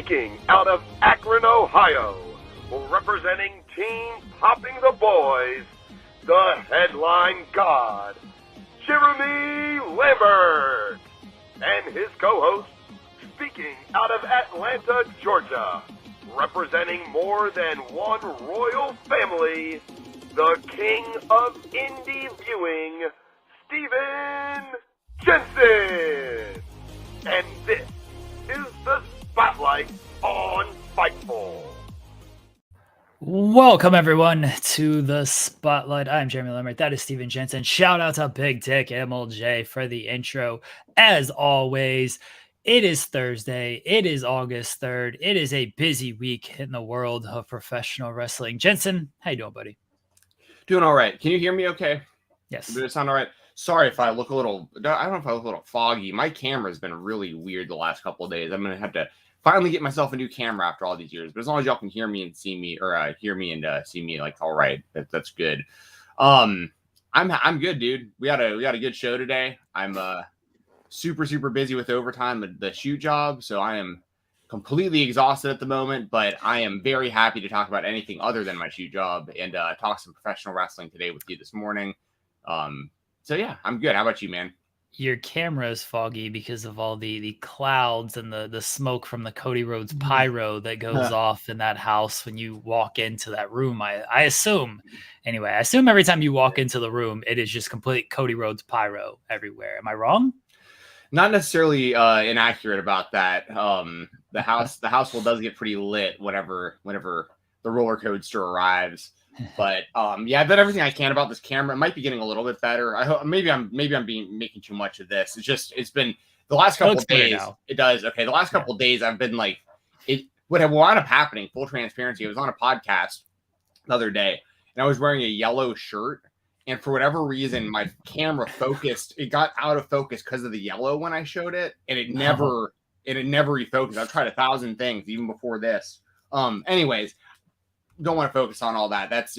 Speaking out of Akron, Ohio, representing Team Popping the Boys, the headline god, Jeremy Lambert, and his co-host, speaking out of Atlanta, Georgia, representing more than one royal family, the king of indie viewing, Stephen Jensen. And this is the Spotlight on Fightful. Welcome, everyone, to the Spotlight. I'm Jeremy Lambert. That is Stephen Jensen. Shout out to Big Dick MLJ for the intro. As always, it is Thursday. It is August 3rd. It is a busy week in the world of professional wrestling. Jensen, how you doing, buddy? Doing all right. Can you hear me okay? Yes. Does it sound all right? Sorry if I look a little, I don't know if I look a little foggy. My camera's been really weird the last couple of days. I'm going to have to finally get myself a new camera after all these years. But as long as y'all can hear me and see me, or hear me and see me, like, all right, that's good. I'm good, dude. We got a good show today. I'm super busy with overtime at the shoot job, so I am completely exhausted at the moment. But I am very happy to talk about anything other than my shoot job and talk some professional wrestling today with you this morning. So yeah, I'm good. How about you, man? Your camera is foggy because of all the clouds and the smoke from the Cody Rhodes pyro that goes off in that house when you walk into that room. I assume every time you walk into the room, it is just complete Cody Rhodes pyro everywhere. Am I wrong? Not necessarily inaccurate about that. The household does get pretty lit whenever the roller coaster arrives. But yeah, I've done everything I can about this camera. It might be getting a little bit better. I hope maybe I'm making too much of this. It's been the last couple of days. It does. Okay. The last couple of days I've been like, what wound up happening, full transparency. I was on a podcast the other day and I was wearing a yellow shirt, and for whatever reason, my camera it got out of focus because of the yellow when I showed it, and it never refocused. I've tried 1,000 things even before this. Anyways, don't want to focus on all that. That's,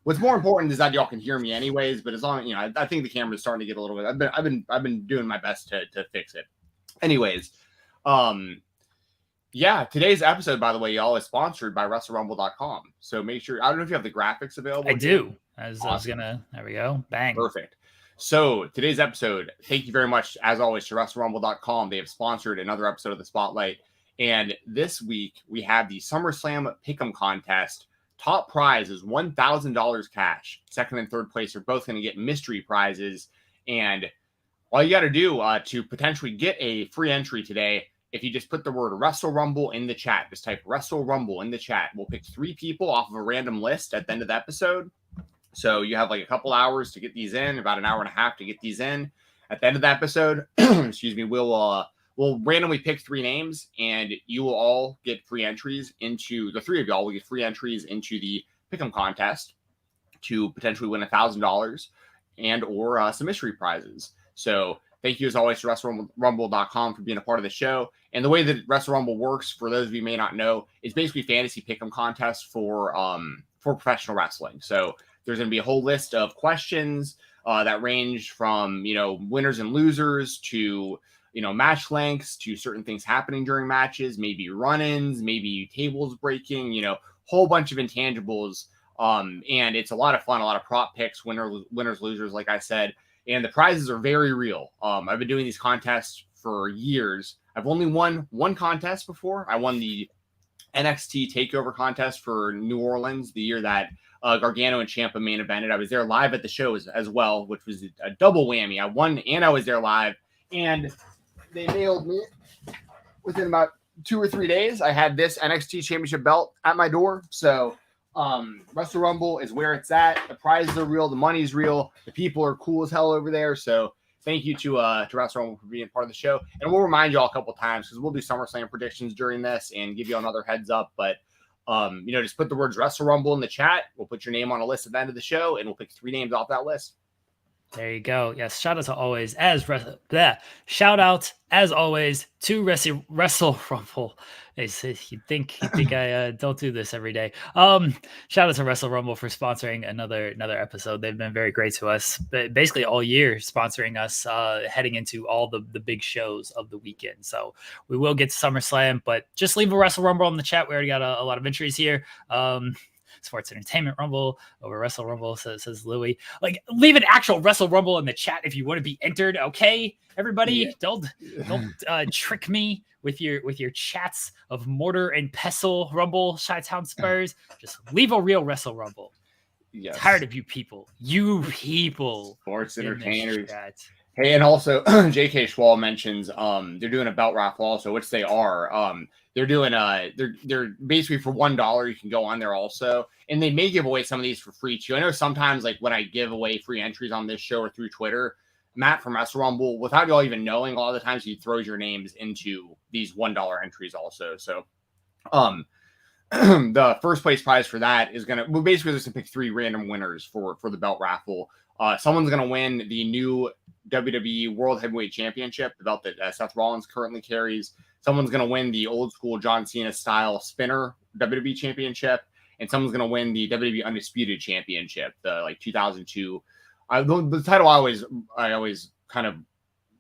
what's more important is that y'all can hear me anyways. But as long, I think the camera's starting to get a little bit. I've been doing my best to fix it. Anyways, yeah, today's episode, by the way, y'all, is sponsored by WrestleRumble.com. So make sure, I don't know if you have the graphics available. I do. I was gonna. There we go. Bang. Perfect. So today's episode, thank you very much, as always, to WrestleRumble.com. They have sponsored another episode of the Spotlight, and this week we have the SummerSlam Pick'em contest. Top prize is $1,000 cash. Second and third place are both going to get mystery prizes. And all you got to do to potentially get a free entry today, if you just put the word Wrestle Rumble in the chat, just type Wrestle Rumble in the chat. We'll pick 3 people off of a random list at the end of the episode. So you have like a couple hours to get these in, about an hour and a half to get these in. At the end of the episode, excuse me, we'll randomly pick 3 names, and you will all get free entries into the 3 of y'all will get free entries into the Pick'em contest to potentially win $1,000 and or some mystery prizes. So thank you as always to WrestleRumble.com for being a part of the show. And the way that Wrestle Rumble works, for those of you who may not know, is basically fantasy Pick'em contest for professional wrestling. So there's going to be a whole list of questions that range from winners and losers to match lengths, to certain things happening during matches, maybe run-ins, maybe tables breaking, whole bunch of intangibles. And it's a lot of fun, a lot of prop picks, winners, losers, like I said. And the prizes are very real. I've been doing these contests for years. I've only won one contest before. I won the NXT TakeOver contest for New Orleans the year that Gargano and Ciampa main evented. I was there live at the show as well, which was a double whammy. I won and I was there live. And they nailed me within about 2 or 3 days. I had this NXT Championship belt at my door. So Wrestle Rumble is where it's at. The prizes are real. The money's real. The people are cool as hell over there. So thank you to Wrestle Rumble for being part of the show. And we'll remind you all a couple times because we'll do SummerSlam predictions during this and give you another heads up. But just put the words Wrestle Rumble in the chat. We'll put your name on a list at the end of the show, and we'll pick 3 names off that list. There you go. Yes, shout out to always shout out as always to Wrestle Rumble. You think I don't do this every day. Shout out to Wrestle Rumble for sponsoring another episode. They've been very great to us, basically all year, sponsoring us heading into all the big shows of the weekend. So we will get to SummerSlam, but just leave a Wrestle Rumble in the chat. We already got a lot of entries here. Sports Entertainment Rumble over Wrestle Rumble, says Louis. Like, leave an actual Wrestle Rumble in the chat if you want to be entered. Okay, everybody, yeah. Don't trick me with your chats of mortar and pestle Rumble, Chi-Town Spurs. Just leave a real Wrestle Rumble. Yes. Tired of you people. Sports entertainers. Hey, and also J.K. Schwal mentions they're doing a belt raffle also, which they are. They're doing they're basically for $1 you can go on there also, and they may give away some of these for free too. I know sometimes like when I give away free entries on this show or through Twitter, Matt from Wrestle Rumble, without y'all even knowing, a lot of the times he throws your names into these $1 entries also. So the first place prize for that is basically just to pick 3 random winners for the belt raffle. Someone's gonna win the new WWE World Heavyweight Championship, the belt that Seth Rollins currently carries. Someone's going to win the old school John Cena style spinner WWE Championship, and someone's going to win the WWE Undisputed Championship, the 2002. The title I always kind of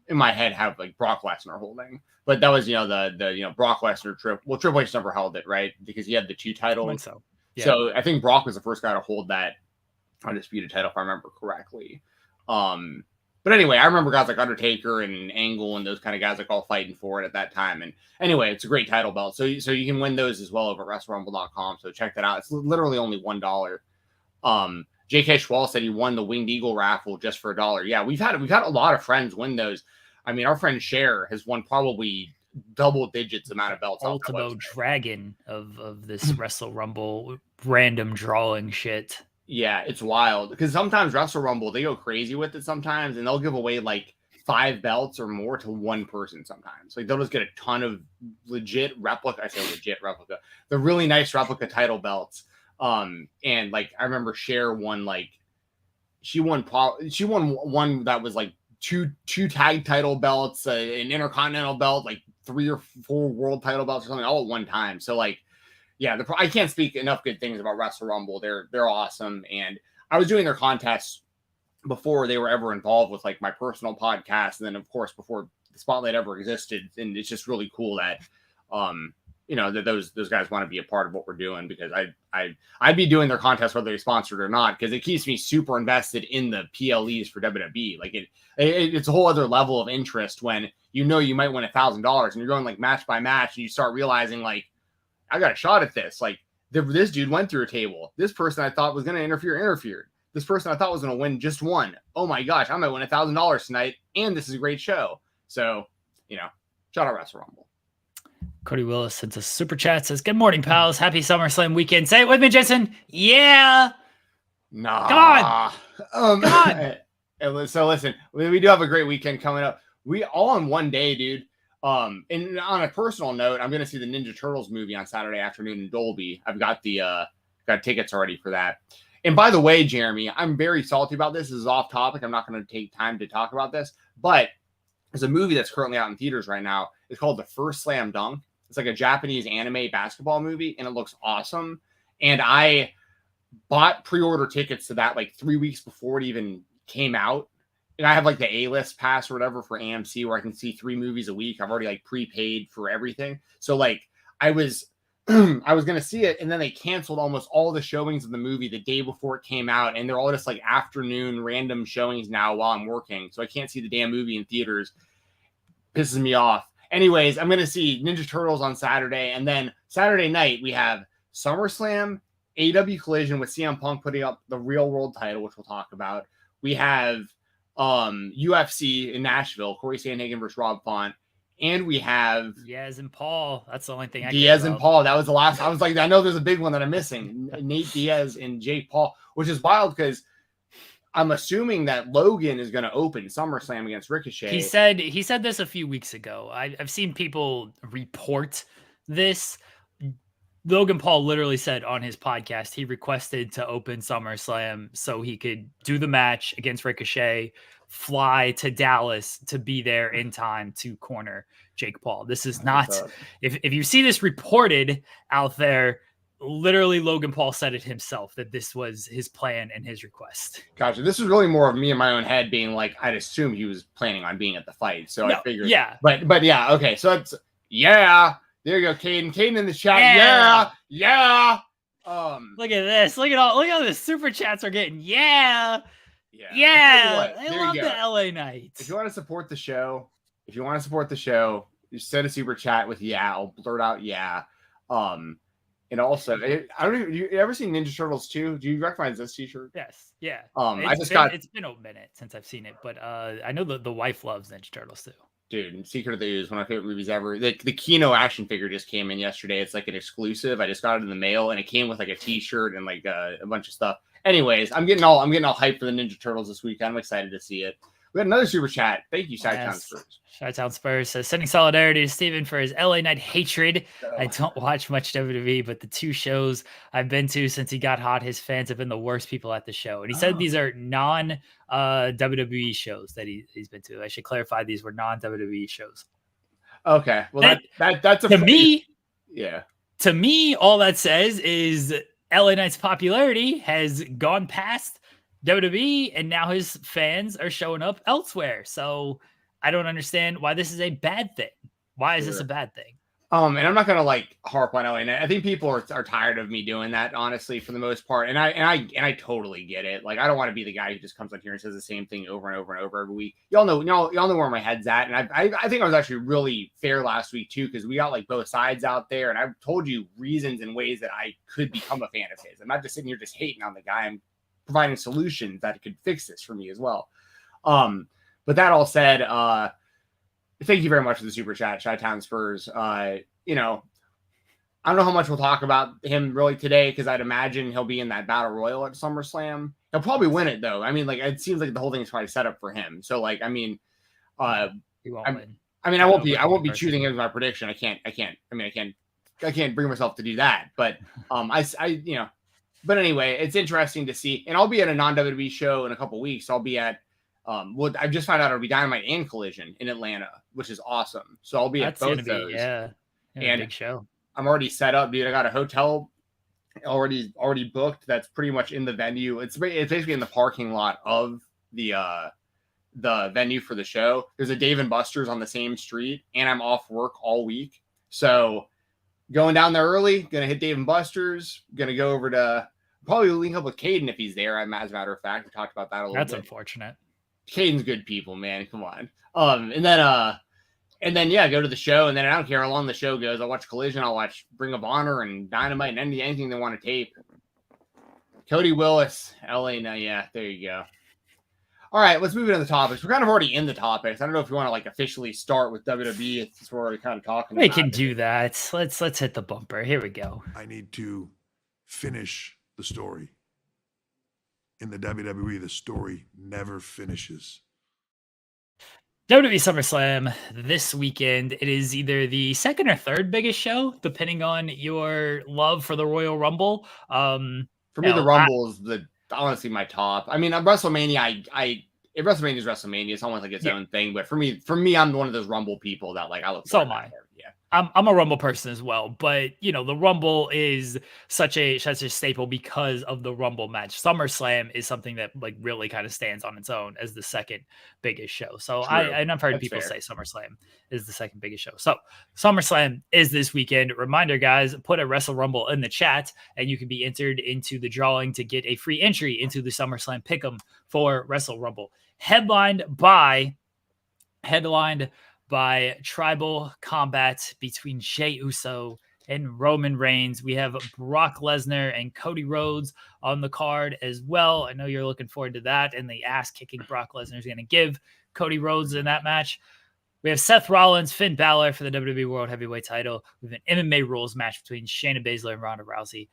in my head have like Brock Lesnar holding, but that was the Brock Lesnar Triple H never held it, right, because he had the 2 titles. So yeah. So I think Brock was the first guy to hold that Undisputed title, if I remember correctly. But anyway, I remember guys like Undertaker and Angle and those kind of guys like all fighting for it at that time. And anyway, it's a great title belt. So you can win those as well over at WrestleRumble.com. So check that out. It's literally only $1. J.K. Schwal said he won the Winged Eagle raffle just for $1. Yeah, we've had a lot of friends win those. I mean, our friend Cher has won probably double digits amount of belts. Ultimo Dragon of this Wrestle Rumble random drawing shit. Yeah, it's wild because sometimes Wrestle Rumble, they go crazy with it sometimes, and they'll give away like 5 belts or more to one person sometimes. Like they'll just get a ton of legit replica. I say legit replica. The really nice replica title belts. And like I remember Cher won she won one that was like two tag title belts, an intercontinental belt, like 3 or 4 world title belts or something all at one time. So like. Yeah, I can't speak enough good things about Wrestle Rumble. They're awesome, and I was doing their contests before they were ever involved with like my personal podcast, and then of course before the Spotlight ever existed. And it's just really cool that that those guys want to be a part of what we're doing, because I'd be doing their contests whether they're sponsored or not, because it keeps me super invested in the PLEs for WWE. Like it's a whole other level of interest when you might win $1,000 and you're going like match by match, and you start realizing like, I got a shot at this. Like this dude went through a table. This person I thought was going to interfered. This person I thought was going to win just won. Oh my gosh, I might win $1,000 tonight. And this is a great show. So, shout out Wrestle Rumble. Cody Willis sends a super chat, says, "Good morning, pals. Happy SummerSlam weekend." Say it with me, Jensen. Yeah. Nah. Come on. So listen, we do have a great weekend coming up. We all in one day, dude. And on a personal note, I'm going to see the Ninja Turtles movie on Saturday afternoon in Dolby. I've got got tickets already for that. And by the way, Jeremy, I'm very salty about this. This is off topic. I'm not going to take time to talk about this, but there's a movie that's currently out in theaters right now. It's called The First Slam Dunk. It's like a Japanese anime basketball movie, and it looks awesome. And I bought pre-order tickets to that like 3 weeks before it even came out. And I have like the A-list pass or whatever for AMC where I can see 3 movies a week. I've already like prepaid for everything. So like I was going to see it, and then they canceled almost all the showings of the movie the day before it came out. And they're all just like afternoon random showings now while I'm working. So I can't see the damn movie in theaters. Pisses me off. Anyways, I'm going to see Ninja Turtles on Saturday. And then Saturday night, we have SummerSlam, AEW Collision with CM Punk putting up the real world title, which we'll talk about. We have UFC in Nashville, Corey Sandhagen versus Rob Font, and we have Diaz and Paul. That's the only thing I Diaz and Paul. That was the last. I was like, I know there's a big one that I'm missing. Nate Diaz and Jake Paul, which is wild because I'm assuming that Logan is going to open SummerSlam against Ricochet. He said this a few weeks ago. I've seen people report this. Logan Paul literally said on his podcast he requested to open SummerSlam so he could do the match against Ricochet, fly to Dallas to be there in time to corner Jake Paul. This is not, if you see this reported out there, literally Logan Paul said it himself that this was his plan and his request. Gotcha. This is really more of me in my own head being like, I'd assume he was planning on being at the fight. So I figured, but yeah. Okay. So that's, there you go. Caden in the chat. Yeah. Look at this. Look at all the super chats are getting. Yeah. I love the LA Knights. If you want to support the show, you send a super chat with I'll blurt out and also, I don't know. You ever seen Ninja Turtles 2? Do you recognize this T-shirt? Yes. Yeah. It's been a minute since I've seen it, but I know the wife loves Ninja Turtles too. Dude, Secret of the Ooze, one of my favorite movies ever. The Kino action figure just came in yesterday. It's like an exclusive. I just got it in the mail, and it came with like a T-shirt and like a bunch of stuff. Anyways, I'm getting all hyped for the Ninja Turtles this week. I'm excited to see it. We got another super chat. Thank you, Chi-Town Spurs. Chi-Town Spurs says, sending solidarity to Stephen for his LA Knight hatred. I don't watch much WWE, but the 2 shows I've been to since he got hot, his fans have been the worst people at the show. And he said these are non-WWE shows that he's been to. I should clarify, these were non-WWE shows. Okay. Well, that's to me. Yeah. To me, all that says is LA Knight's popularity has gone past WWE, and now his fans are showing up elsewhere. So I don't understand why this is a bad thing. Why is this a bad thing? And I'm not gonna like harp on LA. I think people are tired of me doing that, honestly, for the most part. And I totally get it. Like, I don't want to be the guy who just comes on here and says the same thing over and over and over every week. Y'all know where my head's at. And I think I was actually really fair last week too, because we got like both sides out there, and I've told you reasons and ways that I could become a fan of his. I'm not just sitting here just hating on the guy. I'm providing solutions that could fix this for me as well. But that all said, thank you very much for the super chat, Chi-Town Spurs. I don't know how much we'll talk about him really today, because I'd imagine he'll be in that battle royal at SummerSlam. He'll probably win it though. I mean, like, it seems like the whole thing is probably set up for him. So, like, I mean, he won't win. I mean, I won't be choosing him as my prediction. I can't bring myself to do that. But But anyway, it's interesting to see. And I'll be at a non-WWE show in a couple weeks. I'll be at I've just found out it'll be Dynamite and Collision in Atlanta, which is awesome. So I'll be at both those. And a big show. I'm already set up, dude. I got a hotel already booked. That's pretty much in the venue. It's basically in the parking lot of the venue for the show. There's a Dave & Buster's on the same street, and I'm off work all week. So going down there early, gonna hit Dave & Buster's, gonna go over to probably link up with Caden if he's there. As a matter of fact, we talked about that a little bit. That's unfortunate. Caden's good people, man. Come on. And then go to the show, and then I don't care how long the show goes. I'll watch Collision, I'll watch Ring of Honor and Dynamite and anything they want to tape. Cody Willis, LA. Now, yeah, there you go. All right, let's move into the topics. We're kind of already in the topics. I don't know if you want to like officially start with WWE. Since we're already kind of talking. We can do that. Let's hit the bumper. Here we go. I need to finish the story. In the WWE, the story never finishes. WWE SummerSlam this weekend. It is either the second or third biggest show, depending on your love for the Royal Rumble. For me, the Rumble is honestly my top. I mean, WrestleMania, if WrestleMania is WrestleMania, it's almost like its own thing. But for me, I'm one of those Rumble people that like I look. So am I. Yeah, I'm a Rumble person as well, but the Rumble is such a staple because of the Rumble match. SummerSlam is something that like really kind of stands on its own as the second biggest show. So I've heard people say SummerSlam is the second biggest show. So SummerSlam is this weekend. Reminder, guys, put a Wrestle Rumble in the chat, and you can be entered into the drawing to get a free entry into the SummerSlam Pick'em for Wrestle Rumble, headlined by tribal combat between Jey Uso and Roman Reigns. We have Brock Lesnar and Cody Rhodes on the card as well. I know you're looking forward to that, and the ass kicking Brock Lesnar is going to give Cody Rhodes in that match. We have Seth Rollins, Finn Balor for the WWE World Heavyweight title. We have an MMA rules match between Shayna Baszler and Ronda Rousey.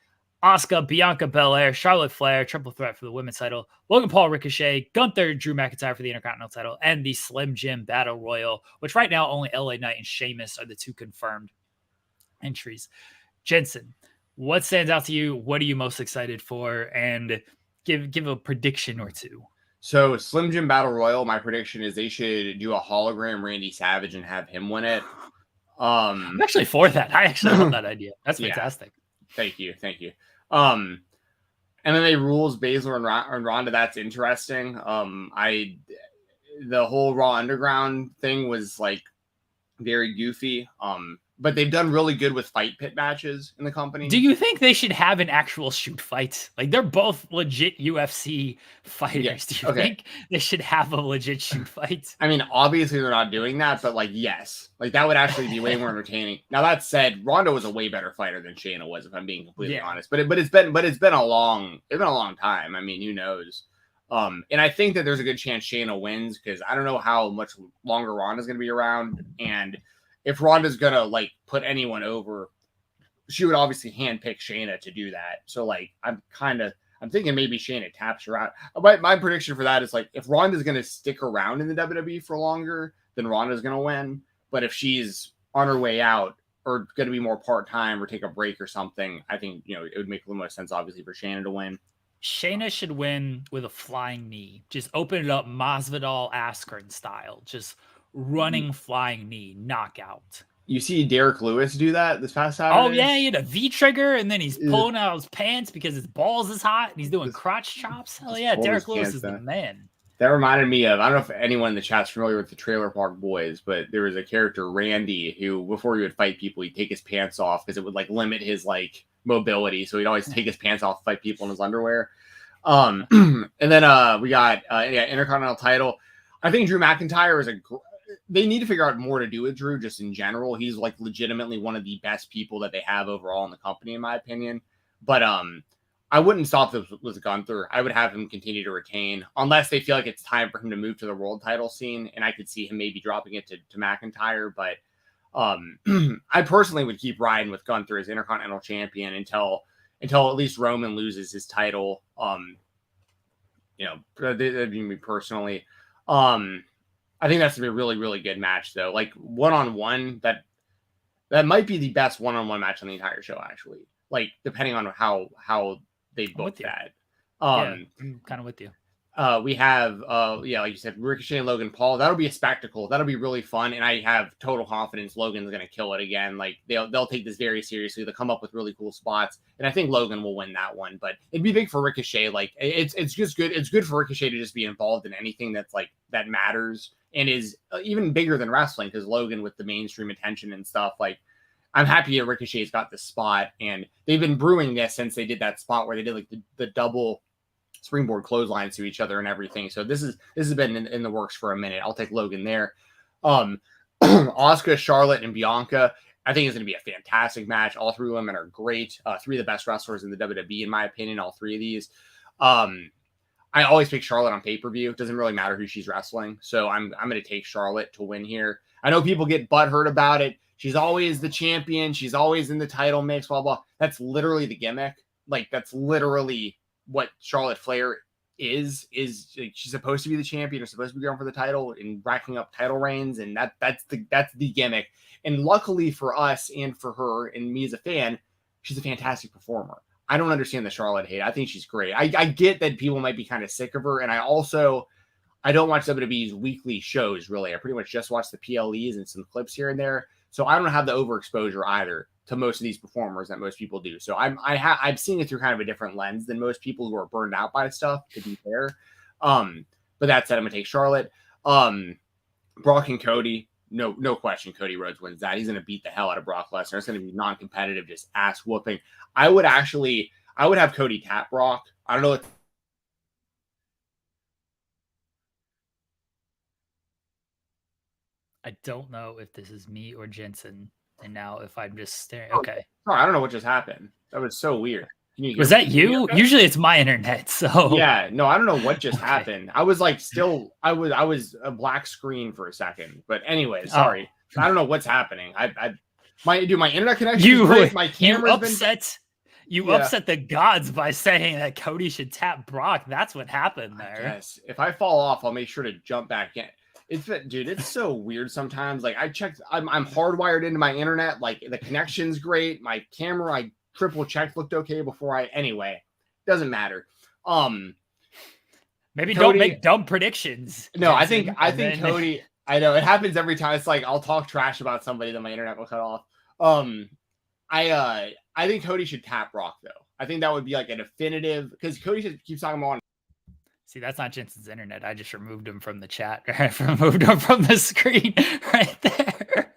Asuka, Bianca Belair, Charlotte Flair, triple threat for the women's title. Logan Paul, Ricochet, Gunther, Drew McIntyre for the Intercontinental title, and the Slim Jim Battle Royal, which right now only LA Knight and Sheamus are the two confirmed entries. Jensen, What stands out to you? What are you most excited for? And give a prediction or two. So Slim Jim Battle Royal, my prediction is they should do a hologram Randy Savage and have him win it. I'm actually for that. I actually love that idea. That's fantastic. Thank you. And then they rules Baszler and Ronda. That's interesting. The whole Raw Underground thing was like very goofy. But they've done really good with fight pit matches in the company. Do you think they should have an actual shoot fight? Like, they're both legit UFC fighters. Yeah. Do you think they should have a legit shoot fight? I mean, obviously they're not doing that, but like, yes, like that would actually be way more entertaining. Now that said, Ronda was a way better fighter than Shayna was, if I'm being completely honest. But it's been a long time. I mean, who knows? And I think that there's a good chance Shayna wins because I don't know how much longer Ronda's going to be around. And if Ronda's going to like put anyone over, she would obviously handpick Shayna to do that. So like, I'm thinking maybe Shayna taps her out. My prediction for that is like, if Ronda's going to stick around in the WWE for longer, then Ronda's going to win. But if she's on her way out or going to be more part-time or take a break or something, I think, it would make a little more sense, obviously, for Shayna to win. Shayna should win with a flying knee. Just open it up Masvidal Askren style. Just running flying knee knockout. You see Derek Lewis do that this past Saturday? Oh, yeah, he had a V-trigger, and then he's pulling out his pants because his balls is hot, and he's doing crotch chops. Hell yeah, Derek Lewis is the man. That reminded me of, I don't know if anyone in the chat's familiar with the Trailer Park Boys, but there was a character, Randy, who before he would fight people, he'd take his pants off because it would like limit his like mobility. So he'd always take his pants off to fight people in his underwear. And then we got Intercontinental title. I think Drew McIntyre they need to figure out more to do with Drew just in general. He's like legitimately one of the best people that they have overall in the company, in my opinion. But I wouldn't stop this with Gunther. I would have him continue to retain unless they feel like it's time for him to move to the world title scene. And I could see him maybe dropping it to McIntyre. But I personally would keep riding with Gunther as Intercontinental Champion until at least Roman loses his title. That'd be me personally. I think that's gonna be a really, really good match though. Like one-on-one, that might be the best one-on-one match on the entire show, actually. Like depending on how they book that. I'm kind of with you. We have like you said, Ricochet and Logan Paul. That'll be a spectacle. That'll be really fun, and I have total confidence Logan's gonna kill it again. Like they'll take this very seriously. They'll come up with really cool spots, and I think Logan will win that one. But it'd be big for Ricochet. Like it's just good. It's good for Ricochet to just be involved in anything that's like that matters and is even bigger than wrestling because Logan with the mainstream attention and stuff. Like I'm happy that Ricochet's got this spot, and they've been brewing this since they did that spot where they did like the double springboard clotheslines to each other and everything. So this has been in the works for a minute. I'll take Logan there. Asuka, Charlotte, and Bianca. I think it's going to be a fantastic match. All three women are great. Three of the best wrestlers in the WWE, in my opinion. All three of these. I always pick Charlotte on pay-per-view. It doesn't really matter who she's wrestling. So I'm going to take Charlotte to win here. I know people get butthurt about it. She's always the champion. She's always in the title mix, blah, blah. That's literally the gimmick. Like, that's literally what Charlotte Flair is like, she's supposed to be the champion or supposed to be going for the title and racking up title reigns. And that's the gimmick. And luckily for us and for her and me as a fan, she's a fantastic performer. I don't understand the Charlotte hate. I think she's great. I get that people might be kind of sick of her. And I don't watch WWE's weekly shows, really. I pretty much just watch the PLEs and some clips here and there. So I don't have the overexposure either to most of these performers that most people do. So I'm seeing it through kind of a different lens than most people who are burned out by stuff, to be fair. But that said, I'm going to take Charlotte. Brock and Cody. No question. Cody Rhodes wins that. He's going to beat the hell out of Brock Lesnar. It's going to be non-competitive, just ass whooping. I would have Cody tap Brock. I don't know what. I don't know if this is me or Jensen. And now if I'm just staring. Okay. Oh, I don't know what just happened. That was so weird. Was that you? Okay? Usually it's my internet. So yeah, no, I don't know what just happened. I was like, I was a black screen for a second. But anyway, sorry. I don't know what's happening. My internet connection is great. My camera's upset the gods by saying that Cody should tap Brock. That's what happened there. Yes. If I fall off, I'll make sure to jump back in. It's so weird sometimes. Like I checked, I'm hardwired into my internet. Like the connection's great. My camera, triple checked looked okay before anyway, doesn't matter. Maybe Cody, don't make dumb predictions. No, Jensen, I think Cody, I know it happens every time. It's like I'll talk trash about somebody, then my internet will cut off. I think Cody should tap Brock though. I think that would be like a definitive, because Cody should keep talking about. See, that's not Jensen's internet. I just removed him from the chat. Removed him from the screen right there.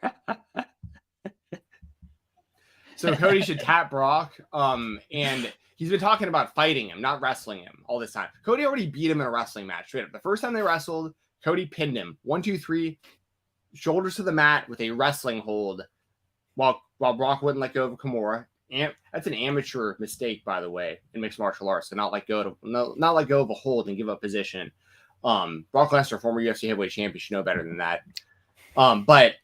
So Cody should tap Brock. And he's been talking about fighting him, not wrestling him all this time. Cody already beat him in a wrestling match. Straight up. The first time they wrestled, Cody pinned him. 1, 2, 3, shoulders to the mat with a wrestling hold while Brock wouldn't let go of Kimura. And that's an amateur mistake, by the way, in mixed martial arts, to not let go of a hold and give up position. Brock Lesnar, former UFC heavyweight champion, should know better than that. But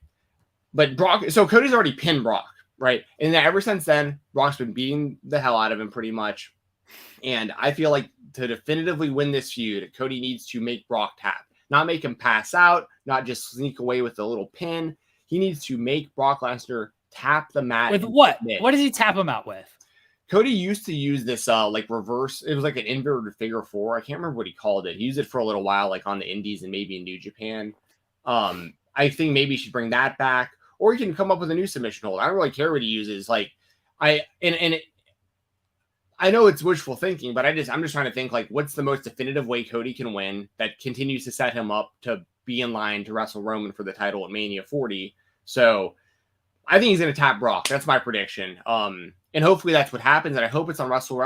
Brock, so Cody's already pinned Brock, right? And then ever since then, Brock's been beating the hell out of him pretty much. And I feel like to definitively win this feud, Cody needs to make Brock tap, not make him pass out, not just sneak away with a little pin. He needs to make Brock Lesnar tap the mat. With what? What does he tap him out with? Cody used to use this like reverse. It was like an inverted figure 4. I can't remember what he called it. He used it for a little while, like on the Indies and maybe in New Japan. I think maybe he should bring that back, or he can come up with a new submission hold. I don't really care what he uses. Like I know it's wishful thinking, but I'm just trying to think like what's the most definitive way Cody can win that continues to set him up to be in line to wrestle Roman for the title at Mania 40. So I think he's going to tap Brock. That's my prediction. And hopefully that's what happens. And I hope it's on Wrestle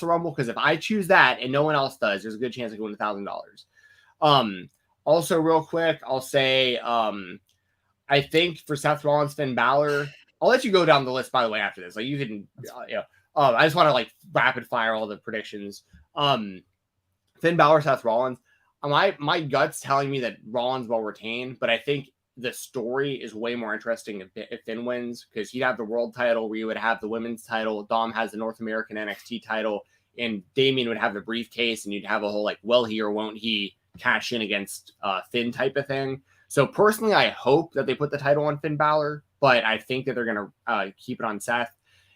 Rumble, because if I choose that and no one else does, there's a good chance I can win $1,000. Also, real quick, I'll say I think for Seth Rollins, Finn Balor, I'll let you go down the list, by the way, after this. Like you can, I just want to like rapid fire all the predictions. Finn Balor, Seth Rollins. My gut's telling me that Rollins will retain, but I think the story is way more interesting if Finn wins, because he'd have the world title, where you would have the women's title, Dom has the North American NXT title, and Damian would have the briefcase, and you'd have a whole like, will he or won't he cash in against Finn type of thing. So personally, I hope that they put the title on Finn Balor, but I think that they're going to keep it on Seth.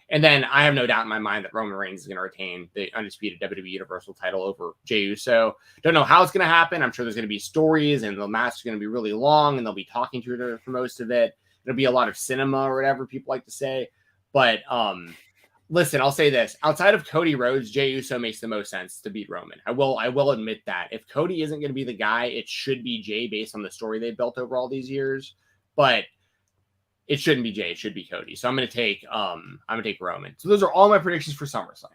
And then I have no doubt in my mind that Roman Reigns is going to retain the undisputed WWE Universal title over Jey Uso. Don't know how it's going to happen. I'm sure there's going to be stories, and the match is going to be really long, and they'll be talking to her for most of it. It'll be a lot of cinema or whatever people like to say. But listen, I'll say this. Outside of Cody Rhodes, Jey Uso makes the most sense to beat Roman. I will admit that. If Cody isn't going to be the guy, it should be Jey based on the story they've built over all these years. But it shouldn't be Jey. It should be Cody. So I'm going to take Roman. So those are all my predictions for SummerSlam.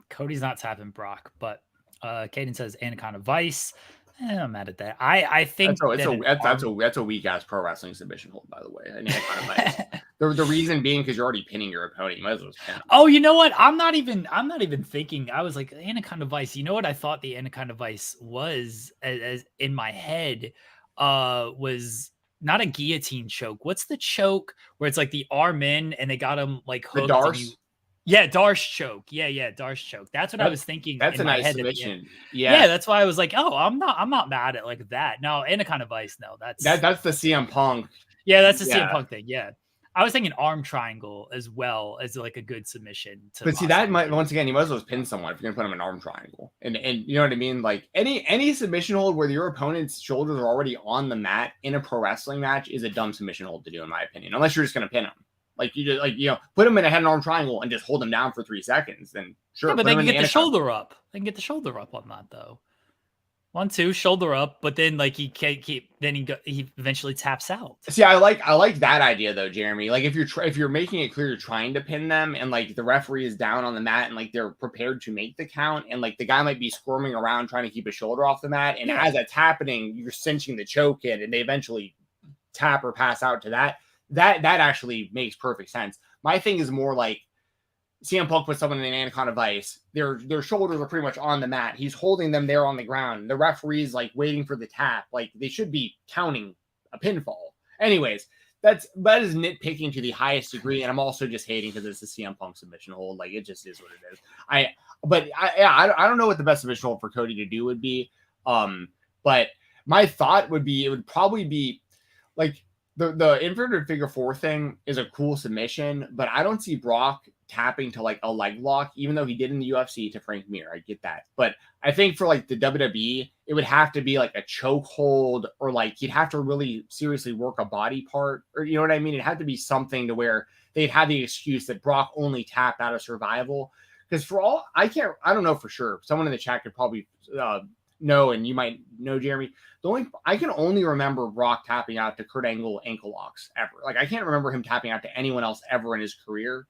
Cody's not tapping Brock, but Caden says Anaconda Vice. I'm mad at that. I think that's a weak ass pro wrestling submission hold, by the way. Anaconda Vice. The reason being because you're already pinning your opponent. You might as well pin him. Oh, you know what? I'm not even thinking. I was like, Anaconda Vice. You know what I thought the Anaconda Vice was, as in my head, was not a guillotine choke. What's the choke where it's like the arm in and they got him like hooked? Darce choke. Yeah, Darce choke. That's what I was thinking. That's a nice submission. Yeah, that's why I was like, oh, I'm not mad at like that. No, Anaconda Vice. No, that's the CM Punk. Yeah, that's the CM Punk thing. Yeah. I was thinking arm triangle as well as like a good submission. But see, that might, once again, you might as well pin someone if you're gonna put them in an arm triangle. And you know what I mean? Like any submission hold where your opponent's shoulders are already on the mat in a pro wrestling match is a dumb submission hold to do, in my opinion. Unless you're just gonna pin them. Like you just put them in a head and arm triangle and just hold them down for 3 seconds. Then sure. Yeah, but they can get the shoulder up. They can get the shoulder up on that though. 1, 2, shoulder up, but then like he can't keep. Then he eventually taps out. See, I like that idea though, Jeremy. Like if you're making it clear you're trying to pin them, and like the referee is down on the mat, and like they're prepared to make the count, and like the guy might be squirming around trying to keep his shoulder off the mat, and as that's happening, you're cinching the choke in, and they eventually tap or pass out to that. That actually makes perfect sense. My thing is more like CM Punk puts someone in an Anaconda Vice. Their shoulders are pretty much on the mat. He's holding them there on the ground. The referee's like waiting for the tap. Like they should be counting a pinfall. Anyways, that is nitpicking to the highest degree, and I'm also just hating because it's a CM Punk submission hold. Like it just is what it is. I don't know what the best submission hold for Cody to do would be. But my thought would be it would probably be like the inverted figure four thing is a cool submission, but I don't see Brock tapping to like a leg lock, even though he did in the UFC to Frank Mir. I get that. But I think for like the WWE, it would have to be like a choke hold, or like he'd have to really seriously work a body part, or you know what I mean? It had to be something to where they'd have the excuse that Brock only tapped out of survival. Because for all I don't know for sure. Someone in the chat could probably know, and you might know, Jeremy. I can only remember Brock tapping out to Kurt Angle ankle locks ever. Like I can't remember him tapping out to anyone else ever in his career.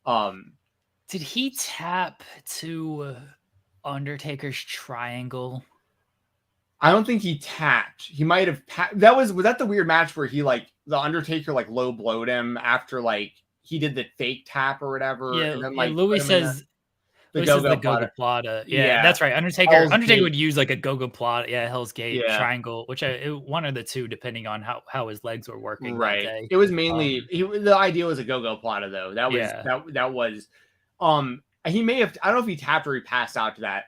Did he tap to Undertaker's triangle? I don't think he tapped. He might have. Was that the weird match where he like the Undertaker like low blowed him after like he did the fake tap or whatever? Yeah, and then, like, Louis says. The Go-Go Plata. Yeah, that's right. Undertaker would use like a Go-Go Plata. Yeah, Hell's Gate triangle, which one or the two, depending on how his legs were working. Right. That day. It was mainly the idea was a Go-Go Plata though. That was he may have. I don't know if he tapped or he passed out to that.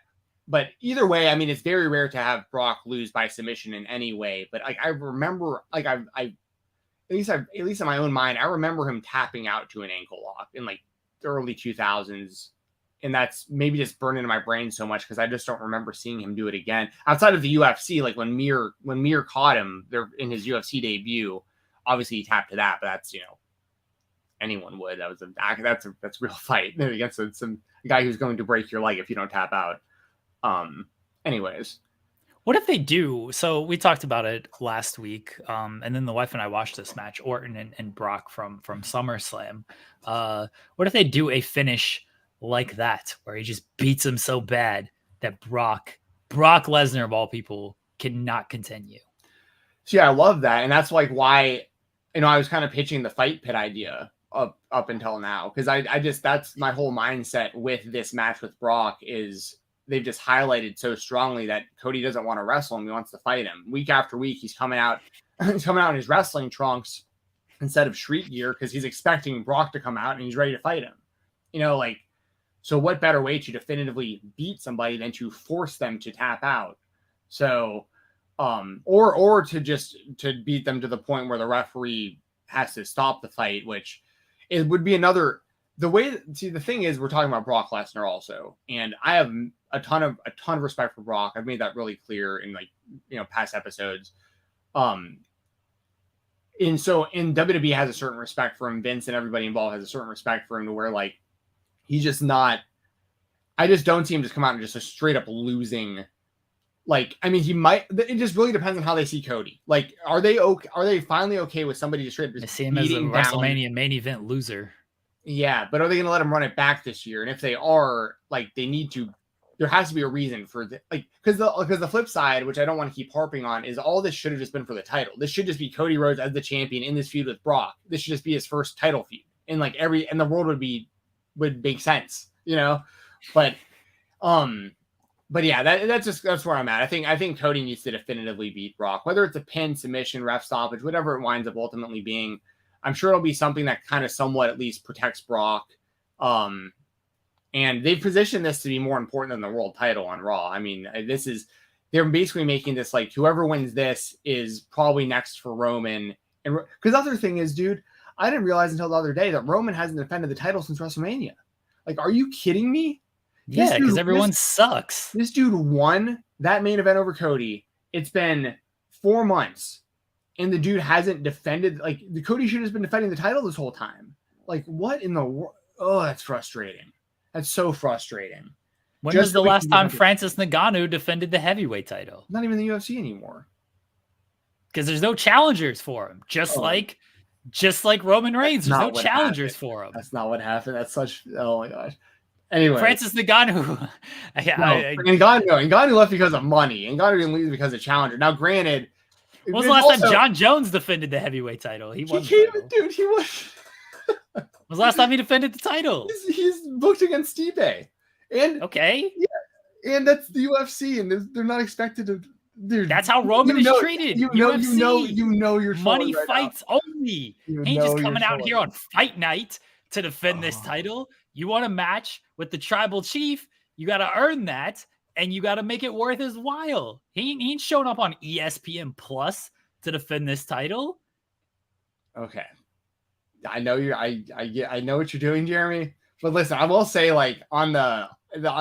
But either way, I mean, it's very rare to have Brock lose by submission in any way. But like I remember, like at least in my own mind, I remember him tapping out to an ankle lock in like the early 2000s. And that's maybe just burned into my brain so much because I just don't remember seeing him do it again outside of the UFC. Like when Mir caught him there in his UFC debut, obviously he tapped to that, but that's, anyone would. That's a real fight against some guy who's going to break your leg if you don't tap out. Anyways, what if they do? So we talked about it last week, and then the wife and I watched this match, Orton and Brock from SummerSlam. What if they do a finish like that, where he just beats him so bad that Brock Lesnar of all people cannot continue? So yeah, I love that, and that's like why I was kind of pitching the fight pit idea up until now, because I just that's my whole mindset with this match with Brock is they've just highlighted so strongly that Cody doesn't want to wrestle him; he wants to fight him. Week after week, he's coming out in his wrestling trunks instead of street gear because he's expecting Brock to come out and he's ready to fight him. So what better way to definitively beat somebody than to force them to tap out? So, or to beat them to the point where the referee has to stop the fight, which it would be another. The thing is, we're talking about Brock Lesnar also, and I have a ton of respect for Brock. I've made that really clear in past episodes. And so in WWE has a certain respect for him. Vince and everybody involved has a certain respect for him to where like. He's just not. I just don't see him just come out and just a straight up losing. Like, I mean, he might. It just really depends on how they see Cody. Like, are they okay? Are they finally okay with somebody just straight up? I see him as a WrestleMania main event loser. Yeah, but are they going to let him run it back this year? And if they are, like, they need to. There has to be a reason for because the flip side, which I don't want to keep harping on, is all this should have just been for the title. This should just be Cody Rhodes as the champion in this feud with Brock. This should just be his first title feud, and the world would make sense, but yeah, that's where I'm at. I think Cody needs to definitively beat Brock, whether it's a pin, submission, ref stoppage, whatever it winds up ultimately being. I'm sure it'll be something that kind of somewhat at least protects Brock. And they've positioned this to be more important than the world title on Raw. I mean, they're basically making this like whoever wins this is probably next for Roman. And because the other thing is, dude, I didn't realize until the other day that Roman hasn't defended the title since WrestleMania. Like, are you kidding me? Yeah, because everyone sucks. This dude won that main event over Cody. It's been 4 months, and the dude hasn't defended. Like, the Cody should have been defending the title this whole time. Like, what in the world? Oh, that's frustrating. That's so frustrating. When was the last time Francis Ngannou defended the heavyweight title? Not even the UFC anymore. Because there's no challengers for him. Just like Roman Reigns, there's no challengers for him. That's not what happened. That's such. Oh my gosh. Anyway, Francis Ngannou. Ngannou left because of money. Ngannou didn't leave because of challenger. Now, granted, when was the last time John Jones defended the heavyweight title? He won. Dude, he was. When was the last time he defended the title? He's booked against Stipe. And okay, yeah, and that's the UFC, and they're not expected to. Dude, that's how Roman is treated. You're money right fights now. Only. He ain't just coming out here on fight night to defend this title. You want a match with the tribal chief, you got to earn that, and you got to make it worth his while. He ain't showing up on ESPN Plus to defend this title. Okay. I know I know what you're doing, Jeremy. But listen, I will say, like, on the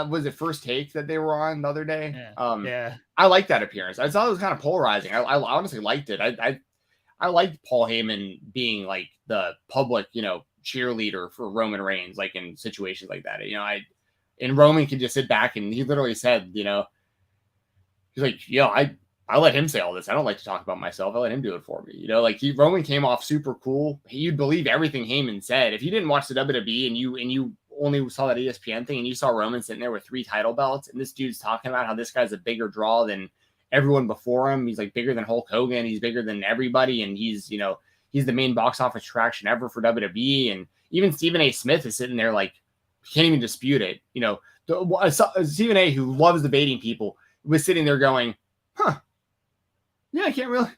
was it First Take that they were on the other day? Yeah. I liked that appearance. I thought it was kind of polarizing. I honestly liked it. I liked Paul Heyman being like the public, cheerleader for Roman Reigns, like in situations like that. And Roman could just sit back, and he literally said, he's like, I let him say all this. I don't like to talk about myself. I let him do it for me. Roman came off super cool. You'd believe everything Heyman said. If you didn't watch the WWE and you only saw that ESPN thing and you saw Roman sitting there with 3 title belts, and this dude's talking about how this guy's a bigger draw than everyone before him. He's like bigger than Hulk Hogan. He's bigger than everybody. And he's the main box office attraction ever for WWE. And even Stephen A. Smith is sitting there like, can't even dispute it. Stephen A., who loves debating people, was sitting there going, yeah, I can't really.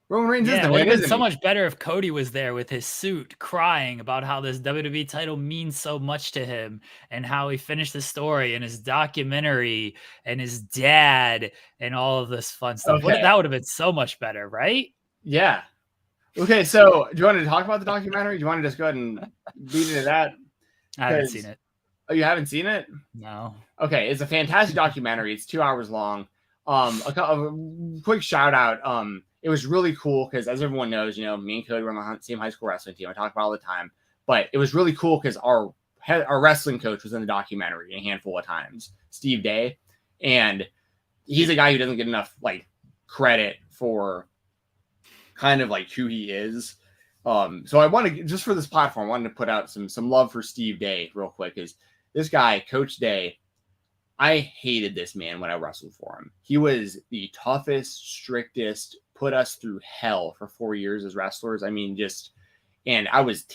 Roman Reigns Yeah, isn't it would have winning, been so much better if Cody was there with his suit crying about how this WWE title means so much to him and how he finished the story and his documentary and his dad and all of this fun stuff. Okay. That would have been so much better, right? Yeah. Okay, so do you want to talk about the documentary? Do you want to just go ahead and lead into that? I haven't seen it. Oh, you haven't seen it? No. Okay, it's a fantastic documentary. It's 2 hours long. A quick shout out. It was really cool because, as everyone knows, me and Cody were on the same high school wrestling team. I talk about it all the time, but it was really cool because our wrestling coach was in the documentary a handful of times, Steve Day, and he's a guy who doesn't get enough like credit for kind of like who he is. So I want to, just for this platform, I wanted to put out some love for Steve Day real quick. Is this guy, Coach Day? I hated this man when I wrestled for him. He was the toughest, strictest, put us through hell for 4 years as wrestlers. I mean, and I was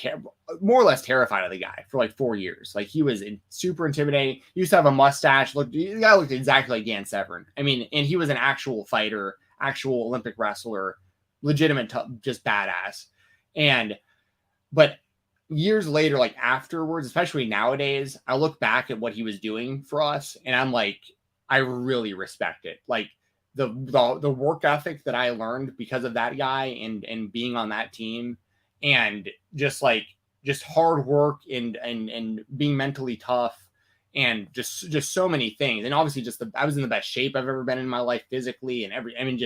more or less terrified of the guy for like 4 years. Like, he was super intimidating. He used to have a mustache. The guy looked exactly like Dan Severn. I mean, and he was an actual fighter, actual Olympic wrestler, legitimate, just badass. But years later, like afterwards, especially nowadays, I look back at what he was doing for us, and I'm like, I really respect it. Like the work ethic that I learned because of that guy and being on that team, and just hard work and being mentally tough, and just so many things. And obviously I was in the best shape I've ever been in my life physically and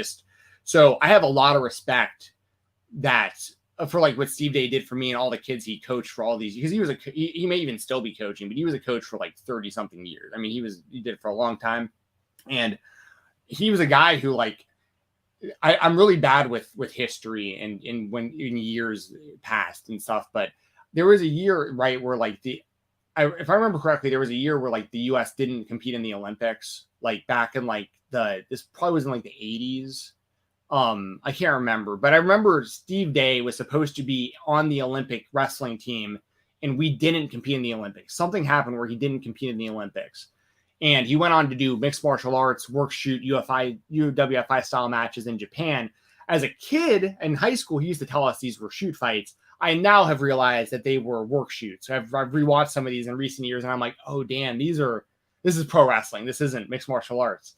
so I have a lot of respect for like what Steve Day did for me and all the kids he coached for all these, because he may even still be coaching, but he was a coach for like 30 something years. I mean, he did it for a long time, and he was a guy who, like, I'm really bad with history and in years past and stuff, but there was a year, right, where like if I remember correctly, there was a year where like the US didn't compete in the Olympics, like back in like this probably was in like the 80s. I can't remember, but I remember Steve Day was supposed to be on the Olympic wrestling team, and we didn't compete in the Olympics. Something happened where he didn't compete in the Olympics, and he went on to do mixed martial arts, work shoot, UWFI style matches in Japan. As a kid in high school, he used to tell us these were shoot fights. I now have realized that they were work shoots. I've rewatched some of these in recent years, and I'm like, oh damn, this is pro wrestling. This isn't mixed martial arts.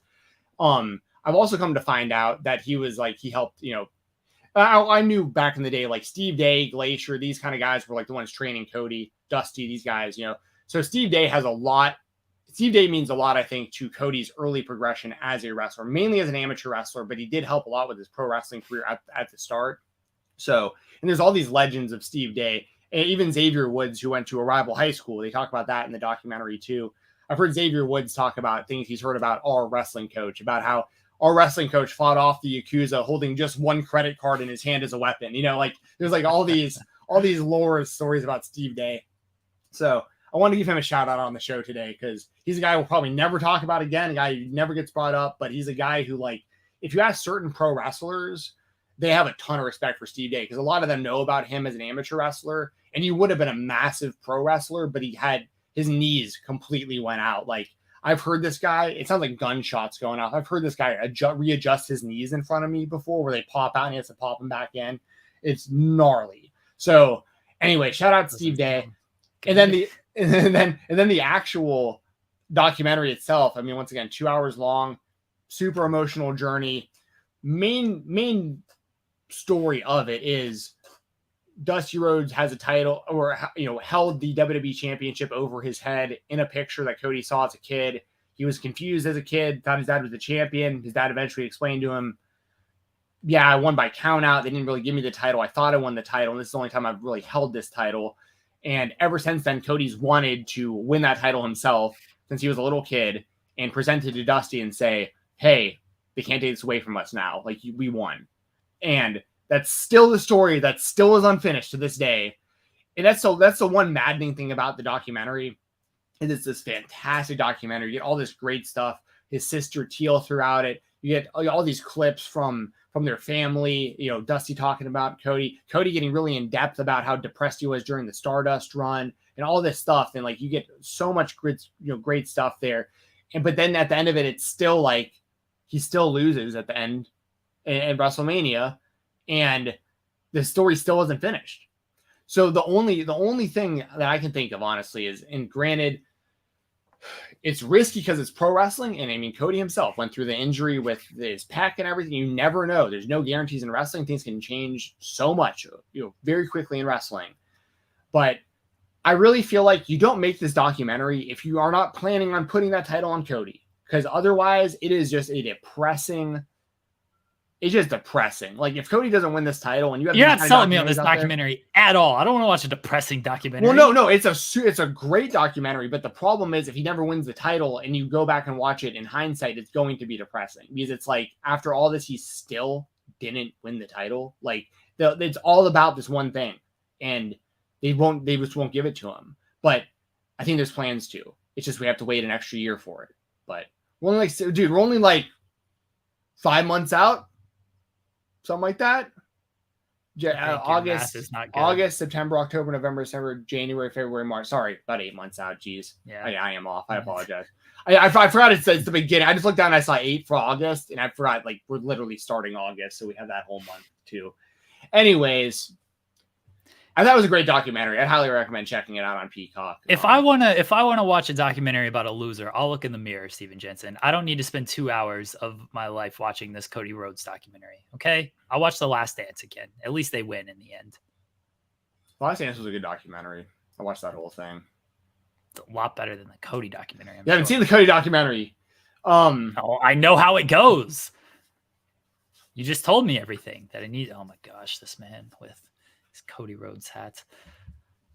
I've also come to find out that he helped, I knew back in the day, like Steve Day, Glacier, these kind of guys were like the ones training Cody, Dusty, these guys, So Steve Day means a lot, I think, to Cody's early progression as a wrestler, mainly as an amateur wrestler, but he did help a lot with his pro wrestling career at the start. So, and there's all these legends of Steve Day, and even Xavier Woods, who went to a rival high school. They talk about that in the documentary too. I've heard Xavier Woods talk about things he's heard about our wrestling coach, about how our wrestling coach fought off the Yakuza holding just one credit card in his hand as a weapon. Like there's like all these lore stories about Steve Day. So I want to give him a shout out on the show today, because he's a guy we'll probably never talk about again, a guy who never gets brought up, but he's a guy who, like, if you ask certain pro wrestlers, they have a ton of respect for Steve Day, because a lot of them know about him as an amateur wrestler, and he would have been a massive pro wrestler, but his knees completely went out. Like, I've heard this guy, it sounds like gunshots going off. I've heard this guy readjust his knees in front of me before, where they pop out and he has to pop them back in. It's gnarly. So anyway, shout out to Steve Day. And then the actual documentary itself, I mean, once again, 2 hours long, super emotional journey. Main story of it is Dusty Rhodes has a title, or held the WWE Championship over his head in a picture that Cody saw as a kid. He was confused as a kid, thought his dad was the champion. His dad eventually explained to him, yeah, I won by count out. They didn't really give me the title. I thought I won the title, and this is the only time I've really held this title. And ever since then, Cody's wanted to win that title himself since he was a little kid, and presented to Dusty and say, hey, they can't take this away from us now. Like, we won. And that's still the story that still is unfinished to this day. And that's the one maddening thing about the documentary. And it's this fantastic documentary. You get all this great stuff. His sister Teal throughout it. You get all these clips from their family. Dusty talking about Cody getting really in depth about how depressed he was during the Stardust run and all this stuff. And like, you get so much great stuff there. But then at the end of it, it's still like he still loses at the end in WrestleMania, and the story still isn't finished. So the only thing that I can think of, honestly, is, and granted, it's risky because it's pro wrestling. And I mean, Cody himself went through the injury with his pec and everything. You never know. There's no guarantees in wrestling. Things can change so much, very quickly in wrestling. But I really feel like you don't make this documentary if you are not planning on putting that title on Cody, because otherwise it is just a depressing. It's just depressing. Like, if Cody doesn't win this title, and you're not selling me on this documentary at all. I don't want to watch a depressing documentary. Well, no, it's a great documentary, but the problem is, if he never wins the title and you go back and watch it in hindsight, it's going to be depressing, because it's like, after all this, he still didn't win the title. Like, it's all about this one thing, and they just won't give it to him. But I think there's plans to. It's just we have to wait an extra year for it. But we're only like 5 months out. Something like that. August, September, October, November, December, January, February, March. Sorry, about 8 months out. Jeez. Yeah. I am off. I apologize. I forgot it's the beginning. I just looked down and I saw 8 for August, and I forgot, like, we're literally starting August, so we have that whole month too. Anyways, I thought it was a great documentary. I'd highly recommend checking it out on Peacock. If I wanna watch a documentary about a loser, I'll look in the mirror, Stephen Jensen. I don't need to spend 2 hours of my life watching this Cody Rhodes documentary. Okay, I'll watch The Last Dance again. At least they win in the end. The Last Dance was a good documentary. I watched that whole thing. It's a lot better than the Cody documentary. You haven't seen the Cody documentary. Oh, I know how it goes. You just told me everything that I need. Oh my gosh, this man with Cody Rhodes hat.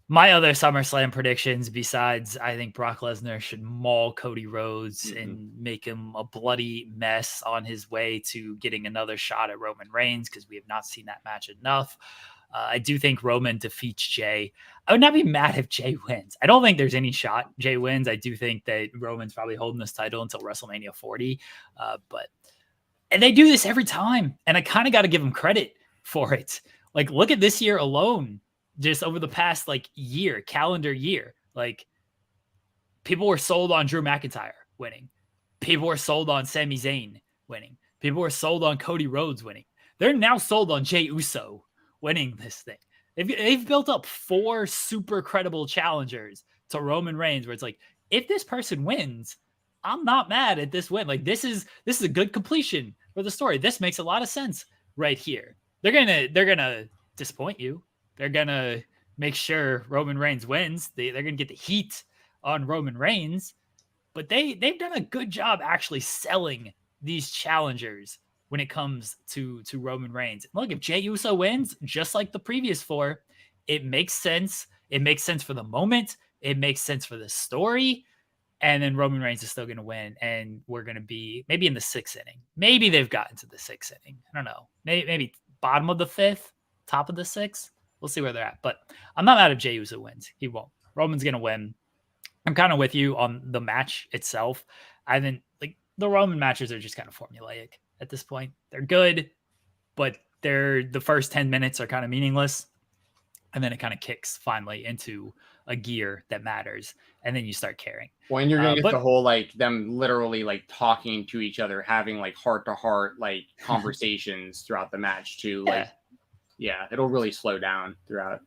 My other SummerSlam predictions, besides, I think Brock Lesnar should maul Cody Rhodes and make him a bloody mess on his way to getting another shot at Roman Reigns, because we have not seen that match enough. I do think Roman defeats Jay. I would not be mad if Jay wins. I don't think there's any shot Jay wins. I do think that Roman's probably holding this title until WrestleMania 40. And they do this every time, and I kind of got to give him credit for it. Like, look at this year alone, just over the past calendar year. Like, people were sold on Drew McIntyre winning. People were sold on Sami Zayn winning. People were sold on Cody Rhodes winning. They're now sold on Jey Uso winning this thing. They've built up 4 super credible challengers to Roman Reigns, where it's like, if this person wins, I'm not mad at this win. Like, this is a good completion for the story. This makes a lot of sense right here. They're gonna disappoint you. They're gonna make sure Roman Reigns wins. They're gonna get the heat on Roman Reigns, but they've done a good job actually selling these challengers when it comes to Roman Reigns. Look, if Jey Uso wins, just like the previous 4, it makes sense. It makes sense for the moment. It makes sense for the story. And then Roman Reigns is still going to win, and we're going to be maybe in the 6th inning. Maybe they've gotten to the 6th inning. I don't know. Maybe bottom of the 5th, top of the 6th. We'll see where they're at. But I'm not mad if Jey Uso wins. He won't. Roman's going to win. I'm kind of with you on the match itself. I think, like, the Roman matches are just kind of formulaic at this point. They're good, but the first 10 minutes are kind of meaningless. And then it kind of kicks finally into a gear that matters. And then you start caring. Well, and you're going to get the whole, like, them literally, like, talking to each other, having, like, heart-to-heart, like, conversations throughout the match, too. Like, yeah, it'll really slow down throughout.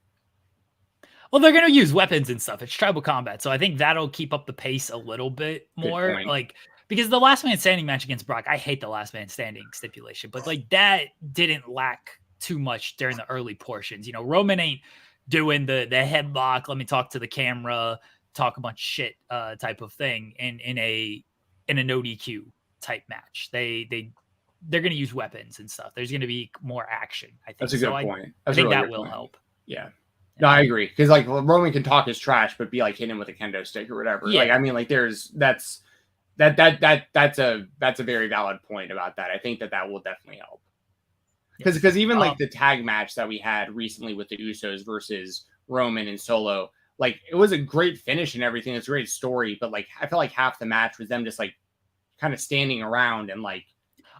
Well, they're going to use weapons and stuff. It's tribal combat. So I think that'll keep up the pace a little bit more. Like, because the last man standing match against Brock, I hate the last man standing stipulation, but, like, that didn't lack too much during the early portions. Roman ain't doing the headlock, let me talk to the camera, talk a bunch of shit type of thing in a no DQ type match. They're going to use weapons and stuff. There's going to be more action, I think. That's a good point. I think that will help. Yeah. No, I agree. Because Roman can talk his trash, but be hitting him with a kendo stick or whatever. Yeah. That's a very valid point about that. I think that will definitely help. Because even the tag match that we had recently with the Usos versus Roman and Solo, it was a great finish and everything. It's a great story, but I felt like half the match was them just kind of standing around and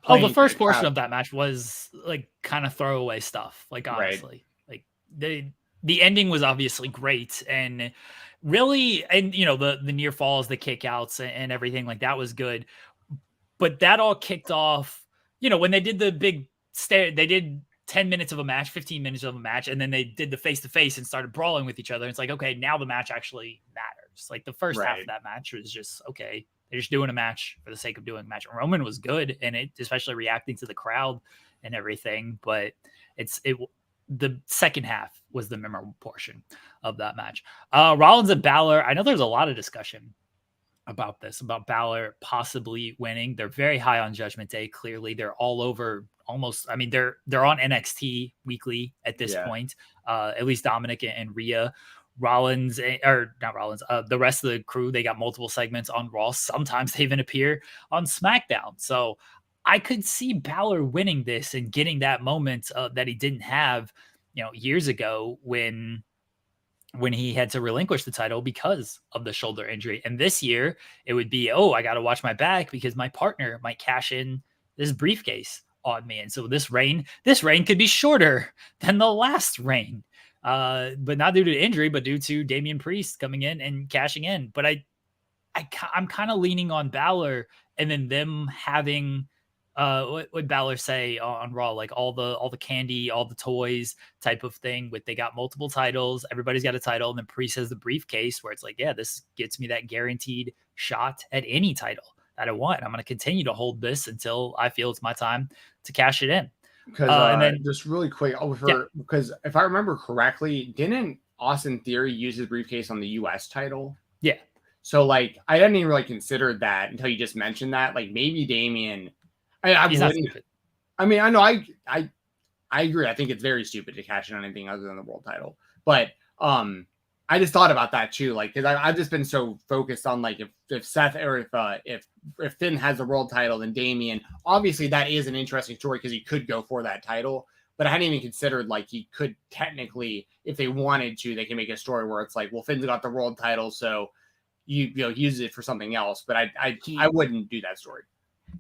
the first portion of that match was kind of throwaway stuff. Honestly, right. The ending was obviously great and really, and the near falls, the kickouts and everything that was good, but that all kicked off. When they did the big stare, they did 10 minutes of a match, 15 minutes of a match, and then they did the face-to-face and started brawling with each other. It's okay, now the match actually matters. The first half of that match was just, okay, they're just doing a match for the sake of doing a match. Roman was good, and it, especially reacting to the crowd and everything, but the second half was the memorable portion of that match. Rollins and Balor, I know there's a lot of discussion about Balor possibly winning. They're very high on Judgment Day. Clearly, they're all over almost. I mean, they're on NXT weekly at this point. At least Dominic and Rhea. Rollins, or not Rollins, the rest of the crew, they got multiple segments on Raw. Sometimes they even appear on SmackDown. So I could see Balor winning this and getting that moment that he didn't have, years ago when he had to relinquish the title because of the shoulder injury. And this year it would be, I got to watch my back because my partner might cash in this briefcase on me. And so this reign could be shorter than the last reign, but not due to injury, but due to Damian Priest coming in and cashing in. But I'm kind of leaning on Balor, and then them having, what would Balor say on Raw? All the candy, all the toys type of thing. With they got multiple titles, everybody's got a title, and then Priest has the briefcase where it's this gets me that guaranteed shot at any title that I want. I'm going to continue to hold this until I feel it's my time to cash it in. Because and then just really quick, because if I remember correctly, didn't Austin Theory use his briefcase on the U.S. title? Yeah. So I didn't even really consider that until you just mentioned that. Maybe Damian. He's not stupid. I mean, I know I agree. I think it's very stupid to cash in on anything other than the world title. But I just thought about that too. Because I've just been so focused on if Seth or if Finn has the world title, then Damian. Obviously, that is an interesting story because he could go for that title. But I hadn't even considered he could technically, if they wanted to, they can make a story where it's Finn's got the world title, so you use it for something else. But I wouldn't do that story.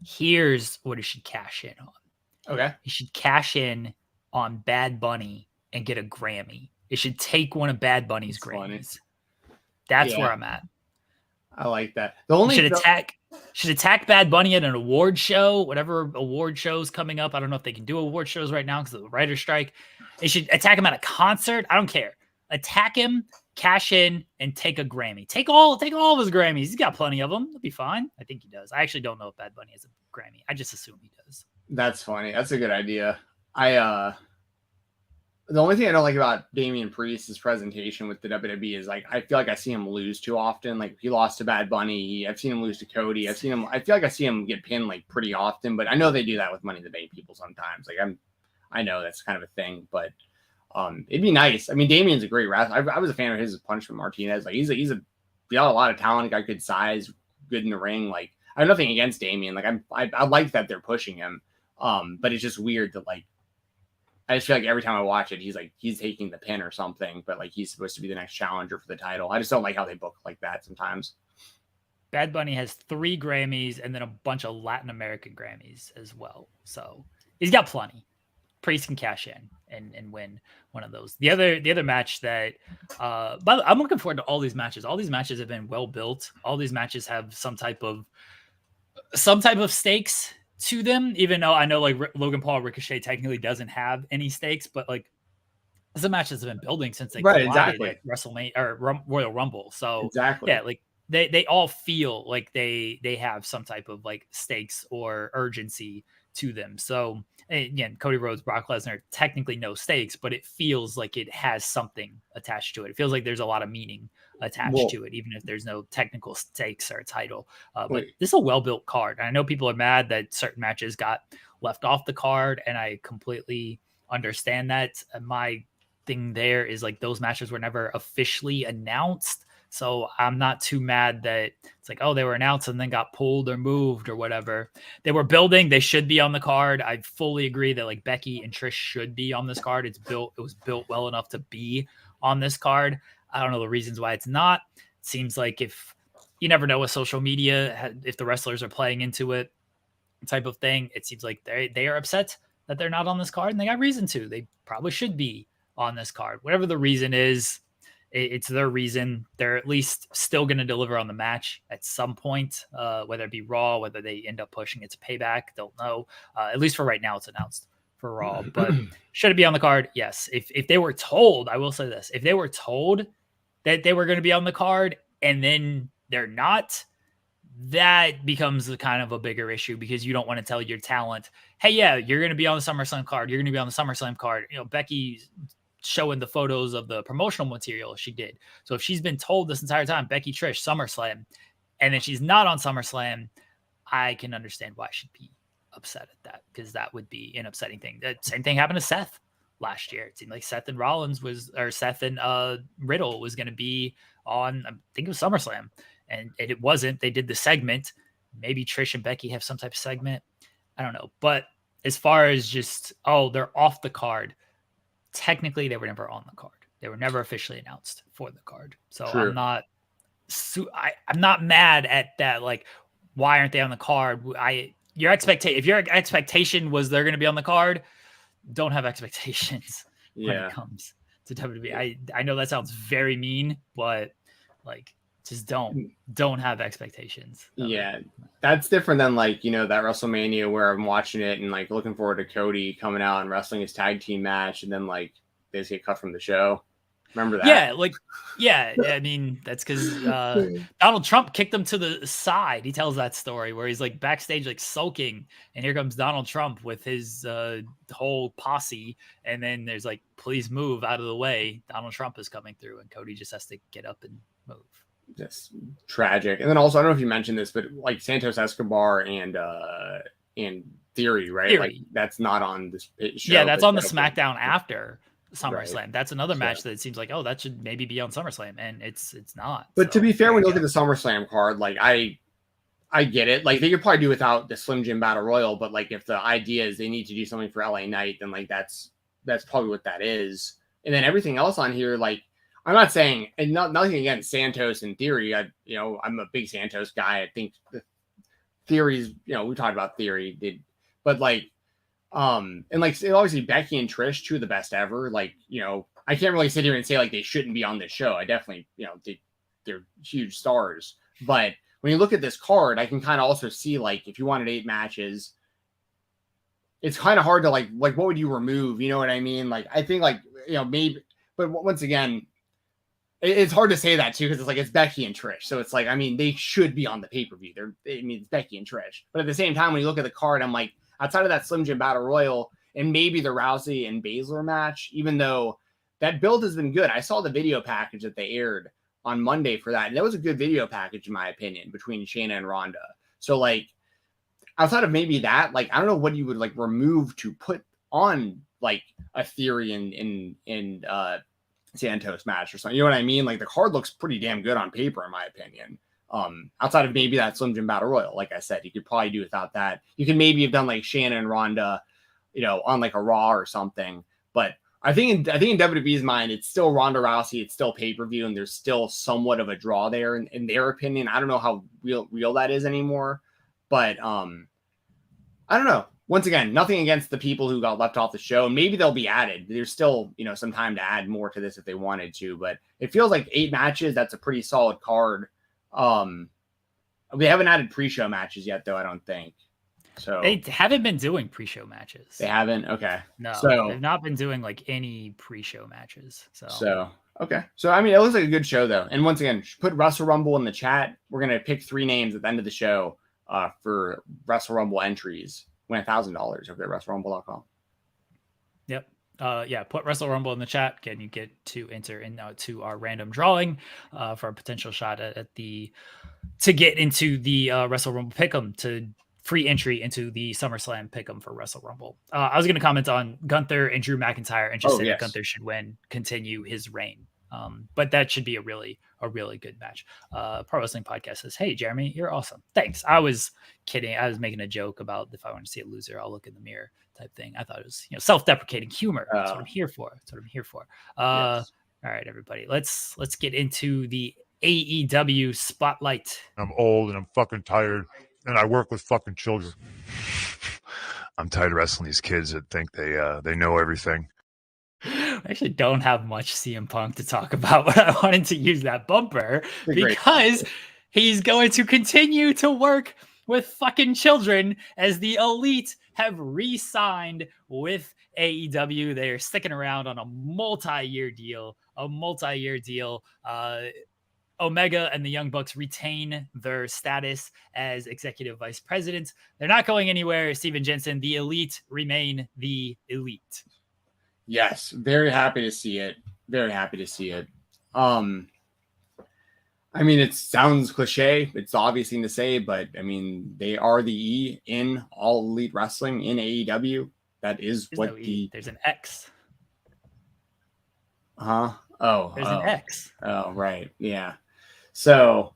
Here's what he should cash in on. Okay. He should cash in on Bad Bunny and get a Grammy. It should take one of Bad Bunny's Grammys. That's where I'm at. I like that. The only should attack Bad Bunny at an award show, whatever award show's coming up. I don't know if they can do award shows right now because of the writer's strike. They should attack him at a concert. I don't care. Attack him, cash in, and take a Grammy. Take all of his Grammys. He's got plenty of them. It'll be fine. I think he does. I actually don't know if Bad Bunny has a Grammy. I just assume he does. That's funny. That's a good idea. The only thing I don't like about Damian Priest's presentation with the WWE is I feel like I see him lose too often. He lost to Bad Bunny. I've seen him lose to Cody. I feel like I see him get pinned pretty often, but I know they do that with Money in the Bank people sometimes. I know that's kind of a thing, but it'd be nice. I mean, Damian's a great wrestler. I was a fan of his Punishment Martinez. He's got a lot of talent, got good size, good in the ring. I have nothing against Damian. I like that they're pushing him. But it's just weird that I just feel every time I watch it, he's taking the pin or something, but he's supposed to be the next challenger for the title. I just don't like how they book that sometimes. Bad Bunny has 3 Grammys and then a bunch of Latin American Grammys as well. So he's got plenty. Priest can cash in and win one of those. The other match that but I'm looking forward to all these matches. All these matches have been well built. All these matches have some type of stakes to them, even though I know Logan Paul Ricochet technically doesn't have any stakes, but some matches have been building since they exactly at WrestleMania or Royal Rumble. So exactly, yeah, they all feel like they have some type of stakes or urgency to them. So again, Cody Rhodes, Brock Lesnar, technically no stakes, but it feels like it has something attached to it. It feels like there's a lot of meaning attached to it, even if there's no technical stakes or a title. But this is a well-built card. And I know people are mad that certain matches got left off the card, and I completely understand that. My thing there is like those matches were never officially announced. So I'm not too mad that it's like, oh, they were announced and then got pulled or moved or whatever. They were building. They should be on the card. I fully agree that like Becky and Trish should be on this card. It was built well enough to be on this card. I don't know the reasons why it's not. It seems like if you never know with social media, if the wrestlers are playing into it type of thing, it seems like they are upset that they're not on this card, and they got reason to. They probably should be on this card. Whatever the reason is, it's their reason. They're at least still going to deliver on the match at some point, whether it be Raw, whether they end up pushing it to Payback, don't know. At least for right now, it's announced for Raw. But should it be on the card? Yes. If they were told, I will say this, if they were told that they were going to be on the card and then they're not, that becomes a kind of a bigger issue, because you don't want to tell your talent, hey, yeah, you're going to be on the SummerSlam card. You're going to be on the SummerSlam card. You know, Becky's showing the photos of the promotional material she did. So if she's been told this entire time, Becky, Trish, SummerSlam, and then she's not on SummerSlam, I can understand why she'd be upset at that, because that would be an upsetting thing. The same thing happened to Seth last year. It seemed like Seth and Riddle was going to be on, I think it was SummerSlam, and it wasn't. They did the segment. Maybe Trish and Becky have some type of segment. I don't know. But as far as just, oh, they're off the card, technically they were never on the card. They were never officially announced for the card. So true. I'm not mad at that. Like, why aren't they on the card? If your expectation was they're going to be on the card, don't have expectations when it comes to WWE. I know that sounds very mean, but like, just don't have expectations. Yeah, that's different than like, you know, that WrestleMania where I'm watching it and like looking forward to Cody coming out and wrestling his tag team match, and then like they just get cut from the show. Remember that? Yeah. I mean, that's because Donald Trump kicked him to the side. He tells that story where he's like backstage, like sulking, and here comes Donald Trump with his whole posse, and then there's like, please move out of the way. Donald Trump is coming through, and Cody just has to get up and move. Just tragic. And then also, I don't know if you mentioned this, but like Santos Escobar and Theory, right? Theory. Like that's not on this show. Yeah, that's on the SmackDown after SummerSlam. Right. That's another match that it seems like, oh, that should maybe be on SummerSlam, and it's not. But to be fair, when you look at the SummerSlam card, like I get it. Like they could probably do without the Slim Jim Battle Royal, but like if the idea is they need to do something for LA Knight, then like that's probably what that is. And then everything else on here, like, I'm not saying, and nothing against Santos and Theory. I'm a big Santos guy. I think the Theory's, we talked about Theory, but like, and like obviously Becky and Trish, two of the best ever. Like, I can't really sit here and say like they shouldn't be on this show. I definitely, they're huge stars. But when you look at this card, I can kind of also see like if you wanted 8 matches, it's kind of hard to like what would you remove? You know what I mean? Like I think like maybe, but once again. It's hard to say that too, because it's like it's Becky and Trish, so it's like they should be on the pay-per-view. It's Becky and Trish, but at the same time, when you look at the card, I'm like outside of that Slim Jim Battle Royal and maybe the Rousey and Baszler match, even though that build has been good. I saw the video package that they aired on Monday for that, and that was a good video package in my opinion between Shayna and Ronda. So like outside of maybe that, like I don't know what you would like remove to put on like a Theory in Santos match or something. You know what I mean? Like the card looks pretty damn good on paper, in my opinion. Outside of maybe that Slim Jim Battle Royal, like I said, you could probably do without that. You can maybe have done like Shannon and Ronda, on like a Raw or something. But I think in WWE's mind, it's still Ronda Rousey, it's still pay-per-view, and there's still somewhat of a draw there in their opinion. I don't know how real that is anymore, but I don't know. Once again, nothing against the people who got left off the show. Maybe they'll be added. There's still, some time to add more to this if they wanted to, but it feels like 8 matches. That's a pretty solid card. We haven't added pre-show matches yet, though, I don't think. So they haven't been doing pre-show matches. They haven't? Okay. No, they've not been doing like any pre-show matches. So, okay. So, it looks like a good show, though. And once again, put Wrestle Rumble in the chat. We're going to pick 3 names at the end of the show for Wrestle Rumble entries. win $1,000 over at WrestleRumble.com. Yep. Yeah, put Wrestle Rumble in the chat. Can you get to enter to our random drawing for a potential shot to get into the Wrestle Rumble Pick'em, to free entry into the SummerSlam Pick'em for Wrestle Rumble. I was going to comment on Gunther and Drew McIntyre and just say that Gunther should continue his reign. But that should be a really good match. Pro Wrestling Podcast says, "Hey, Jeremy, you're awesome. Thanks." I was kidding. I was making a joke about if I want to see a loser, I'll look in the mirror type thing. I thought it was, self-deprecating humor. That's what I'm here for. Yes. All right, everybody, let's get into the AEW spotlight. I'm old and I'm fucking tired, and I work with fucking children. I'm tired of wrestling these kids that think they know everything. I actually don't have much CM Punk to talk about, but I wanted to use that bumper because he's going to continue to work with fucking children as the Elite have re-signed with AEW. They're sticking around on a multi-year deal. Omega and the Young Bucks retain their status as executive vice presidents. They're not going anywhere. Stephen Jensen, the Elite remain the Elite. Yes, very happy to see it. I mean, it sounds cliche. It's the obvious thing to say, but I mean, they are the E in All Elite Wrestling in AEW. That is there's an X. Huh? Oh, there's an X. Oh, right. Yeah. So,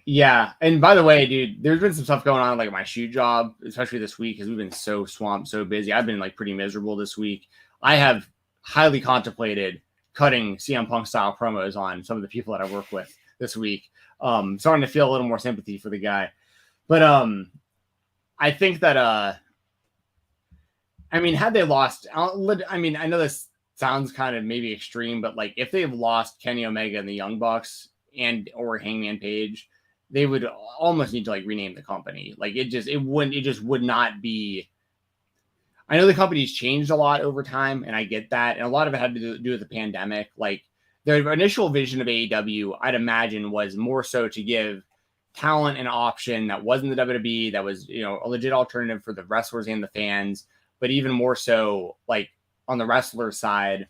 yeah. And by the way, dude, there's been some stuff going on like at my shoot job, especially this week, because we've been so swamped, so busy. I've been like pretty miserable this week. I have highly contemplated cutting CM Punk style promos on some of the people that I work with this week. Starting to feel a little more sympathy for the guy. But I think that I mean, had they lost, I mean, I know this sounds kind of maybe extreme, but like if they've lost Kenny Omega and the Young Bucks or Hangman Page, they would almost need to like rename the company. Like it just would not be. I know the company's changed a lot over time, and I get that. And a lot of it had to do with the pandemic. Like the initial vision of AEW, I'd imagine, was more so to give talent an option that wasn't the WWE, that was, a legit alternative for the wrestlers and the fans. But even more so, like on the wrestler side,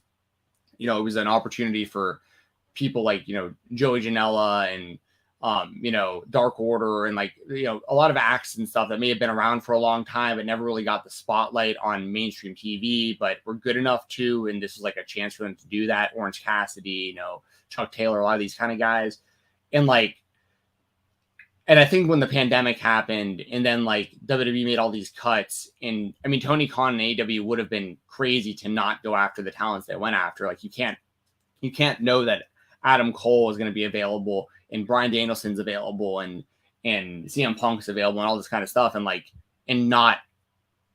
it was an opportunity for people like, Joey Janela and, Dark Order and like, a lot of acts and stuff that may have been around for a long time, but never really got the spotlight on mainstream TV, but were good enough to, and this was like a chance for them to do that. Orange Cassidy, Chuck Taylor, a lot of these kind of guys. And I think when the pandemic happened and then like WWE made all these cuts, and I mean, Tony Khan and AEW would have been crazy to not go after the talents they went after. Like you can't know that Adam Cole is going to be available and Bryan Danielson's available and CM Punk's available and all this kind of stuff and not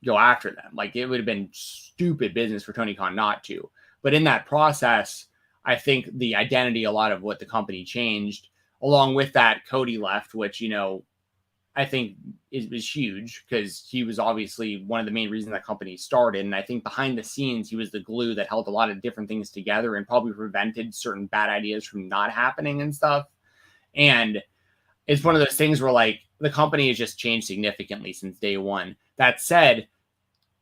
go after them. Like it would have been stupid business for Tony Khan not to. But in that process, I think the identity, a lot of what the company changed. Along with that, Cody left, which, I think is huge because he was obviously one of the main reasons that company started. And I think behind the scenes, he was the glue that held a lot of different things together and probably prevented certain bad ideas from not happening and stuff. And it's one of those things where like the company has just changed significantly since day one. That said,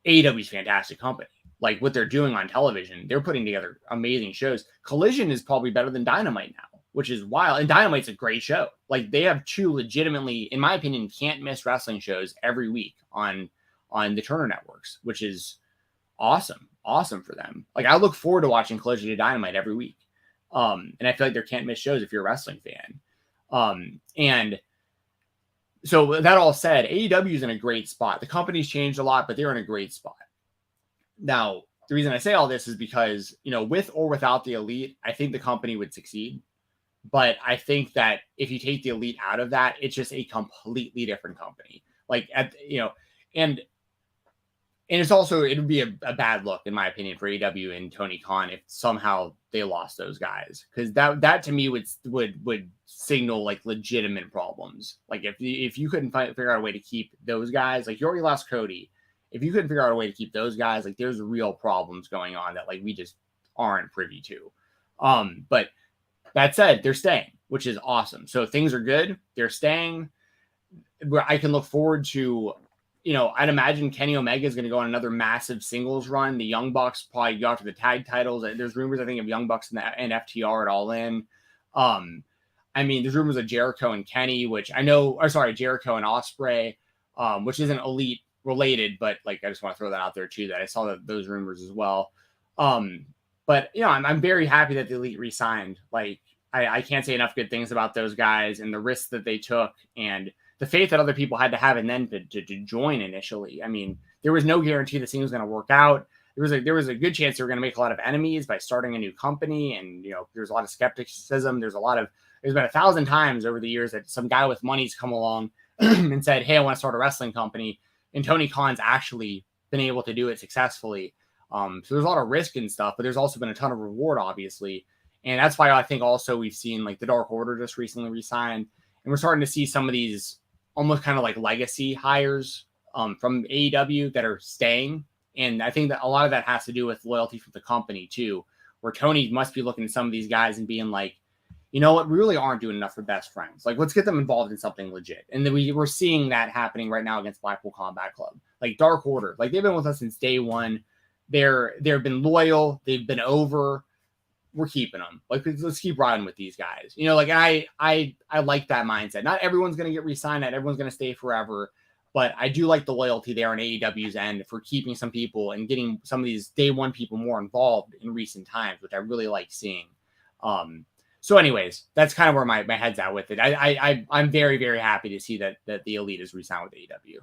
AEW is a fantastic company. Like what they're doing on television, they're putting together amazing shows. Collision is probably better than Dynamite now, which is wild. And Dynamite's a great show. Like they have two legitimately, in my opinion, can't miss wrestling shows every week on the Turner networks, which is awesome for them. Like I look forward to watching Collision and Dynamite every week. And I feel like they're can't miss shows if you're a wrestling fan. And so that all said, AEW is in a great spot. The company's changed a lot, but they're in a great spot. Now, the reason I say all this is because, with or without the Elite, I think the company would succeed. But I think that if you take the Elite out of that, it's just a completely different company. Like, and it's also, it would be a bad look, in my opinion, for AEW and Tony Khan if somehow they lost those guys. Because that to me would signal like legitimate problems. Like if you couldn't figure out a way to keep those guys, like you already lost Cody. If you couldn't figure out a way to keep those guys, like there's real problems going on that like we just aren't privy to. But that said, they're staying, which is awesome. So things are good. They're staying. Where I can look forward to, I'd imagine Kenny Omega is going to go on another massive singles run. The Young Bucks probably go after the tag titles. There's rumors, I think, of Young Bucks and FTR at All In. There's rumors of Jericho and Kenny, Jericho and Ospreay, which isn't Elite related, but like I just want to throw that out there too. That I saw those rumors as well. But I'm very happy that the Elite re-signed. Like I can't say enough good things about those guys and the risks that they took and the faith that other people had to have and then to join initially. I mean, there was no guarantee this thing was going to work out. There was a good chance they were going to make a lot of enemies by starting a new company. And, there's a lot of skepticism. There's been 1,000 times over the years that some guy with money's come along and said, hey, I want to start a wrestling company. And Tony Khan's actually been able to do it successfully. So there's a lot of risk and stuff, but there's also been a ton of reward, obviously. And that's why I think also we've seen like the Dark Order just recently resigned. And we're starting to see some of these almost kind of like legacy hires from AEW that are staying. And I think that a lot of that has to do with loyalty from the company too, where Tony must be looking at some of these guys and being like, you know what, we really aren't doing enough for best friends. Like, let's get them involved in something legit. And then we're seeing that happening right now against Blackpool Combat Club. Like Dark Order, like they've been with us since day one. They've been loyal. They've been over. We're keeping them. Like, let's keep riding with these guys. I like that mindset. Not everyone's going to get re-signed. Not everyone's going to stay forever. But I do like the loyalty there on AEW's end for keeping some people and getting some of these day one people more involved in recent times, which I really like seeing. So anyways, that's kind of where my head's at with it. I'm very, very happy to see that the Elite is re-signed with AEW.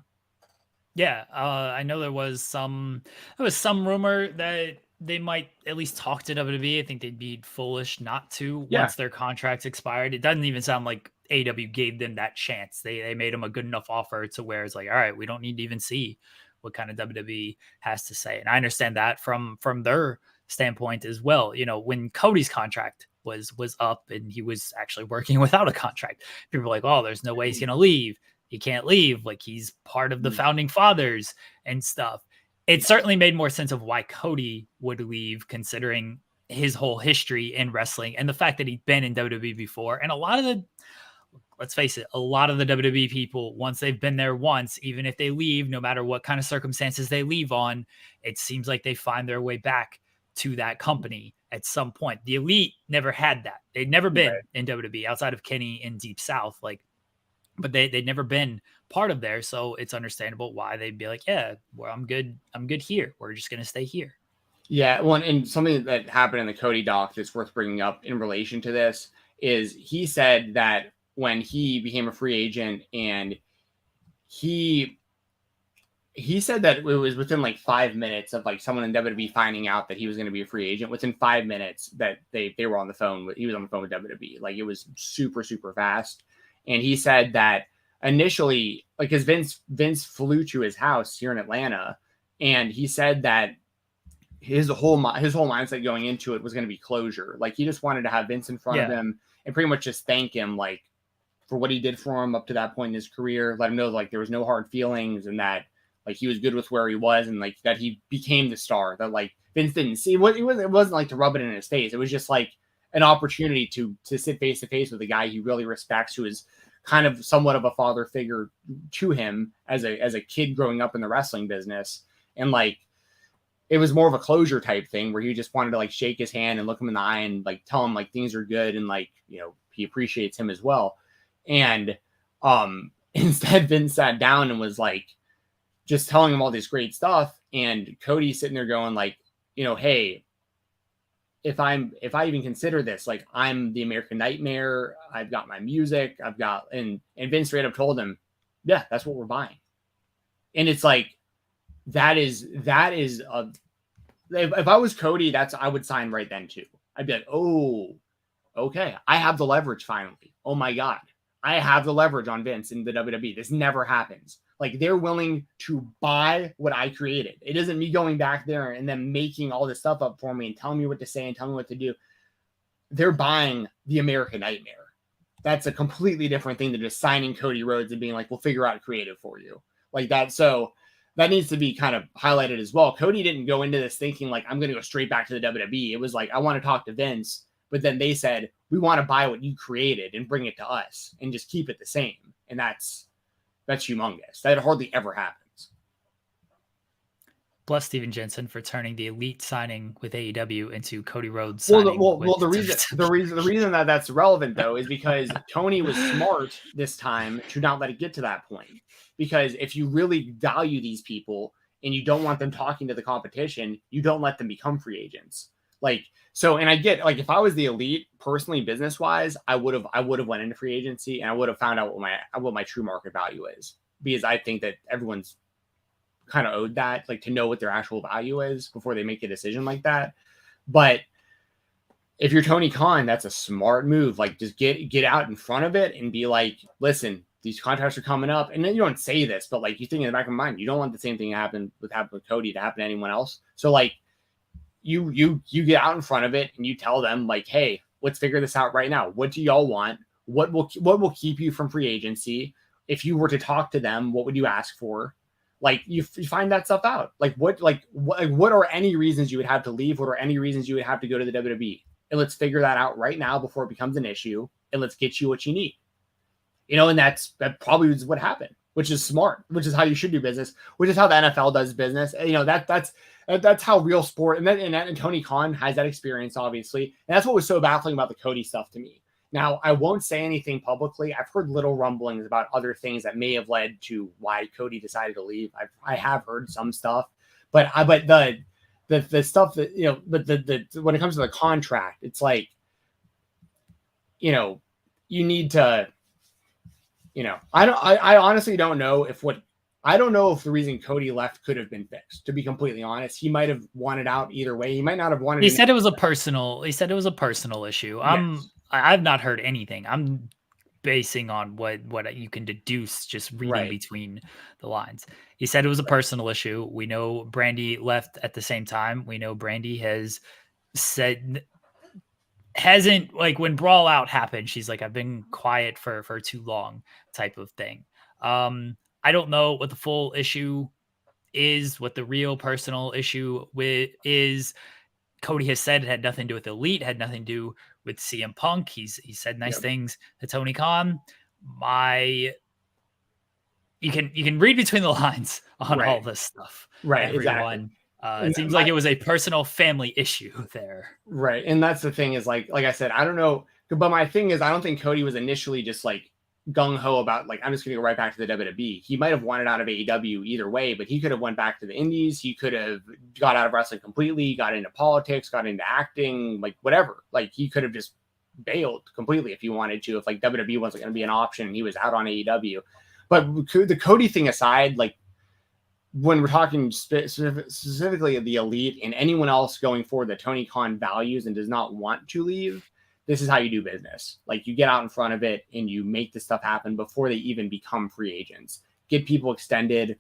Yeah, I know there was some rumor that they might at least talk to WWE. I think they'd be foolish not to once their contracts expired. It doesn't even sound like AEW gave them that chance. They made them a good enough offer to where it's like, all right, we don't need to even see what kind of WWE has to say. And I understand that from their standpoint as well. When Cody's contract was up and he was actually working without a contract, people were like, oh, there's no way he's going to leave. He can't leave. Like, he's part of the founding fathers and stuff. It certainly made more sense of why Cody would leave, considering his whole history in wrestling and the fact that he'd been in WWE before. And let's face it, a lot of the WWE people, once they've been there once, even if they leave, no matter what kind of circumstances they leave on, it seems like they find their way back to that company at some point. The Elite never had that. They'd never been in WWE outside of Kenny in Deep South. But they'd never been part of there. So it's understandable why they'd be like, yeah, well, I'm good here. We're just going to stay here. Yeah. Well, and something that happened in the Cody doc that's worth bringing up in relation to this is he said that when he became a free agent and he said that it was within like 5 minutes of like someone in WWE finding out that he was going to be a free agent. Within 5 minutes that they were on the phone he was on the phone with WWE. Like, it was super, super fast. And he said that initially, like, because Vince flew to his house here in Atlanta, and he said that his whole mindset going into it was going to be closure. Like, he just wanted to have Vince in front of him and pretty much just thank him, like, for what he did for him up to that point in his career. Let him know, like, there was no hard feelings and that, like, he was good with where he was and, like, that he became the star that, like, Vince didn't see. It wasn't like to rub it in his face. It was just like an opportunity to sit face to face with a guy he really respects, who is kind of somewhat of a father figure to him as a kid growing up in the wrestling business. And like, it was more of a closure type thing where he just wanted to like shake his hand and look him in the eye and like tell him like things are good and like, he appreciates him as well. And instead Vince sat down and was like just telling him all this great stuff, and Cody's sitting there going like, hey, if I even consider this, like, I'm the American Nightmare, I've got my music, and Vince straight up told him, yeah, that's what we're buying. And it's like, if I was Cody, I would sign right then too. I'd be like, oh, okay, I have the leverage finally. Oh my God, I have the leverage on Vince in the WWE. This never happens. Like, they're willing to buy what I created. It isn't me going back there and then making all this stuff up for me and telling me what to say and telling me what to do. They're buying the American Nightmare. That's a completely different thing than just signing Cody Rhodes and being like, we'll figure out creative for you. Like that. So that needs to be kind of highlighted as well. Cody didn't go into this thinking like, I'm going to go straight back to the WWE. It was like, I want to talk to Vince, but then they said, we want to buy what you created and bring it to us and just keep it the same. And that's humongous. That hardly ever happens. Plus Stephen Jensen for turning the Elite signing with AEW into Cody Rhodes Well, signing. the reason that that's relevant though is because Tony was smart this time to not let it get to that point. Because if you really value these people and you don't want them talking to the competition, you don't let them become free agents. And I get, if I was the Elite personally, business wise, I would have went into free agency and I would have found out what my true market value is, because I think that everyone's kind of owed that, to know what their actual value is before they make a decision like that. But if you're Tony Khan, that's a smart move. Just get out in front of it and be like, listen, these contracts are coming up. And then you don't say this, but you think in the back of your mind, you don't want the same thing to happen with Cody to happen to anyone else. So you get out in front of it and you tell them hey, let's figure this out right now. What do y'all want? What will keep you from free agency? If you were to talk to them, what would you ask for? You find that stuff out. What are any reasons you would have to leave? What are any reasons you would have to go to the WWE? And let's figure that out right now before it becomes an issue. And let's get you what you need. And that probably is what happened, which is smart, which is how you should do business, which is how the NFL does business. That's how real sport. And Tony Khan has that experience, obviously. And that's what was so baffling about the Cody stuff to me. Now, I won't say anything publicly. I've heard little rumblings about other things that may have led to why Cody decided to leave. I have heard some stuff, but the stuff that, but when it comes to the contract, it's you need to, I honestly don't know if the reason Cody left could have been fixed, to be completely honest. He might have wanted out either way. He might not have wanted. He said it was a personal issue. Yes. I've not heard anything. I'm basing on what you can deduce just reading between the lines. He said it was a personal issue. We know Brandy left at the same time. We know Brandy hasn't when Brawl Out happened, she's I've been quiet for too long type of thing. I don't know what the full issue is, what the real personal issue is. Cody has said it had nothing to do with Elite, had nothing to do with CM Punk. He said nice things to Tony Khan. You can read between the lines on all this stuff. Right, everyone. Exactly. It seems like it was a personal family issue there. Right. And that's the thing is like I said, I don't know. But my thing is, I don't think Cody was initially just gung-ho about I'm just going to go right back to the WWE. He might have wanted out of AEW either way, but he could have went back to the indies. He could have got out of wrestling completely, got into politics, got into acting, whatever. He could have just bailed completely if he wanted to, if WWE wasn't going to be an option and he was out on AEW. But the Cody thing aside, when we're talking specifically of the Elite and anyone else going forward that Tony Khan values and does not want to leave, this is how you do business. You get out in front of it and you make this stuff happen before they even become free agents. Get people extended,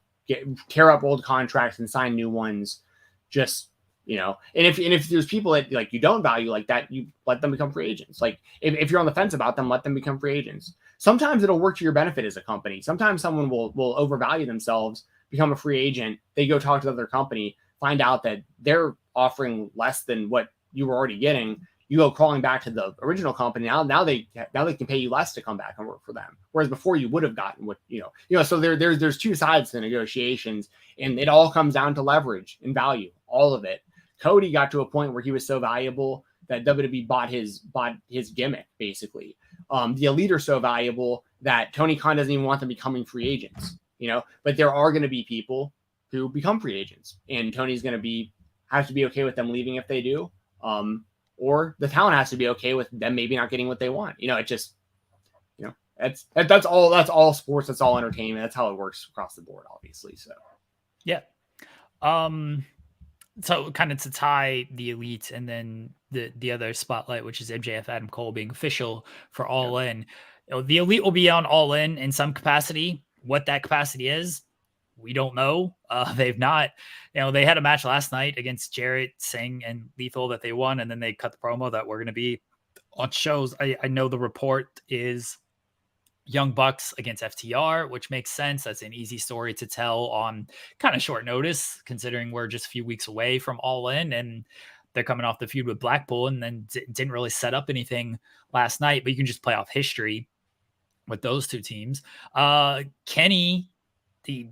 tear up old contracts and sign new ones. Just, and if there's people that you don't value like that, you let them become free agents. If you're on the fence about them, let them become free agents. Sometimes it'll work to your benefit as a company. Sometimes someone will overvalue themselves, become a free agent. They go talk to the other company, find out that they're offering less than what you were already getting. You go crawling back to the original company. Now they can pay you less to come back and work for them. Whereas before you would have gotten what, so there's two sides to negotiations, and it all comes down to leverage and value, all of it. Cody got to a point where he was so valuable that WWE bought his gimmick, basically. The Elite are so valuable that Tony Khan doesn't even want them becoming free agents, but there are going to be people who become free agents, and Tony's going to have to be okay with them leaving if they do. Or the talent has to be okay with them maybe not getting what they want. It just, that's all sports. That's all entertainment. That's how it works across the board, obviously. So, yeah. So kind of to tie the Elite and then the other spotlight, which is MJF Adam Cole being official for All In. The Elite will be on All In some capacity. What that capacity is, we don't know. They've not, they had a match last night against Jarrett, Singh, and Lethal that they won, and then they cut the promo that we're going to be on shows. I know the report is Young Bucks against FTR, which makes sense. That's an easy story to tell on kind of short notice, considering we're just a few weeks away from All In, and they're coming off the feud with Blackpool, and then didn't really set up anything last night, but you can just play off history with those two teams. Kenny, the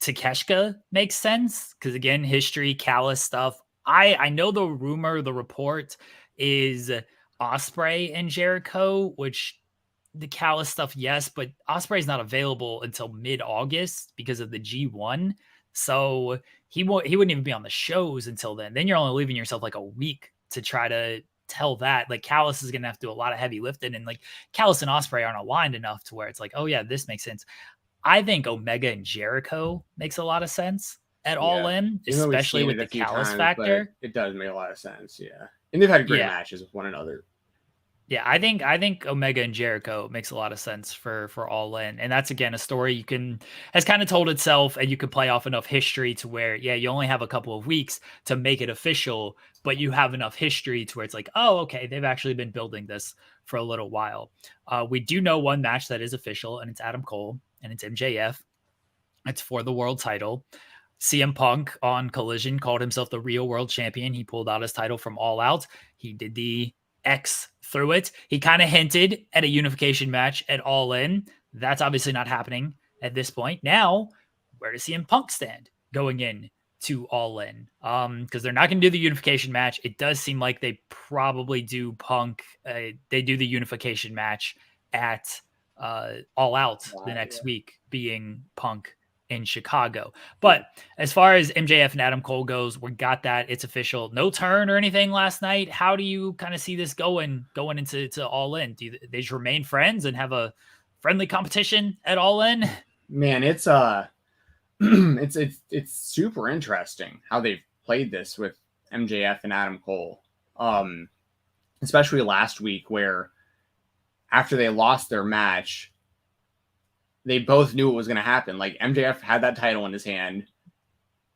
Takeshita makes sense because, again, history, Callis stuff. I know the report is Ospreay and Jericho, which the Callis stuff, yes, but Ospreay's not available until mid-August because of the G1. So he wouldn't even be on the shows until then. Then you're only leaving yourself like a week to try to tell that. Like Callis is going to have to do a lot of heavy lifting, and like Callis and Ospreay aren't aligned enough to where it's like, oh yeah, this makes sense. I think Omega and Jericho makes a lot of sense at All In, especially with the Callis factor. It does make a lot of sense, yeah. And they've had great matches with one another. Yeah, I think Omega and Jericho makes a lot of sense for All In. And that's, again, a story has kind of told itself, and you can play off enough history to where, yeah, you only have a couple of weeks to make it official, but you have enough history to where it's like, oh, okay, they've actually been building this for a little while. We do know one match that is official, and it's Adam Cole, and it's MJF. It's for the world title. CM Punk on Collision called himself the real world champion. He pulled out his title from All Out. He did the X through it. He kind of hinted at a unification match at All In. That's obviously not happening at this point. Now, where does CM Punk stand going in to All In? Because they're not going to do the unification match. It does seem like they probably do Punk. They do the unification match at All Out the next week, being Punk in Chicago. But as far as MJF and Adam Cole goes, we got that. It's official. No turn or anything last night. How do you kind of see this going into All In? Do they just remain friends and have a friendly competition at All In? Man, it's it's super interesting how they've played this with MJF and Adam Cole. Especially last week, where after they lost their match, they both knew what was going to happen. Like MJF had that title in his hand.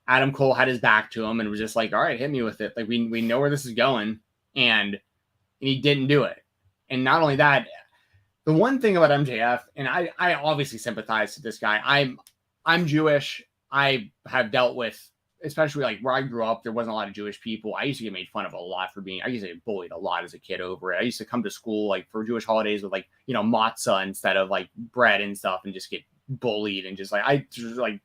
Adam Cole had his back to him and was just like, all right, hit me with it. Like we know where this is going. And he didn't do it. And not only that, the one thing about MJF, and I obviously sympathize to this guy. I'm Jewish. I have dealt with, especially like where I grew up, there wasn't a lot of Jewish people. I used to get made fun of a lot I used to get bullied a lot as a kid over it. I used to come to school like for Jewish holidays with like, matzah instead of like bread and stuff, and just get bullied, and just like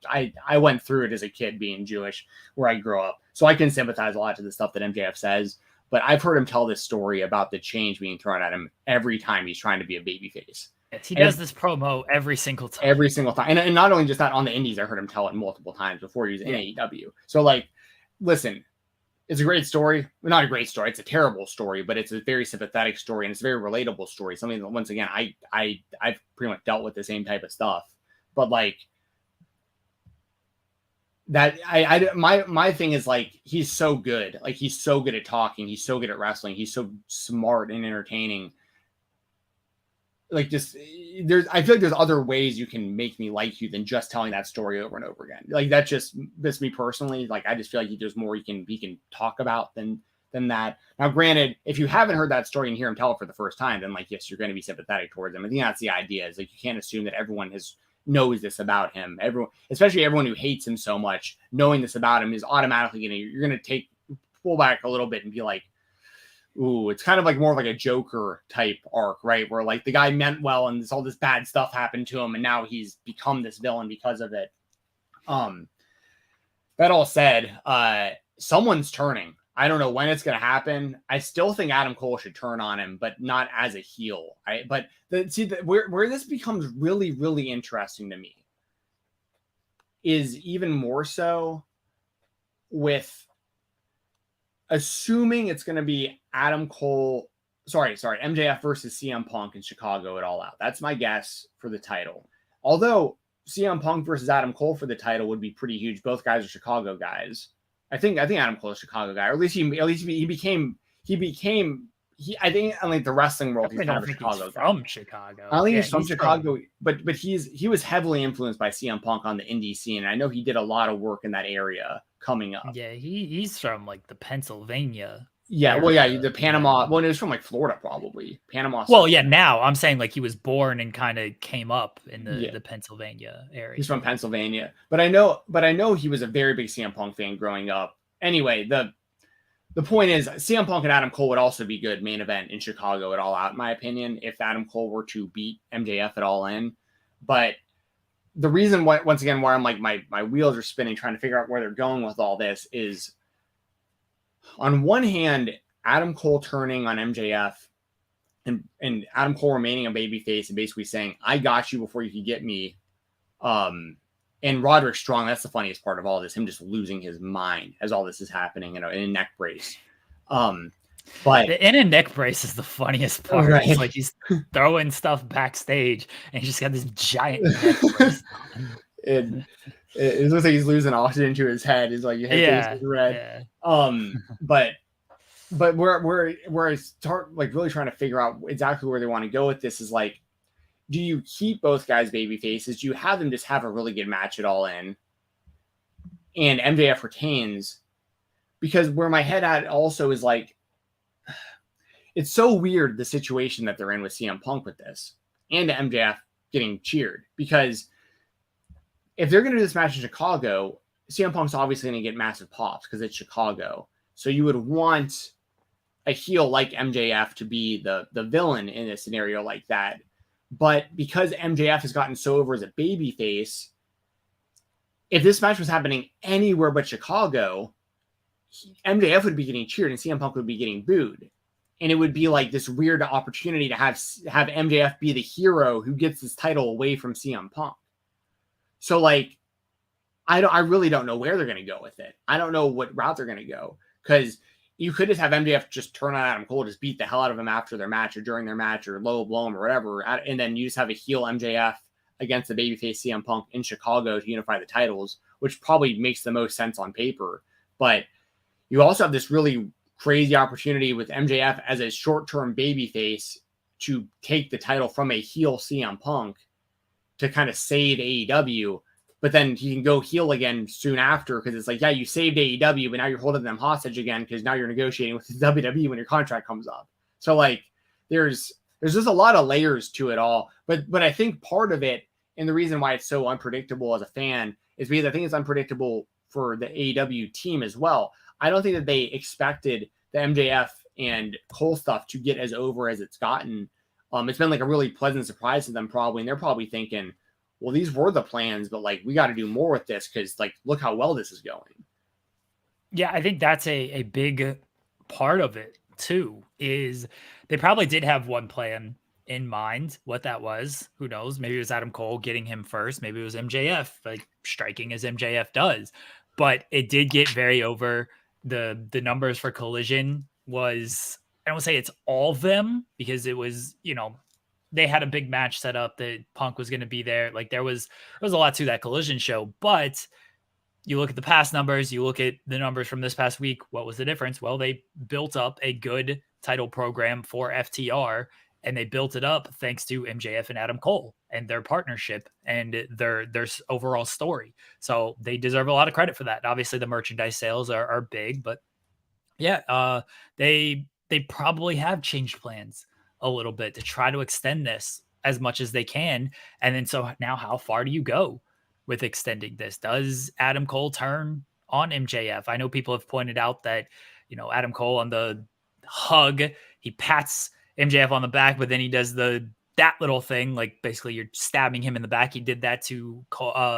I went through it as a kid being Jewish where I grew up. So I can sympathize a lot to the stuff that MJF says, but I've heard him tell this story about the change being thrown at him every time he's trying to be a babyface. He does this promo every single time. And not only just that, on the indies, I heard him tell it multiple times before he was in AEW. So like, listen, it's a great story. Well, not a great story. It's a terrible story, but it's a very sympathetic story, and it's a very relatable story. Something that, once again, I've pretty much dealt with the same type of stuff. But like that, my thing is like, he's so good. Like he's so good at talking. He's so good at wrestling. He's so smart and entertaining. Like I feel like there's other ways you can make me like you than just telling that story over and over again. Like that's me personally. Like I just feel like there's more he can talk about than that. Now, granted, if you haven't heard that story and hear him tell it for the first time, then like, yes, you're going to be sympathetic towards him. I think that's the idea, is like, you can't assume that everyone knows this about him. Everyone, especially everyone who hates him so much, knowing this about him is automatically you're going to pull back a little bit and be like, ooh, it's kind of like more like a Joker type arc, right? Where like the guy meant well and all this bad stuff happened to him, and now he's become this villain because of it. That all said, someone's turning. I don't know when it's going to happen. I still think Adam Cole should turn on him, but not as a heel. But where this becomes really, really interesting to me is even more so with assuming it's going to be MJF versus CM Punk in Chicago at All Out. That's my guess for the title. Although CM Punk versus Adam Cole for the title would be pretty huge. Both guys are Chicago guys. I think Adam Cole is a Chicago guy, or at least he became. I think in like the wrestling world, he's kind of a Chicago guy. From Chicago. I think he's from Chicago, but he was heavily influenced by CM Punk on the indie scene. And I know he did a lot of work in that area coming up. Yeah, he's from like the Pennsylvania. Yeah, area. Well, yeah, the Panama. Well, it was from like Florida, probably Panama. Well, yeah. Now I'm saying like he was born and kind of came up in the Pennsylvania area. He's from Pennsylvania, but I know he was a very big CM Punk fan growing up. Anyway, the point is, CM Punk and Adam Cole would also be good main event in Chicago at All Out, in my opinion, if Adam Cole were to beat MJF at All In. But the reason why, once again, why I'm like my wheels are spinning trying to figure out where they're going with all this is, on one hand, Adam Cole turning on MJF and Adam Cole remaining a babyface and basically saying, I got you before you could get me. And Roderick Strong, that's the funniest part of all this, him just losing his mind as all this is happening, in a neck brace. But the in a neck brace is the funniest part. Right. It's like he's throwing stuff backstage and he's just got this giant neck brace on. It looks like he's losing oxygen to his head. It's like your head is red. But where I start like really trying to figure out exactly where they want to go with this is like, do you keep both guys baby faces? Do you have them just have a really good match at All In, and MJF retains? Because where my head at also is like, it's so weird the situation that they're in with CM Punk with this and MJF getting cheered, because if they're going to do this match in Chicago, CM Punk's obviously going to get massive pops because it's Chicago. So you would want a heel like MJF to be the villain in a scenario like that. But because MJF has gotten so over as a babyface, if this match was happening anywhere but Chicago, MJF would be getting cheered and CM Punk would be getting booed. And it would be like this weird opportunity to have MJF be the hero who gets this title away from CM Punk. So like, I really don't know where they're going to go with it. I don't know what route they're going to go, because you could just have MJF just turn on Adam Cole, just beat the hell out of him after their match or during their match or low blow him or whatever. And then you just have a heel MJF against the babyface CM Punk in Chicago to unify the titles, which probably makes the most sense on paper. But you also have this really crazy opportunity with MJF as a short-term babyface to take the title from a heel CM Punk to kind of save AEW. But then he can go heel again soon after, because it's like, yeah, you saved AEW, but now you're holding them hostage again because now you're negotiating with the WWE when your contract comes up. So like, there's just a lot of layers to it all. But I think part of it, and the reason why it's so unpredictable as a fan, is because I think it's unpredictable for the AEW team as well. I don't think that they expected the MJF and Cole stuff to get as over as it's gotten. It's been like a really pleasant surprise to them probably, and they're probably thinking, well, these were the plans, but like, we got to do more with this because like, look how well this is going. Yeah, I think that's a big part of it too, is they probably did have one plan in mind. What that was, who knows? Maybe it was Adam Cole getting him first. Maybe it was MJF, like striking as MJF does. But it did get very over. The numbers for Collision was, I don't say it's all of them, because it was, they had a big match set up that Punk was going to be there. Like there was a lot to that Collision show, but you look at the past numbers, you look at the numbers from this past week. What was the difference? Well, they built up a good title program for FTR, and they built it up thanks to MJF and Adam Cole and their partnership and their overall story. So they deserve a lot of credit for that. Obviously the merchandise sales are big, but yeah, they probably have changed plans a little bit to try to extend this as much as they can. And then so now how far do you go with extending this? Does Adam Cole turn on MJF? I know people have pointed out that, Adam Cole on the hug, he pats MJF on the back, but then he does that little thing, like basically you're stabbing him in the back. He did that to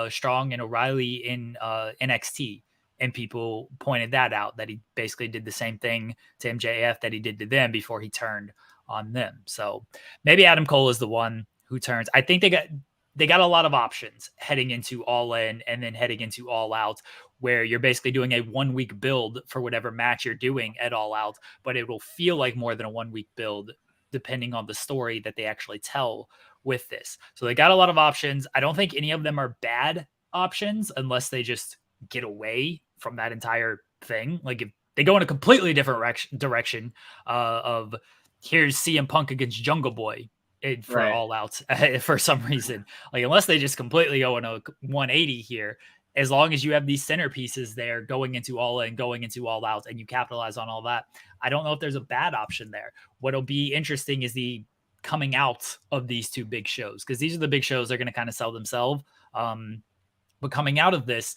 Strong and O'Reilly in NXT. And people pointed that out, that he basically did the same thing to MJF that he did to them before he turned on them. So maybe Adam Cole is the one who turns. I think they got a lot of options heading into All In and then heading into All Out, where you're basically doing a 1 week build for whatever match you're doing at All Out, but it will feel like more than a 1 week build depending on the story that they actually tell with this. So they got a lot of options. I don't think any of them are bad options unless they just get away from that entire thing. Like if they go in a completely different direction of here's CM Punk against Jungle Boy for All Out for some reason, like unless they just completely go in a 180 here, as long as you have these centerpieces there going into All In, going into All Out, and you capitalize on all that, I don't know if there's a bad option there. What'll be interesting is the coming out of these two big shows, because these are the big shows they're going to kind of sell themselves. But coming out of this,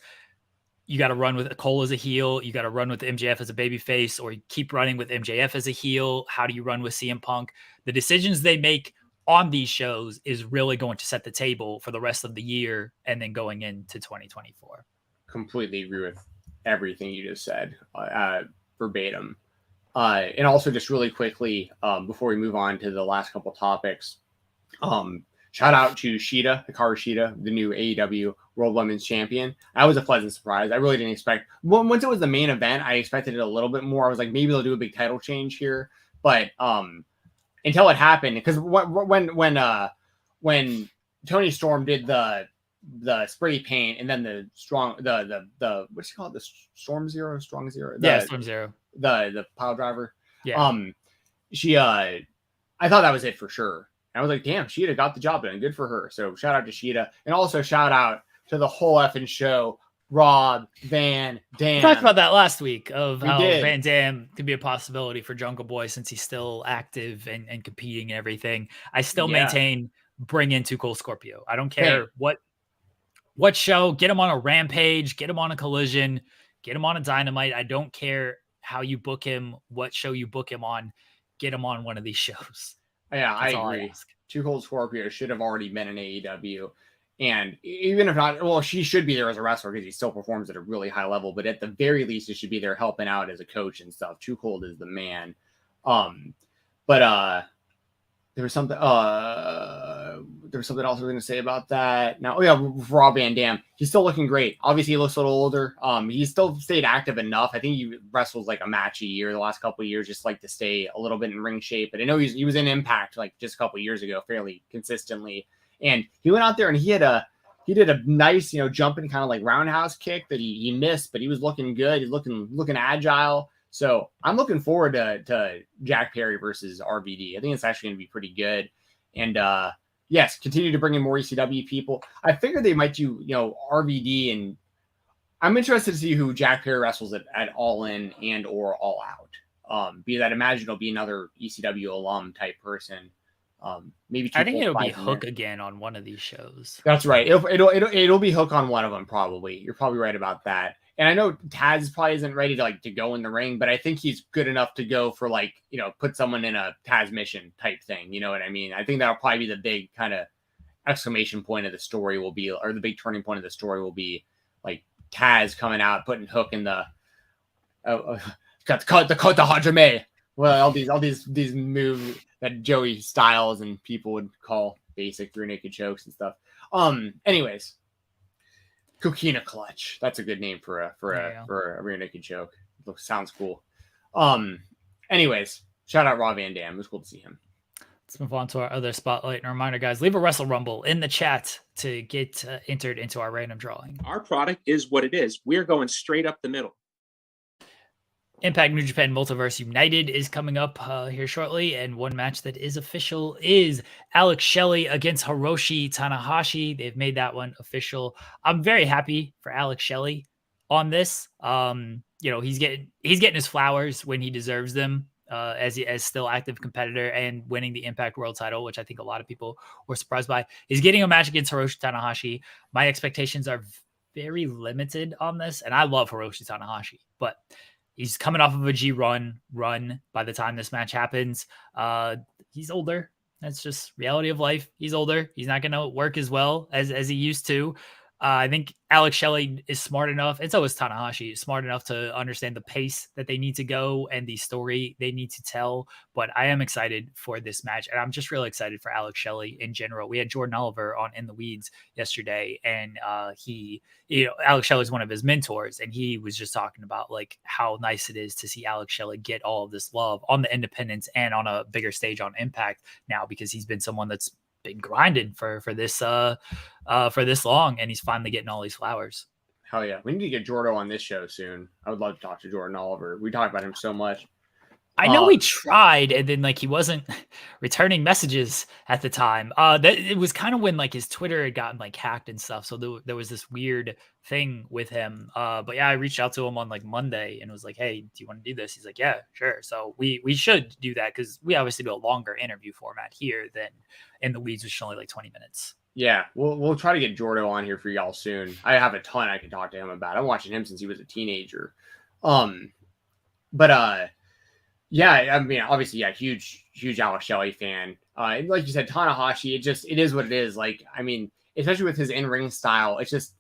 you got to run with Cole as a heel. You got to run with MJF as a babyface, or you keep running with MJF as a heel. How do you run with CM Punk? The decisions they make on these shows is really going to set the table for the rest of the year and then going into 2024. Completely agree with everything you just said, verbatim. And also just really quickly, before we move on to the last couple topics, shout out to Shida, Hikaru Shida, the new AEW World Women's Champion. That was a pleasant surprise. I really didn't expect. Once it was the main event, I expected it a little bit more. I was like, maybe they'll do a big title change here, but until it happened, because when Tony Storm did the spray paint and then the what's it called, the Storm Zero, Strong Zero, Storm Zero, the pile driver. Yeah. She I thought that was it for sure. And I was like, damn, Sheeta got the job done. Good for her. So shout out to Sheeta. And also shout out to the whole effing show, Rob Van Dam. We talked about that last week of how did. Van Dam could be a possibility for Jungle Boy since he's still active and competing and everything. I still maintain bring in Too Cold Scorpio. I don't care what show. Get him on a Rampage. Get him on a Collision. Get him on a Dynamite. I don't care how you book him, what show you book him on. Get him on one of these shows. Yeah, That's I agree. Too Cold Scorpio should have already been in AEW. And even if not, well, she should be there as a wrestler because he still performs at a really high level. But at the very least, he should be there helping out as a coach and stuff. Too Cold is the man. But there was something else I was going to say about that. Now, Rob Van Dam, he's still looking great. Obviously, he looks a little older. He still stayed active enough. I think he wrestles like a match a year the last couple of years, just like to stay a little bit in ring shape. But I know he was in Impact like just a couple of years ago, fairly consistently. And he went out there and he did a nice, jumping kind of like roundhouse kick that he missed, but he was looking good. He's looking agile. So I'm looking forward to Jack Perry versus RVD. I think it's actually going to be pretty good. And yes, continue to bring in more ECW people. I figured they might do, RVD, and I'm interested to see who Jack Perry wrestles at All In and or All Out. I'd imagine it'll be another ECW alum type person. Maybe I think it'll be Hook again on one of these shows. That's right. It'll be Hook on one of them probably. You're probably right about that. And I know Taz probably isn't ready to go in the ring, but I think he's good enough to go for put someone in a Taz mission type thing. You know what I mean? I think that'll probably be the big kind of exclamation point of the story will be, or the big turning point of the story will be like Taz coming out, putting Hook in the cut the Hajime. Well, all these moves that Joey Styles and people would call basic rear naked chokes and stuff. Anyways, Coquina Clutch. That's a good name for a rear naked choke. Sounds cool. Anyways, shout out Rob Van Dam. It was cool to see him. Let's move on to our other spotlight. And a reminder, guys, leave a Wrestle Rumble in the chat to get entered into our random drawing. Our product is what it is. We're going straight up the middle. Impact New Japan Multiverse United is coming up here shortly, and one match that is official is Alex Shelley against Hiroshi Tanahashi. They've made that one official. I'm very happy for Alex Shelley on this. He's getting his flowers when he deserves them, as still active competitor and winning the Impact World Title, which I think a lot of people were surprised by. He's getting a match against Hiroshi Tanahashi. My expectations are very limited on this, and I love Hiroshi Tanahashi, but he's coming off of a G run by the time this match happens. He's older. That's just reality of life. He's older. He's not going to work as well as he used to. I think Alex Shelley is smart enough. It's always Tanahashi, smart enough to understand the pace that they need to go and the story they need to tell. But I am excited for this match, and I'm just really excited for Alex Shelley in general. We had Jordan Oliver on In the Weeds yesterday, and Alex Shelley is one of his mentors, and he was just talking about like how nice it is to see Alex Shelley get all of this love on the independents and on a bigger stage on Impact now, because he's been someone that's been grinding for this long, and he's finally getting all these flowers. Hell yeah. We need to get Jordo on this show soon. I would love to talk to Jordan Oliver. We talk about him so much. I know we tried, and then he wasn't returning messages at the time. It was kind of when his Twitter had gotten hacked and stuff. So there was this weird thing with him. But yeah, I reached out to him on Monday and was like, "Hey, do you want to do this?" He's like, "Yeah, sure." So we should do that, because we obviously do a longer interview format here than In the Weeds, which is only 20 minutes. Yeah, we'll try to get Jordo on here for y'all soon. I have a ton I can talk to him about. I'm watching him since he was a teenager. Yeah, I mean, obviously, yeah, huge Alex Shelley fan. Like you said, Tanahashi, it is what it is. Like, I mean, especially with his in-ring style, it's just,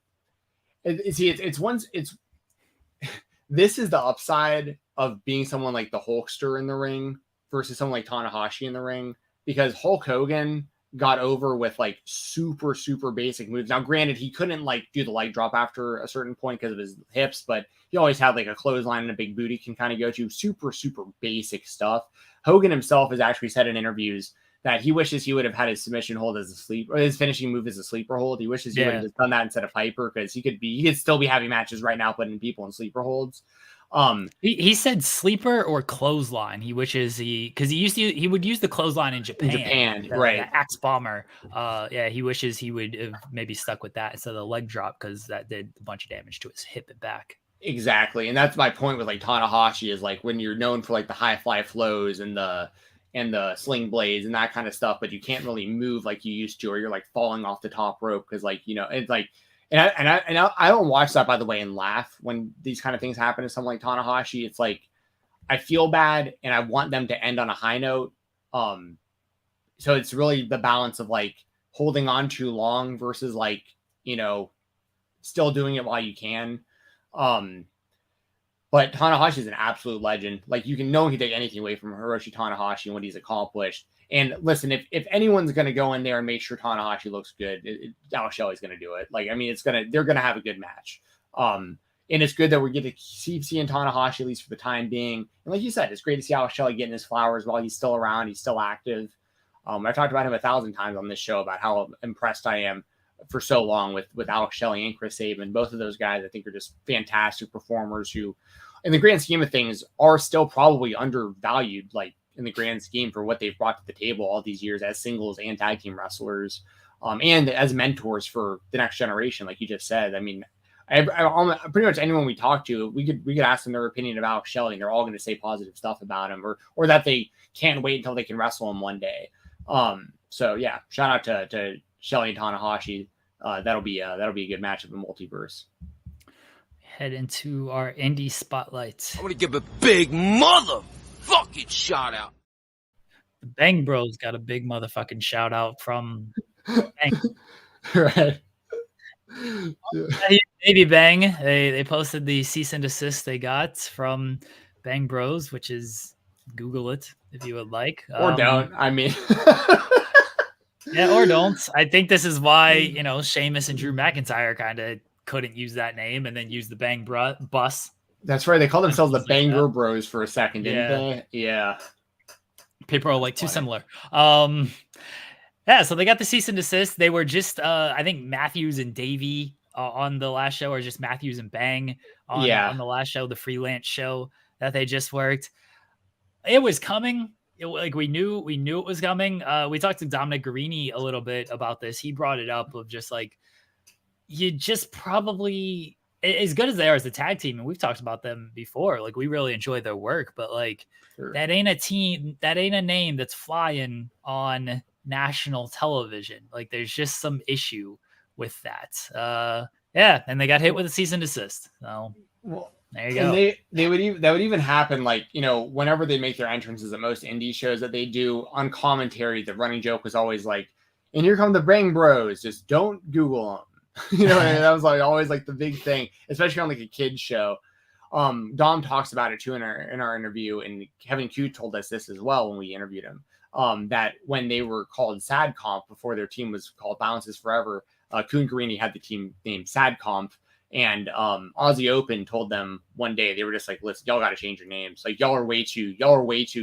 this is the upside of being someone like the Hulkster in the ring versus someone like Tanahashi in the ring, because Hulk Hogan got over with like super, super basic moves. Now, granted, he couldn't like do the leg drop after a certain point because of his hips, but he always had like a clothesline and a big boot he can kind of go to. Super, super basic stuff. Hogan himself has actually said in interviews that he wishes he would have had his submission hold as a sleep, or his finishing move as a sleeper hold. He wishes he would have just done that instead of Piper, because he could still be having matches right now putting people in sleeper holds. He said sleeper or clothesline. He wishes because he would use the clothesline in Japan, right? The axe bomber. He wishes he would have maybe stuck with that instead of the leg drop, because that did a bunch of damage to his hip and back. Exactly, and that's my point with like Tanahashi, is like when you're known for like the high fly flows and the sling blades and that kind of stuff, but you can't really move like you used to, or you're like falling off the top rope because, like, you know, it's like. And I don't watch that, by the way, and laugh when these kind of things happen to someone like Tanahashi. It's like, I feel bad and I want them to end on a high note. So it's really the balance of like holding on too long versus like, you know, still doing it while you can. But Tanahashi is an absolute legend. Like, no one can take anything away from Hiroshi Tanahashi and what he's accomplished. And listen, if anyone's going to go in there and make sure Tanahashi looks good, Alex Shelley's going to do it. Like, I mean, they're going to have a good match. And it's good that we're getting to seeing Tanahashi, at least for the time being. And like you said, it's great to see Alex Shelley getting his flowers while he's still around. He's still active. I talked about him 1,000 times on this show about how impressed I am for so long with Alex Shelley and Chris Sabin. Both of those guys, I think, are just fantastic performers who, in the grand scheme of things, are still probably undervalued, like, in the grand scheme for what they've brought to the table all these years as singles and tag team wrestlers, and as mentors for the next generation. Like you just said, I mean, pretty much anyone we talk to, we could ask them their opinion of Alex Shelley, and they're all going to say positive stuff about him, or that they can't wait until they can wrestle him one day. So yeah, shout out to Shelley and Tanahashi. That'll be a good match of the multiverse. Head into our indie spotlights. I want to give a big motherfucking shout out. The Bang Bros got a big motherfucking shout out from Bang. Right. Baby Bang. They posted the cease and desist they got from Bang Bros, which is, Google it if you would like. Or don't. I mean. Yeah, or don't. I think this is why, you know, Sheamus and Drew McIntyre kind of couldn't use that name and then use the Bang Bus. That's right. They called themselves the Banger Bros for a second, didn't they? Yeah. People are like too similar. Yeah, so they got the cease and desist. They were just, I think, Matthews and Davey on the last show, or just Matthews and Bang on the last show, the freelance show that they just worked. It was coming. We knew it was coming. We talked to Dominic Garrini a little bit about this. He brought it up of just like, you just probably, as good as they are as a tag team, and we've talked about them before, like, we really enjoy their work, but like, that ain't a team, that ain't a name that's flying on national television. Like, there's just some issue with that. Yeah, and they got hit with a cease and desist. So there you go. And that would even happen, like, you know, whenever they make their entrances at most indie shows that they do on commentary. The running joke was always like, and here come the Bang Bros, just don't Google them. You know, and that was like always like the big thing, especially on like a kid's show. Dom talks about it too in our interview, and Kevin Q told us this as well when we interviewed him. That when they were called SADComp before their team was called Balances Forever, Kuhn Garrini had the team named SADComp, and Aussie Open told them one day, they were just like, listen, y'all got to change your names. Like, y'all are way too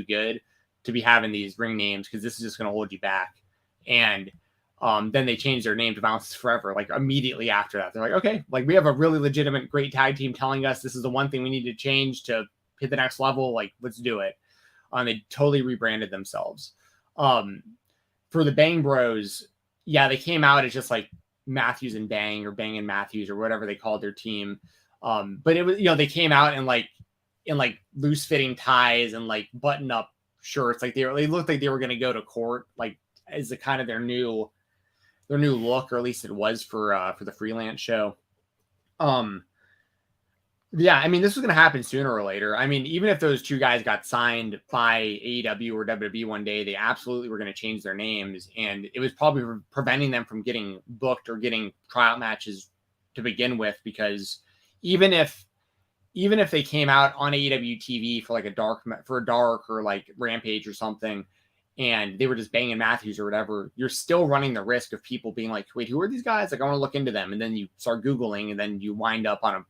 good to be having these ring names, because this is just going to hold you back. And then they changed their name to Balances Forever, like immediately after that. They're like, okay, like, we have a really legitimate, great tag team telling us this is the one thing we need to change to hit the next level. Like, let's do it. They totally rebranded themselves. For the Bang Bros, yeah, they came out as just like Matthews and Bang, or Bang and Matthews, or whatever they called their team. But it was, you know, they came out in loose fitting ties and like button up shirts. Like, they looked like they were going to go to court, like, as the kind of their new look, or at least it was for the freelance show. Yeah, I mean, this was going to happen sooner or later. I mean, even if those two guys got signed by AEW or WWE one day, they absolutely were going to change their names, and it was probably preventing them from getting booked or getting tryout matches to begin with. Because even if they came out on AEW TV for like a dark or like Rampage or something, and they were just banging Matthews or whatever, you're still running the risk of people being like, "Wait, who are these guys?" Like, I want to look into them, and then you start Googling, and then you wind up on a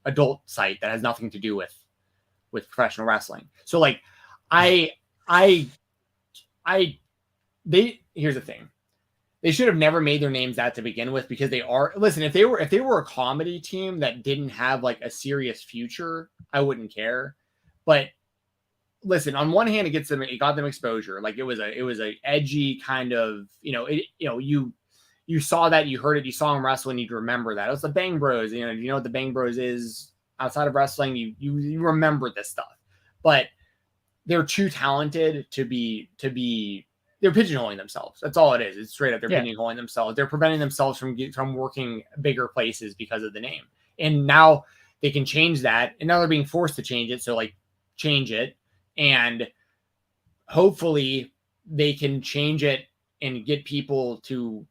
adult site that has nothing to do with professional wrestling. So like here's the thing. They should have never made their names that to begin with, because if they were a comedy team that didn't have like a serious future, I wouldn't care. But listen, on one hand, it got them exposure. Like it was a edgy kind of, you saw that, you heard it, you saw them wrestle, and you'd remember that. It was the Bang Bros. You know what the Bang Bros is outside of wrestling. You remember this stuff, but they're too talented to be. They're pigeonholing themselves. That's all it is. It's straight up. They're pigeonholing themselves. They're preventing themselves from working bigger places because of the name. And now they can change that, and now they're being forced to change it. So like, change it, and hopefully they can change it and get people to.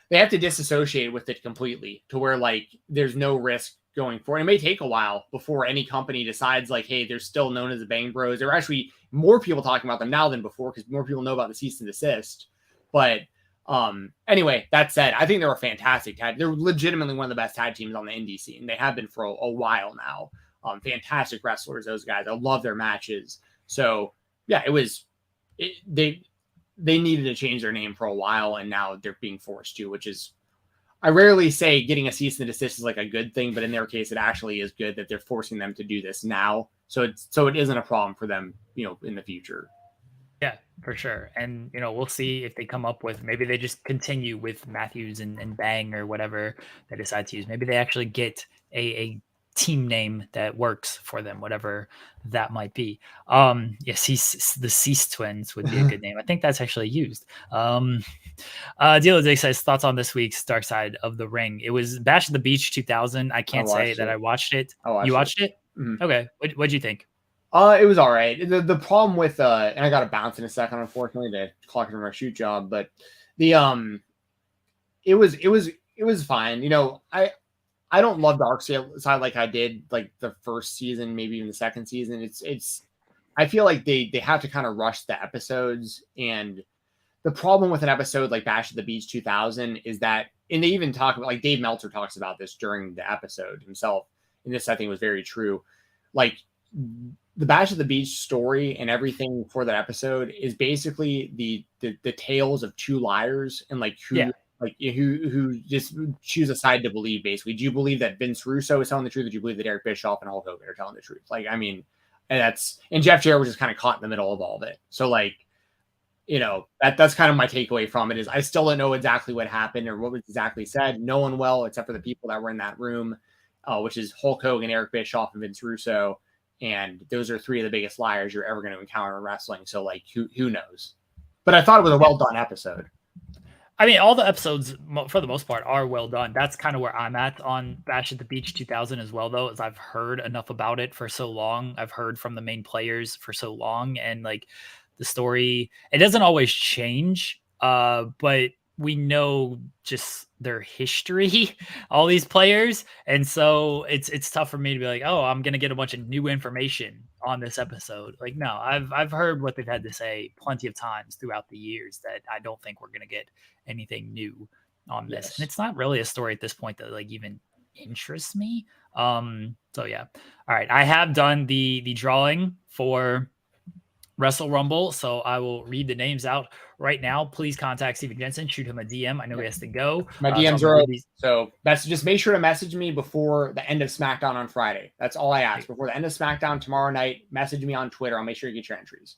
They have to disassociate with it completely to where like there's no risk going forward. It may take a while before any company decides like, hey, they're still known as the Bang Bros. There are actually more people talking about them now than before, because more people know about the cease and desist. But anyway, that said, I think they're a fantastic tag. They're legitimately one of the best tag teams on the indie scene. They have been for a while now. Fantastic wrestlers, those guys. I love their matches. So yeah, they needed to change their name for a while, and now they're being forced to, which is, I rarely say getting a cease and desist is like a good thing, but in their case, it actually is good that they're forcing them to do this now. So it isn't a problem for them, in the future. Yeah, for sure. And, we'll see if they come up with, maybe they just continue with Matthews and Bang or whatever they decide to use. Maybe they actually get a team name that works for them, whatever that might be. The Cease Twins would be a good name. I think that's actually used. Dealer Dick says thoughts on this week's Dark Side of the Ring. It was Bash at the Beach 2000. I can't say that I watched it. You watched it? Mm-hmm. Okay. What'd you think? It was all right. The problem with and I got to bounce in a second, unfortunately, the clock is on my shoot job, but the it was fine. I don't love Dark Side like I did like the first season, maybe even the second season. It's I feel like they have to kind of rush the episodes, and the problem with an episode like Bash at the Beach 2000 is that, and they even talk about, like Dave Meltzer talks about this during the episode himself, and this I think was very true. Like the Bash at the Beach story and everything for that episode is basically the tales of two liars, and like who just choose a side to believe. Basically, do you believe that Vince Russo is telling the truth, or do you believe that Eric Bischoff and Hulk Hogan are telling the truth? Like, I mean, and Jeff Jarrett was just kind of caught in the middle of all of it. So like, that's kind of my takeaway from it, is I still don't know exactly what happened or what was exactly said. No one will, except for the people that were in that room, which is Hulk Hogan, Eric Bischoff, and Vince Russo. And those are three of the biggest liars you're ever going to encounter in wrestling. So like, who knows? But I thought it was a well done episode. I mean, all the episodes, for the most part, are well done. That's kind of where I'm at on Bash at the Beach 2000 as well, though, as I've heard enough about it for so long. I've heard from the main players for so long, and like the story, it doesn't always change, but we know just their history, all these players. And so it's tough for me to be like, oh, I'm going to get a bunch of new information on this episode. Like, no, I've heard what they've had to say plenty of times throughout the years that I don't think we're going to get anything new on this. Yes. And it's not really a story at this point that like even interests me. So yeah. All right. I have done the drawing for Wrestle Rumble, so I will read the names out right now. Please contact Stephen Jensen. Shoot him a DM. I know he has to go. My DMs are open, so that's just make sure to message me before the end of SmackDown on Friday. That's all I ask. Before the end of SmackDown tomorrow night, message me on Twitter. I'll make sure you get your entries.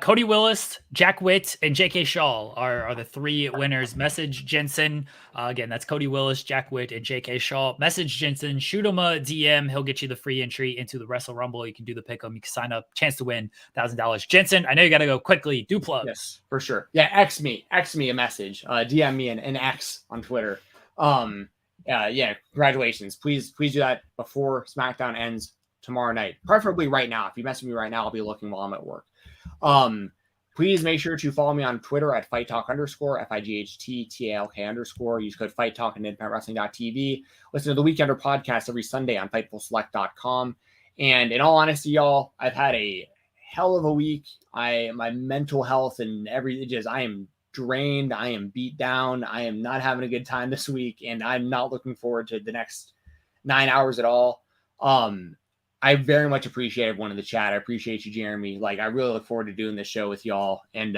Cody Willis, Jack Witt, and J.K. Shaw are the three winners. Message Jensen. Again, that's Cody Willis, Jack Witt, and J.K. Shaw. Message Jensen. Shoot him a DM. He'll get you the free entry into the Wrestle Rumble. You can do the pick'em. You can sign up. Chance to win $1,000. Jensen, I know you got to go quickly. Do plugs. Yes, for sure. Yeah, X me a message. DM me an X on Twitter. Yeah, congratulations. Please do that before SmackDown ends tomorrow night, preferably right now. If you message me right now, I'll be looking while I'm at work. Please make sure to follow me on Twitter at FightTalk_, FIGHTTALK_. Use code FightTalk and IndependentWrestling.tv. Listen to the Weekender podcast every Sunday on FightfulSelect.com. And in all honesty, y'all, I've had a hell of a week. My mental health and I am drained. I am beat down. I am not having a good time this week, and I'm not looking forward to the next 9 hours at all. I very much appreciate everyone in the chat. I appreciate you, Jeremy. Like, I really look forward to doing this show with y'all. And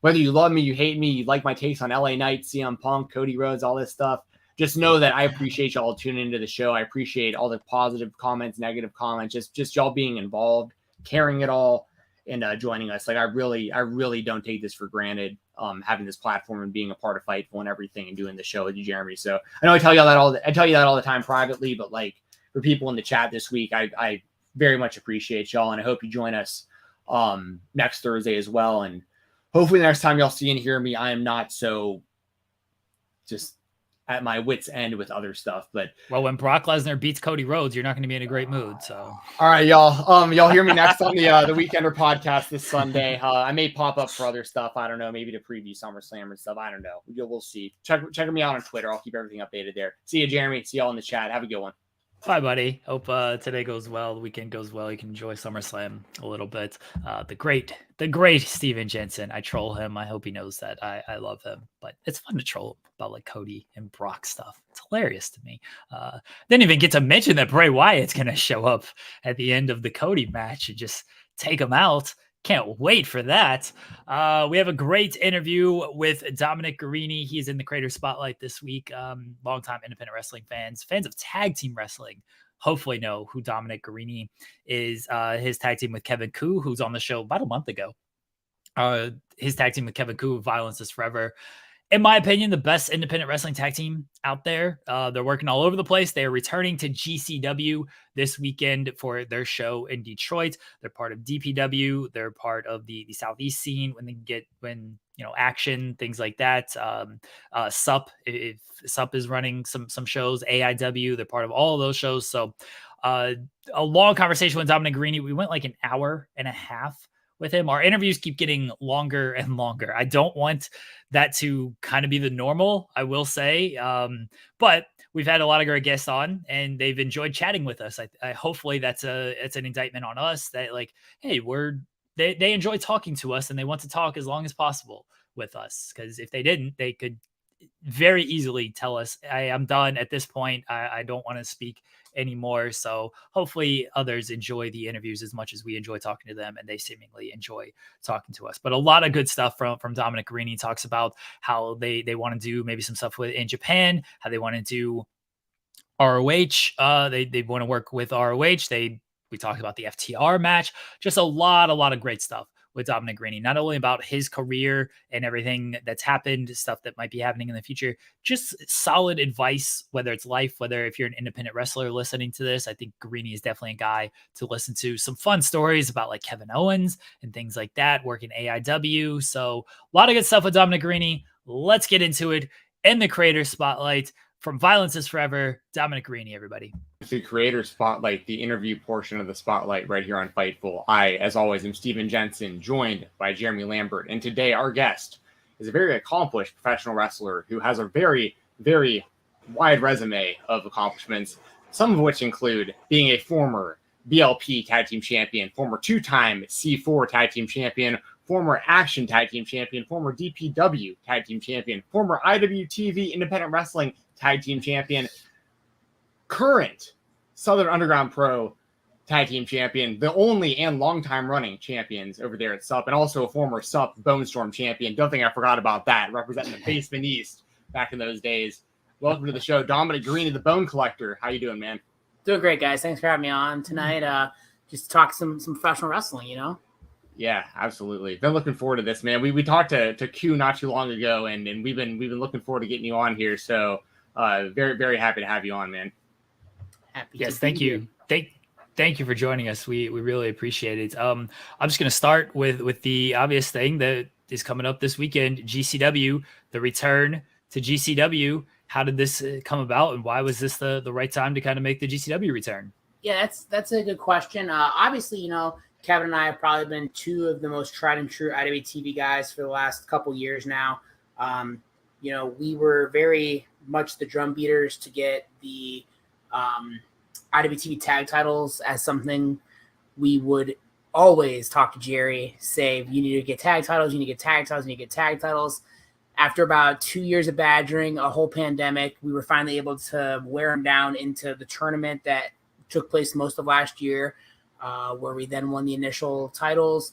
whether you love me, you hate me, you like my takes on LA Knight, CM Punk, Cody Rhodes, all this stuff, just know that I appreciate y'all tuning into the show. I appreciate all the positive comments, negative comments, just y'all being involved, caring at all, and joining us. Like, I really don't take this for granted, having this platform and being a part of Fightful and everything and doing the show with you, Jeremy. So I know I tell you that all the time privately, but like, for people in the chat this week, I very much appreciate y'all, and I hope you join us next Thursday as well. And hopefully the next time y'all see and hear me, I am not so just at my wit's end with other stuff. But when Brock Lesnar beats Cody Rhodes, you're not going to be in a great mood. So all right, y'all. Y'all hear me next on the Weekender podcast this Sunday. I may pop up for other stuff. I don't know, maybe to preview SummerSlam and stuff. I don't know. We'll see. Check me out on Twitter. I'll keep everything updated there. See you, Jeremy. See y'all in the chat. Have a good one. Bye, buddy. Hope today goes well. The weekend goes well. You can enjoy SummerSlam a little bit. The great Stephen Jensen. I troll him. I hope he knows that. I love him. But it's fun to troll about like Cody and Brock stuff. It's hilarious to me. Didn't even get to mention that Bray Wyatt's going to show up at the end of the Cody match and just take him out. Can't wait for that. We have a great interview with Dominic Garrini. He's in the creator spotlight this week. Longtime independent wrestling fans of tag team wrestling, hopefully know who Dominic Garrini is. His tag team with Kevin Koo, who's on the show about a month ago. His tag team with Kevin Koo, Violence is Forever. In my opinion, the best independent wrestling tag team out there. They're working all over the place. They are returning to GCW this weekend for their show in Detroit. They're part of DPW. They're part of the Southeast scene when action, things like that. SUP, if SUP is running some shows, AIW, they're part of all of those shows. So a long conversation with Dominic Garrini. We went like an hour and a half with him. Our interviews keep getting longer and longer. I don't want that to kind of be the normal, I will say. But we've had a lot of great guests on and they've enjoyed chatting with us. I hopefully it's an indictment on us that like, hey, they enjoy talking to us and they want to talk as long as possible with us. Because if they didn't, they could very easily tell us, I'm done at this point. I don't want to speak anymore. So hopefully others enjoy the interviews as much as we enjoy talking to them, and they seemingly enjoy talking to us. But a lot of good stuff from Dominic Garrini. Talks about how they want to do maybe some stuff in Japan, how they want to do ROH. They want to work with ROH. We talked about the FTR match. Just a lot of great stuff with Dominic Garrini, not only about his career and everything that's happened, stuff that might be happening in the future, just solid advice, whether it's life, whether if you're an independent wrestler listening to this. I think Garrini is definitely a guy to listen to. Some fun stories about like Kevin Owens and things like that, working AIW. So a lot of good stuff with Dominic Garrini. Let's get into it in the creator spotlight. From Violence is Forever, Dominic Garrini, everybody. The creator spotlight, the interview portion of the spotlight right here on Fightful. I, as always, am Stephen Jensen, joined by Jeremy Lambert. And today our guest is a very accomplished professional wrestler who has a very, very wide resume of accomplishments, some of which include being a former BLP Tag Team Champion, former two-time C4 Tag Team Champion, former Action Tag Team Champion, former DPW Tag Team Champion, former IWTV Independent Wrestling Tag Team Champion, current Southern Underground Pro Tag Team Champion, the only and longtime running champions over there at SUP, and also a former SUP Bone Storm Champion. Don't think I forgot about that, representing the Basement East back in those days. Welcome to the show, Dominic Garrini, the Bone Collector. How you doing, man? Doing great, guys. Thanks for having me on tonight. Just talk some professional wrestling, you know? Yeah, absolutely. Been looking forward to this, man. We talked to Q not too long ago, and we've been looking forward to getting you on here. So very, very happy to have you on, man. Happy. Yes, thank you. Thank you for joining us. We really appreciate it. I'm just going to start with the obvious thing that is coming up this weekend, GCW, the return to GCW. how did this come about, and why was this the right time to kind of make the GCW return? Yeah, that's a good question. Obviously, you know, Kevin and I have probably been two of the most tried and true IWTV guys for the last couple years now. You know, we were very much the drum beaters to get the IWTV tag titles as something we would always talk to Jerry, say, you need to get tag titles, you need to get tag titles, you need to get tag titles. After about 2 years of badgering, a whole pandemic, we were finally able to wear them down into the tournament that took place most of last year, where we then won the initial titles,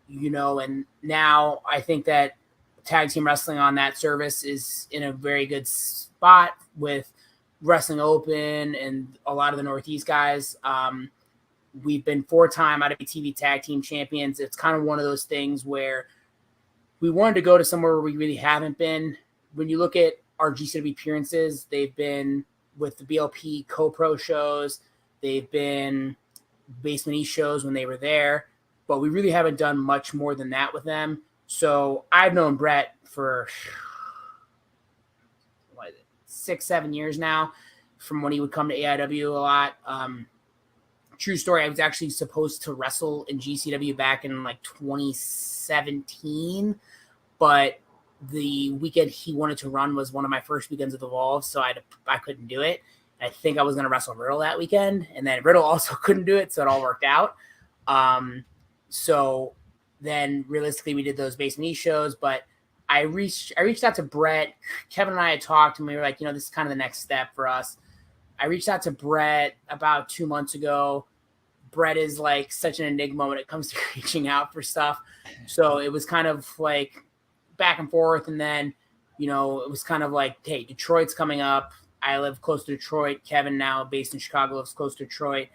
you know, and now I think that tag team wrestling on that service is in a very good spot with Wrestling Open and a lot of the Northeast guys. We've been 4-time IWTV tag team champions. It's kind of one of those things where we wanted to go to somewhere where we really haven't been. When you look at our GCW appearances, they've been with the BLP co-pro shows. They've been Basement East shows when they were there, but we really haven't done much more than that with them. So I've known Brett for 6-7 years now, from when he would come to AEW a lot. True story, I was actually supposed to wrestle in GCW back in like 2017, but the weekend he wanted to run was one of my first weekends with Evolve, so I couldn't do it. I think I was going to wrestle Riddle that weekend, and then Riddle also couldn't do it, so it all worked out. So then realistically we did those Basement East shows, but I reached out to Brett. Kevin and I had talked, and we were like, you know, this is kind of the next step for us. I reached out to Brett about 2 months ago. Brett is like such an enigma when it comes to reaching out for stuff. So it was kind of like back and forth. And then, you know, it was kind of like, hey, Detroit's coming up. I live close to Detroit. Kevin, now based in Chicago, lives close to Detroit.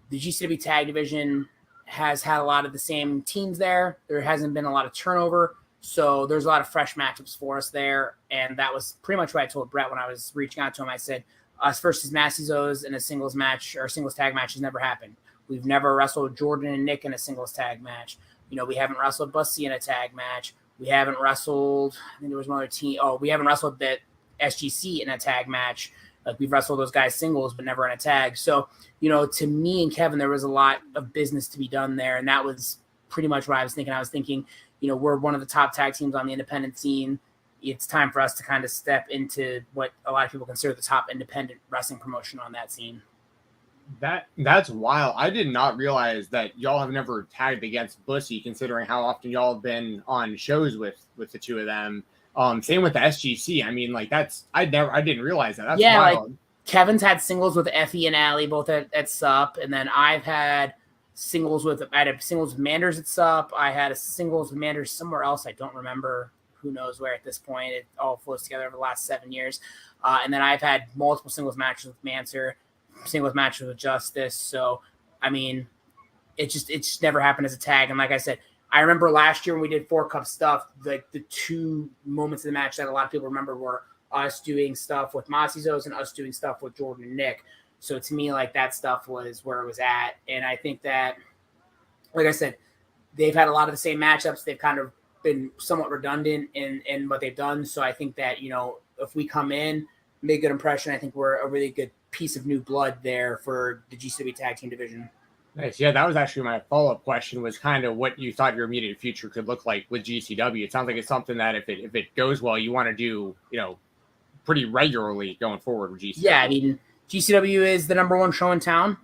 The GCW tag division has had a lot of the same teams there. There hasn't been a lot of turnover. So there's a lot of fresh matchups for us there. And that was pretty much what I told Brett when I was reaching out to him. I said, us versus Massizos in a singles match or singles tag match has never happened. We've never wrestled Jordan and Nick in a singles tag match. You know, we haven't wrestled Bussy in a tag match. We haven't wrestled, I think there was one other team. Oh, we haven't wrestled the SGC in a tag match. Like, we've wrestled those guys singles, but never in a tag. So, you know, to me and Kevin, there was a lot of business to be done there. And that was pretty much what I was thinking. I was thinking, you know, we're one of the top tag teams on the independent scene. It's time for us to kind of step into what a lot of people consider the top independent wrestling promotion on that scene. That's wild. I did not realize that y'all have never tagged against Bussy, considering how often y'all have been on shows with the two of them. Same with the SGC. I mean, like, I didn't realize that. That's wild. Like Kevin's had singles with Effie and Allie both at SUP, and then I had singles with Manders at SUP. I had a singles with Manders somewhere else. I don't remember. Who knows where at this point. It all flows together over the last 7 years. And then I've had multiple singles matches with Manser, singles matches with Justice. So, I mean, it just never happened as a tag. And like I said, I remember last year when we did 4-Cup stuff, like the two moments of the match that a lot of people remember were us doing stuff with Massizos and us doing stuff with Jordan and Nick. So to me, like, that stuff was where it was at. And I think that, like I said, they've had a lot of the same matchups. They've kind of been somewhat redundant in what they've done. So I think that, you know, if we come in, make a good impression, I think we're a really good piece of new blood there for the GCW tag team division. Nice. Yeah, that was actually my follow-up question, was kind of what you thought your immediate future could look like with GCW. It sounds like it's something that if it goes well, you want to do, you know, pretty regularly going forward with GCW. Yeah, I mean, GCW is the number one show in town.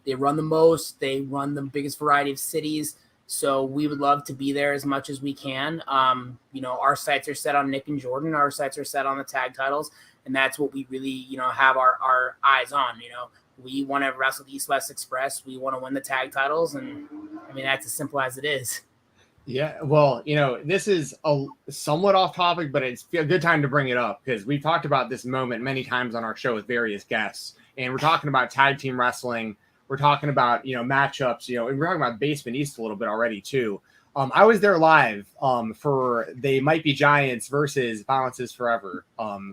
They run the most. They run the biggest variety of cities. So we would love to be there as much as we can. You know, our sights are set on Nick and Jordan. Our sights are set on the tag titles. And that's what we really, you know, have our eyes on. You know, we want to wrestle the East West Express. We want to win the tag titles. And I mean, that's as simple as it is. Yeah, well, you know, this is a somewhat off topic, but it's a good time to bring it up because we've talked about this moment many times on our show with various guests. And we're talking about tag team wrestling. We're talking about, you know, matchups, you know, and we're talking about Basement East a little bit already too. I was there live for They Might Be Giants versus Violence is Forever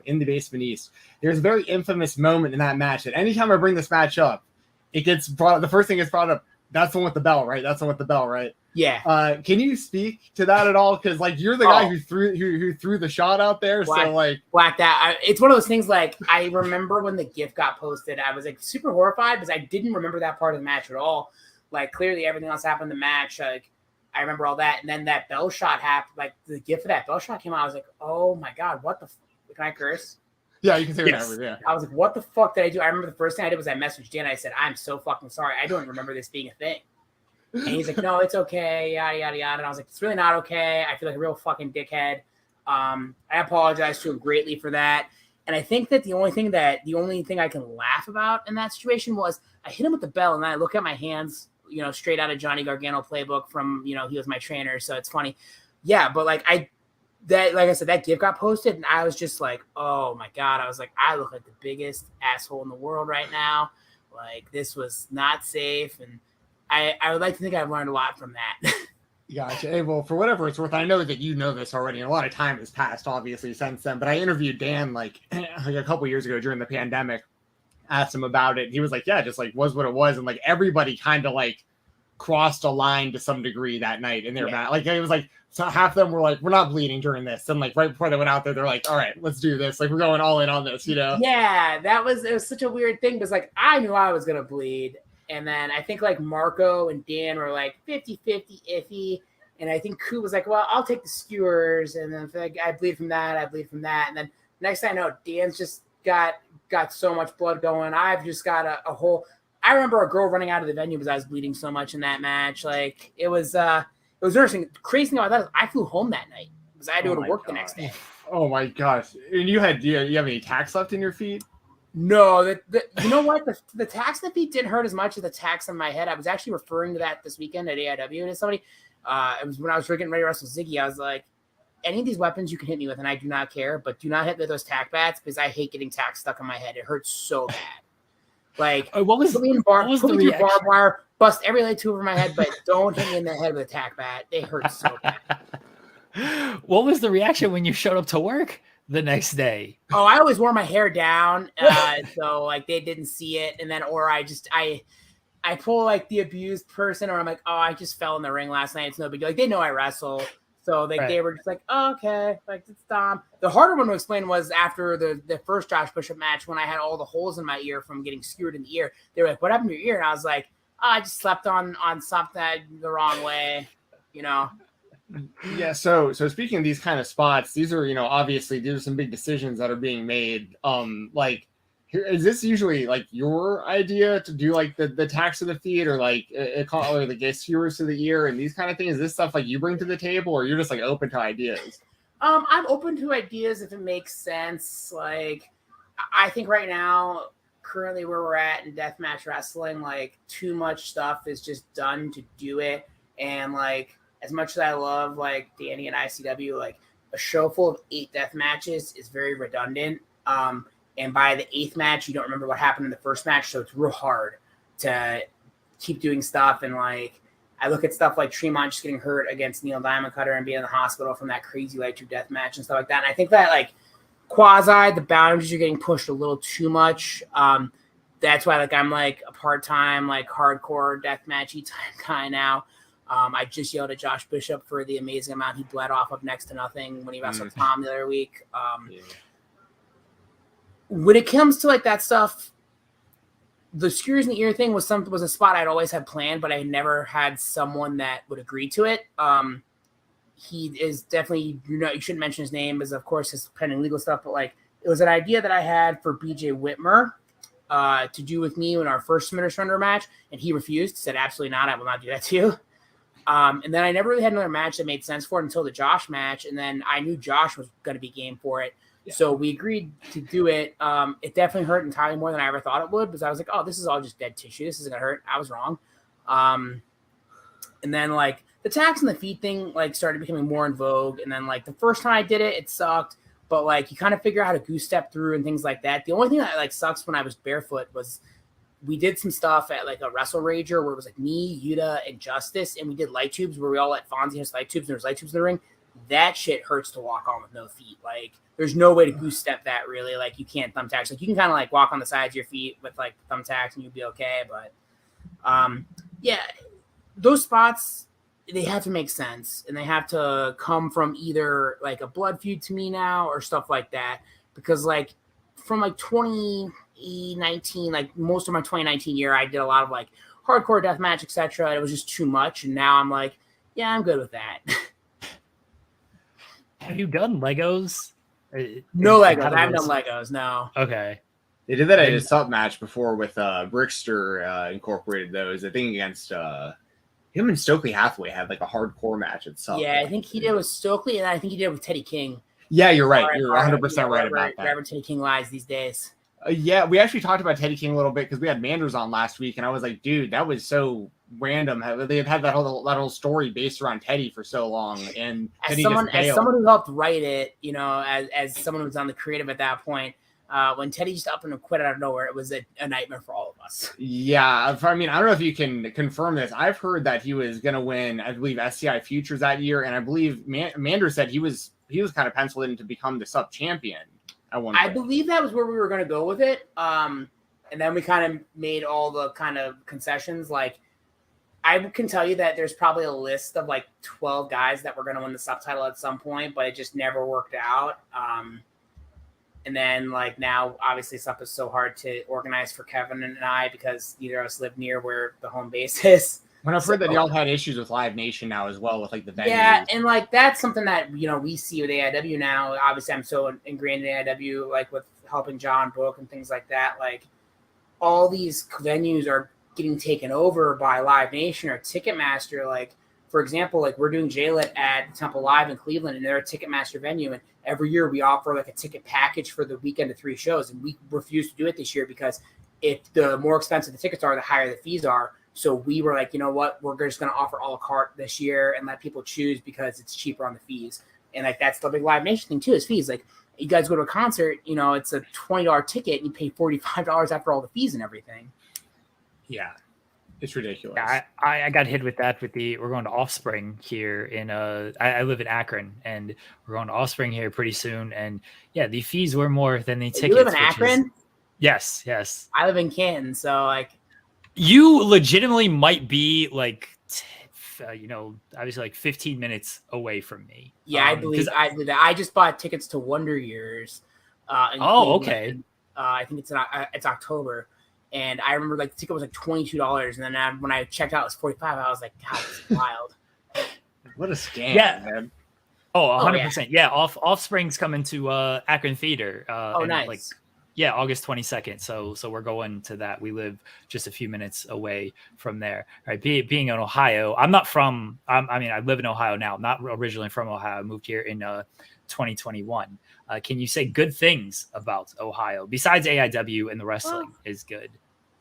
in the Basement East. There's a very infamous moment in that match that anytime I bring this match up, it gets brought up. The first thing gets brought up, that's the one with the bell, right? That's the one with the bell, right? Yeah. Can you speak to that at all? Because like you're the guy who threw the shot out there. So like blacked out. It's one of those things. Like I remember when the GIF got posted, I was like super horrified because I didn't remember that part of the match at all. Like clearly everything else happened in the match. Like I remember all that, and then that bell shot happened. Like the GIF of that bell shot came out. I was like, oh my god, what the? Can I curse? Yeah, you can say whatever. Yeah. I was like, what the fuck did I do? I remember the first thing I did was I messaged Dan. I said, I'm so fucking sorry. I don't remember this being a thing. And he's like, no, it's okay, yada, yada, yada. And I was like, it's really not okay. I feel like a real fucking dickhead. I apologize to him greatly for that. And I think that the only thing I can laugh about in that situation was I hit him with the bell and then I look at my hands, straight out of Johnny Gargano playbook from, he was my trainer. So it's funny. Yeah. But like I said, that GIF got posted and I was just like, oh my God. I was like, I look like the biggest asshole in the world right now. Like this was not safe. And I would like to think I've learned a lot from that. Gotcha. Hey, well, for whatever it's worth, I know that you know this already, and a lot of time has passed, obviously, since then. But I interviewed Dan like a couple years ago during the pandemic, asked him about it. He was like, "Yeah, just like was what it was," and like everybody kind of like crossed a line to some degree that night in their match. Like it was like so half of them were like, "We're not bleeding during this," and like right before they went out there, they're like, "All right, let's do this. Like we're going all in on this," Yeah, it was such a weird thing because like I knew I was gonna bleed. And then I think like Marco and Dan were like 50-50 iffy. And I think Koo was like, well, I'll take the skewers. And then like, I bleed from that. And then next thing I know, Dan's just got so much blood going. I've just got a whole – I remember a girl running out of the venue because I was bleeding so much in that match. Like it was interesting. The crazy thing about that is I flew home that night because I had to go to work the next day. Oh my gosh. And you have any tacks left in your feet? No, you know what? The tax in the feet didn't hurt as much as the tax in my head. I was actually referring to that this weekend at AEW to somebody. It was when I was getting ready to wrestle Ziggy. I was like, any of these weapons you can hit me with, and I do not care, but do not hit me with those tack bats because I hate getting tack stuck in my head. It hurts so bad. Like, put me through barbed wire, bust every light tube over my head, but don't hit me in the head with a tack bat. They hurt so bad. What was the reaction when you showed up to work the next day? Oh, I always wore my hair down, so like they didn't see it, and then I pull like the abused person, or I'm like, oh, I just fell in the ring last night. It's no big deal. Like they know I wrestle, so they were just like, oh, okay, like it's Dom. The harder one to explain was after the first Josh Bishop match when I had all the holes in my ear from getting skewered in the ear. They were like, what happened to your ear? And I was like, oh, I just slept on something the wrong way, Yeah, so speaking of these kind of spots, these are, obviously these are some big decisions that are being made. Like, is this usually like your idea to do like the tax to the feet or like or the skewers to the ear and these kind of things? Is this stuff like you bring to the table, or you're just like open to ideas? I'm open to ideas if it makes sense. Like, I think right now, currently where we're at in deathmatch wrestling, like too much stuff is just done to do it, and like. As much as I love like Danny and ICW, like a show full of 8 death matches is very redundant. And by the 8th match, you don't remember what happened in the first match. So it's real hard to keep doing stuff. And like, I look at stuff like Tremont just getting hurt against Neil Diamond Cutter and being in the hospital from that crazy light tube death match and stuff like that. And I think that like the boundaries are getting pushed a little too much. That's why like I'm like a part-time, like hardcore death matchy type guy now. I just yelled at Josh Bishop for the amazing amount he bled off of next to nothing when he wrestled Tom the other week. When it comes to like that stuff, the skewers in the ear thing was a spot I'd always had planned, but I never had someone that would agree to it. He is definitely, you shouldn't mention his name because of course his pending legal stuff, but like it was an idea that I had for BJ Whitmer to do with me in our first Submitter Surrender match, and he refused. He said, absolutely not. I will not do that to you. And then I never really had another match that made sense for it until the Josh match. And then I knew Josh was going to be game for it. Yeah. So we agreed to do it. It definitely hurt entirely more than I ever thought it would because I was like, oh, this is all just dead tissue. This isn't going to hurt. I was wrong. And then like the tax and the feet thing like started becoming more in vogue. And then like the first time I did it, it sucked. But like you kind of figure out how to goose step through and things like that. The only thing that like sucks when I was barefoot was we did some stuff at like a Wrestle Rager where it was like me, Yuta, and Justice, and we did light tubes where we all let Fonzie have light tubes and there's light tubes in the ring. That shit hurts to walk on with no feet. Like there's no way to goose step that really. Like you can't thumbtacks. Like you can kind of like walk on the sides of your feet with like thumbtacks and you'll be okay. But yeah, those spots they have to make sense, and they have to come from either like a blood feud to me now or stuff like that. Because like from like 2019, like most of my 2019 year, I did a lot of like hardcore deathmatch, etc. It was just too much, and now I'm like, yeah, I'm good with that. Have you done Legos? No Legos. I haven't done Legos. No. Okay. They did that at a sub match before with Brickster incorporated those. I think against him and Stokely Hathaway had like a hardcore match at sub. Yeah, I think he did with Stokely, and I think he did with Teddy King. Yeah, you're right. You're 100% right about that. Wherever Teddy King lies these days. Yeah, we actually talked about Teddy King a little bit because we had Manders on last week, and I was like, dude, that was so random. They've had that whole story based around Teddy for so long, and as someone who helped write it, you know, as someone who was on the creative at that point, when Teddy just up and quit out of nowhere, it was a nightmare for all of us. Yeah, I mean, I don't know if you can confirm this. I've heard that he was going to win, I believe, SCI Futures that year, and I believe Manders said he was kind of penciled in to become the sub champion. I believe that was where we were going to go with it. And then we kind of made all the kind of concessions. Like, I can tell you that there's probably a list of like 12 guys that were going to win the subtitle at some point, but it just never worked out. And then like now, obviously, stuff is so hard to organize for Kevin and I because neither of us live near where the home base is. When I've heard that y'all had issues with Live Nation now as well with like the venues. Yeah, and like that's something that we see with AEW now. Obviously, I'm so ingrained in AEW, like with helping John book and things like that. Like all these venues are getting taken over by Live Nation or Ticketmaster. Like for example, like we're doing JLIT at Temple Live in Cleveland, and they're a Ticketmaster venue, and every year we offer like a ticket package for the weekend of 3 shows, and we refuse to do it this year because if the more expensive the tickets are, the higher the fees are. So we were like, you know what, we're just going to offer a la carte this year and let people choose because it's cheaper on the fees. And like, that's the big Live Nation thing too, is fees. Like you guys go to a concert, you know, it's a $20 ticket and you pay $45 after all the fees and everything. Yeah. It's ridiculous. Yeah, I got hit with that we're going to Offspring here in I live in Akron, and we're going to Offspring here pretty soon. And yeah, the fees were more than the tickets. You live in Akron? Yes. I live in Canton, so like, you legitimately might be like, obviously like 15 minutes away from me. Yeah, I believe that. I just bought tickets to Wonder Years. Okay. I think it's October, and I remember like the ticket was like $22, and then when I checked out, it was $45. I was like, God, this is wild. What a scam, man. Oh, 100%. Yeah, Offspring's coming to Akron Theater. Nice. Like, yeah, August 22nd. So we're going to that. We live just a few minutes away from there. Right. Being in Ohio, I live in Ohio now. I'm not originally from Ohio. I moved here in 2021. Can you say good things about Ohio besides AEW and the wrestling is good?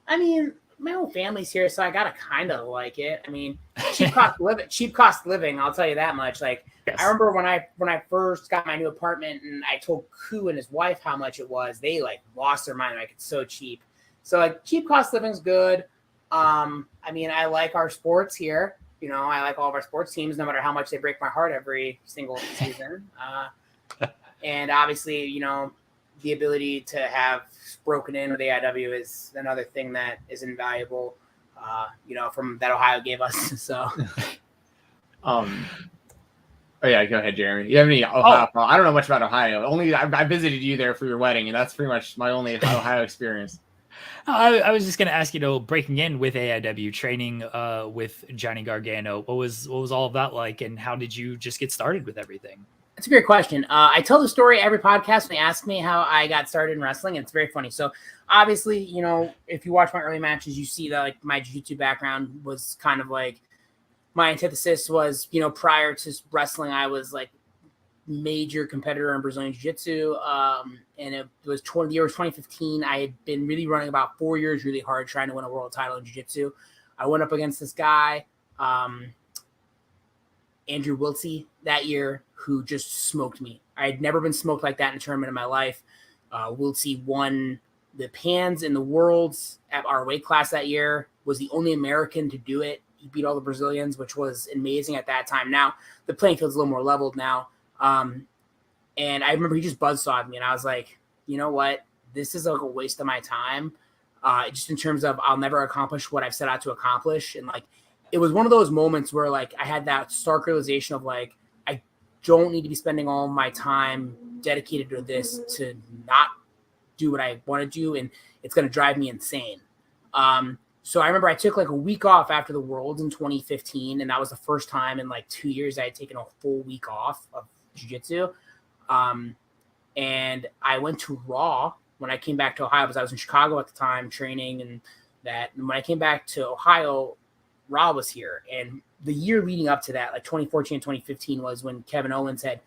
I mean, my whole family's here, so I gotta kind of like it. I mean, cheap cost living. I'll tell you that much. Like, yes. I remember when I first got my new apartment, and I told Koo and his wife how much it was. They like lost their mind. Like, it's so cheap. So like, cheap cost living's good. I mean, I like our sports here. You know, I like all of our sports teams, no matter how much they break my heart every single season. And obviously, you know, the ability to have broken in with AEW is another thing that is invaluable, from that Ohio gave us. So, oh yeah, go ahead, Jeremy. You have any Ohio? I don't know much about Ohio. Only I visited you there for your wedding, and that's pretty much my only Ohio experience. I was just going to ask, breaking in with AEW, training with Johnny Gargano. What was all of that like, and how did you just get started with everything? That's a great question. I tell the story every podcast when they ask me how I got started in wrestling, and it's very funny. So obviously, if you watch my early matches, you see that like my jiu-jitsu background was kind of like my antithesis was, prior to wrestling, I was like major competitor in Brazilian jiu-jitsu. And it was the year was 2015. I had been really running about 4 years really hard trying to win a world title in jiu-jitsu. I went up against this guy, Andrew Wiltsey, that year, who just smoked me. I had never been smoked like that in a tournament in my life. Wiltsey won the Pans and the Worlds at our weight class that year, was the only American to do it. He beat all the Brazilians, which was amazing at that time. Now, the playing field's a little more leveled now. And I remember he just buzzsawed me, and I was like, you know what? This is like a waste of my time. Just in terms of I'll never accomplish what I've set out to accomplish. And like it was one of those moments where like I had that stark realization of like, I don't need to be spending all my time dedicated to this to not do what I want to do. And it's going to drive me insane. So I remember I took like a week off after the Worlds in 2015. And that was the first time in like 2 years I had taken a full week off of jiu-jitsu. And I went to Raw when I came back to Ohio because I was in Chicago at the time training and that. And when I came back to Ohio, Raw was here. And the year leading up to that, like 2014 and 2015 was when Kevin Owens had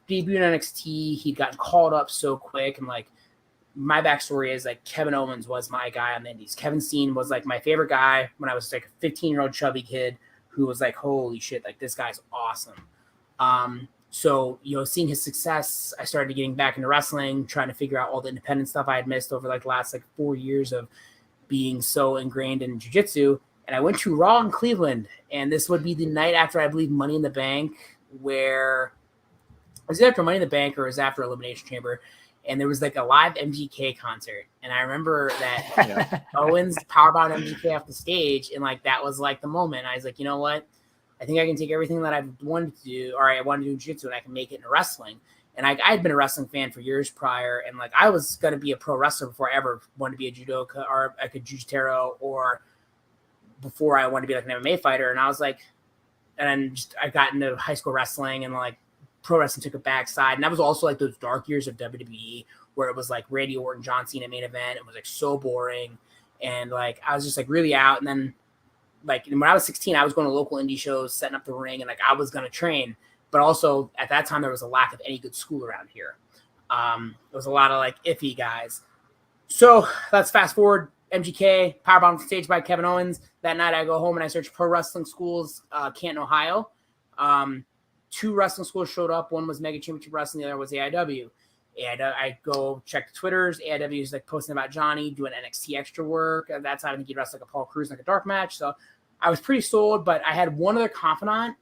debuted in NXT. He'd gotten called up so quick. And like my backstory is like Kevin Owens was my guy on the indies. Kevin Steen was like my favorite guy when I was like a 15-year-old chubby kid who was like, holy shit, like this guy's awesome. So, you know, seeing his success, I started getting back into wrestling, trying to figure out all the independent stuff I had missed over like the last like 4 years of being so ingrained in jiu-jitsu. And I went to Raw in Cleveland, and this would be the night after, I believe, Money in the Bank, where it was after Money in the Bank or it was after Elimination Chamber, and there was like a live MGK concert. And I remember that Owens powerbombed MGK off the stage, and like that was like the moment. I was like, you know what? I think I can take everything that I've wanted to do, or I wanted to do in jiu-jitsu, and I can make it into wrestling. And I had been a wrestling fan for years prior, and like I was going to be a pro wrestler before I ever wanted to be a judoka or like a jiu-jitero, or before I wanted to be like an MMA fighter. And I was like, and just, I got into high school wrestling, and like pro wrestling took a backside. And that was also like those dark years of WWE where it was like Randy Orton, John Cena main event. It was like so boring. And like, I was just like really out. And then like when I was 16, I was going to local indie shows, setting up the ring, and like I was going to train. But also at that time, there was a lack of any good school around here. There was a lot of like iffy guys. So let's fast forward. MGK, powerbombed stage by Kevin Owens. That night I go home and I search pro wrestling schools, Canton, Ohio. 2 wrestling schools showed up. One was Mega Championship Wrestling. The other was AEW. And I go check the Twitters. AEW is like posting about Johnny doing NXT extra work. At that time, I think he'd wrestle like a Paul Cruz, like a dark match. So I was pretty sold, but I had one other confidant.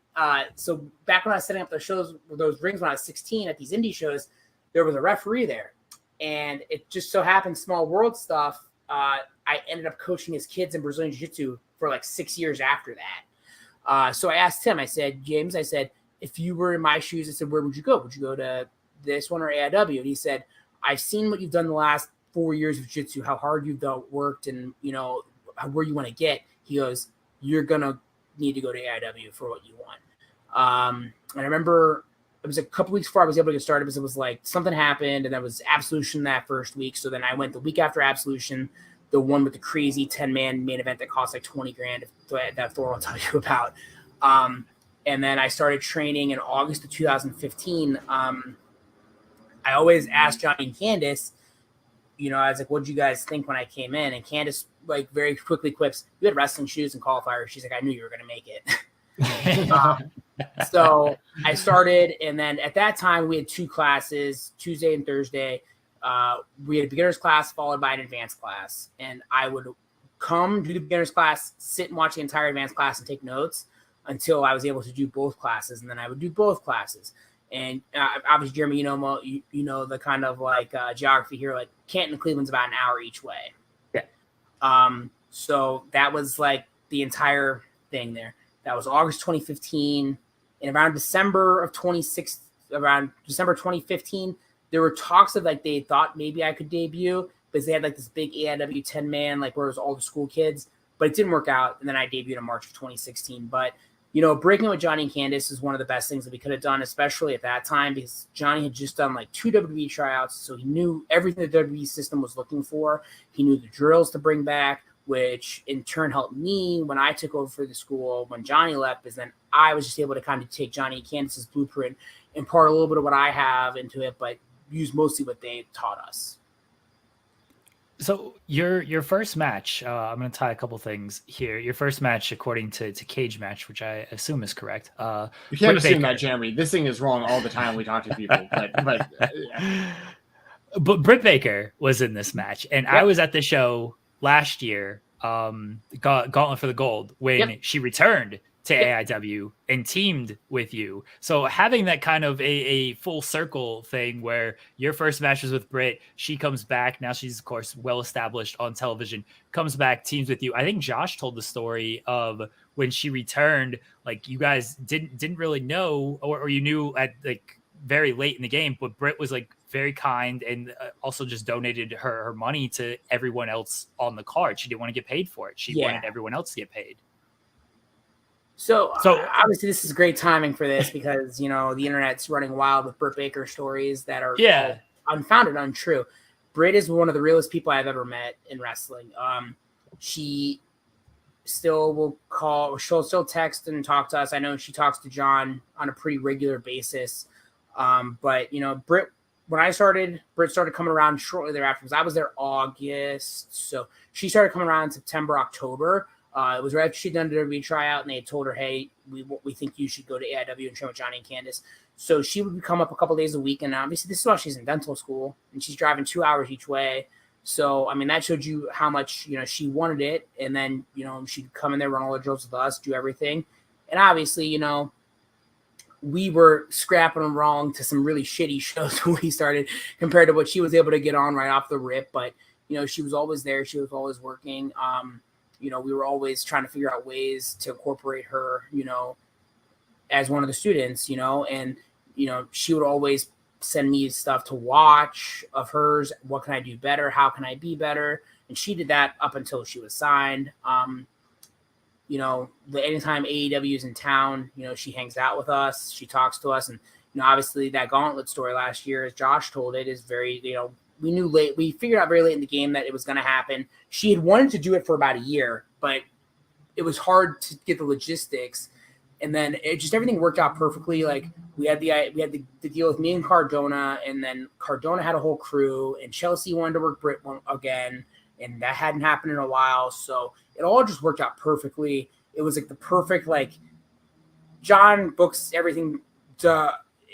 So back when I was setting up those shows, those rings when I was 16 at these indie shows, there was a referee there. And it just so happened, small world stuff, I ended up coaching his kids in Brazilian Jiu-Jitsu for like 6 years after that. So I asked him, I said, James, I said, if you were in my shoes, I said, where would you go? Would you go to this one or AIW? And he said, I've seen what you've done the last 4 years of Jiu-Jitsu, how hard you've worked and, you know, where you want to get. He goes, you're going to need to go to AIW for what you want. And I remember it was a couple weeks before I was able to get started because it was like something happened and there was Absolution that first week. So then I went the week after Absolution, the one with the crazy 10-man main event that cost like $20,000 that Thor will tell you about. And then I started training in August of 2015. I always asked Johnny and Candace, you know, I was like, what did you guys think when I came in? And Candace like very quickly quips, you had wrestling shoes and qualifiers. She's like, I knew you were going to make it. So I started, and then at that time we had 2 classes, Tuesday and Thursday. We had a beginner's class followed by an advanced class, and I would come do the beginner's class, sit and watch the entire advanced class and take notes until I was able to do both classes, and then I would do both classes. And obviously, Jeremy, you know the kind of like geography here, like Canton and Cleveland's about an hour each way. Yeah. So that was like the entire thing there. That was August 2015. And around December 2015, there were talks of like they thought maybe I could debut because they had like this big AIW 10-man, like where it was all the school kids, but it didn't work out. And then I debuted in March of 2016. But, you know, breaking with Johnny and Candace is one of the best things that we could have done, especially at that time, because Johnny had just done like 2 WWE tryouts. So he knew everything the WWE system was looking for. He knew the drills to bring back, which in turn helped me when I took over for the school when Johnny left, because then I was just able to kind of take Johnny and Candace's blueprint, impart a little bit of what I have into it, but use mostly what they taught us. So your first match, I'm going to tie a couple things here. Your first match, according to Cage Match, which I assume is correct. You can't assume that, Jeremy. This thing is wrong all the time we talk to people. But Britt Baker was in this match, and I was at the show last year, Gauntlet for the Gold, when she returned to AIW and teamed with you. So having that kind of a full circle thing where your first match was with Britt, she comes back. Now she's, of course, well-established on television, comes back, teams with you. I think Josh told the story of when she returned, like you guys didn't really know, or you knew at like very late in the game, but Britt was like very kind and also just donated her money to everyone else on the card. She didn't want to get paid for it. She wanted everyone else to get paid. So obviously this is great timing for this because, you know, the internet's running wild with Britt Baker stories that are unfounded, untrue. Britt is one of the realest people I've ever met in wrestling. She still will call, she'll still text and talk to us. I know she talks to John on a pretty regular basis. But, you know, Britt, when I started, Britt started coming around shortly thereafter because I was there August. So she started coming around in September, October. It was right after she'd done the WWE tryout, and they had told her, hey, we think you should go to AEW and train with Johnny and Candice. So she would come up a couple days a week, and obviously this is while she's in dental school, and she's driving 2 hours each way. So, I mean, that showed you how much, you know, she wanted it, and then, you know, she'd come in there, run all the drills with us, do everything. And obviously, you know, we were scrapping them wrong to some really shitty shows when we started compared to what she was able to get on right off the rip. But, you know, she was always there. She was always working. You know, we were always trying to figure out ways to incorporate her, you know, as one of the students, you know, and, you know, she would always send me stuff to watch of hers. What can I do better? How can I be better? And she did that up until she was signed. You know, anytime AEW is in town, you know, she hangs out with us. She talks to us. And, you know, obviously that gauntlet story last year, as Josh told it, is very, you know, we figured out very late in the game that it was going to happen. She had wanted to do it for about a year, but it was hard to get the logistics. And then everything worked out perfectly. Like we had the deal with me and Cardona, and then Cardona had a whole crew, and Chelsea wanted to work Britt again, and that hadn't happened in a while. So it all just worked out perfectly. It was like the perfect, like, John books everything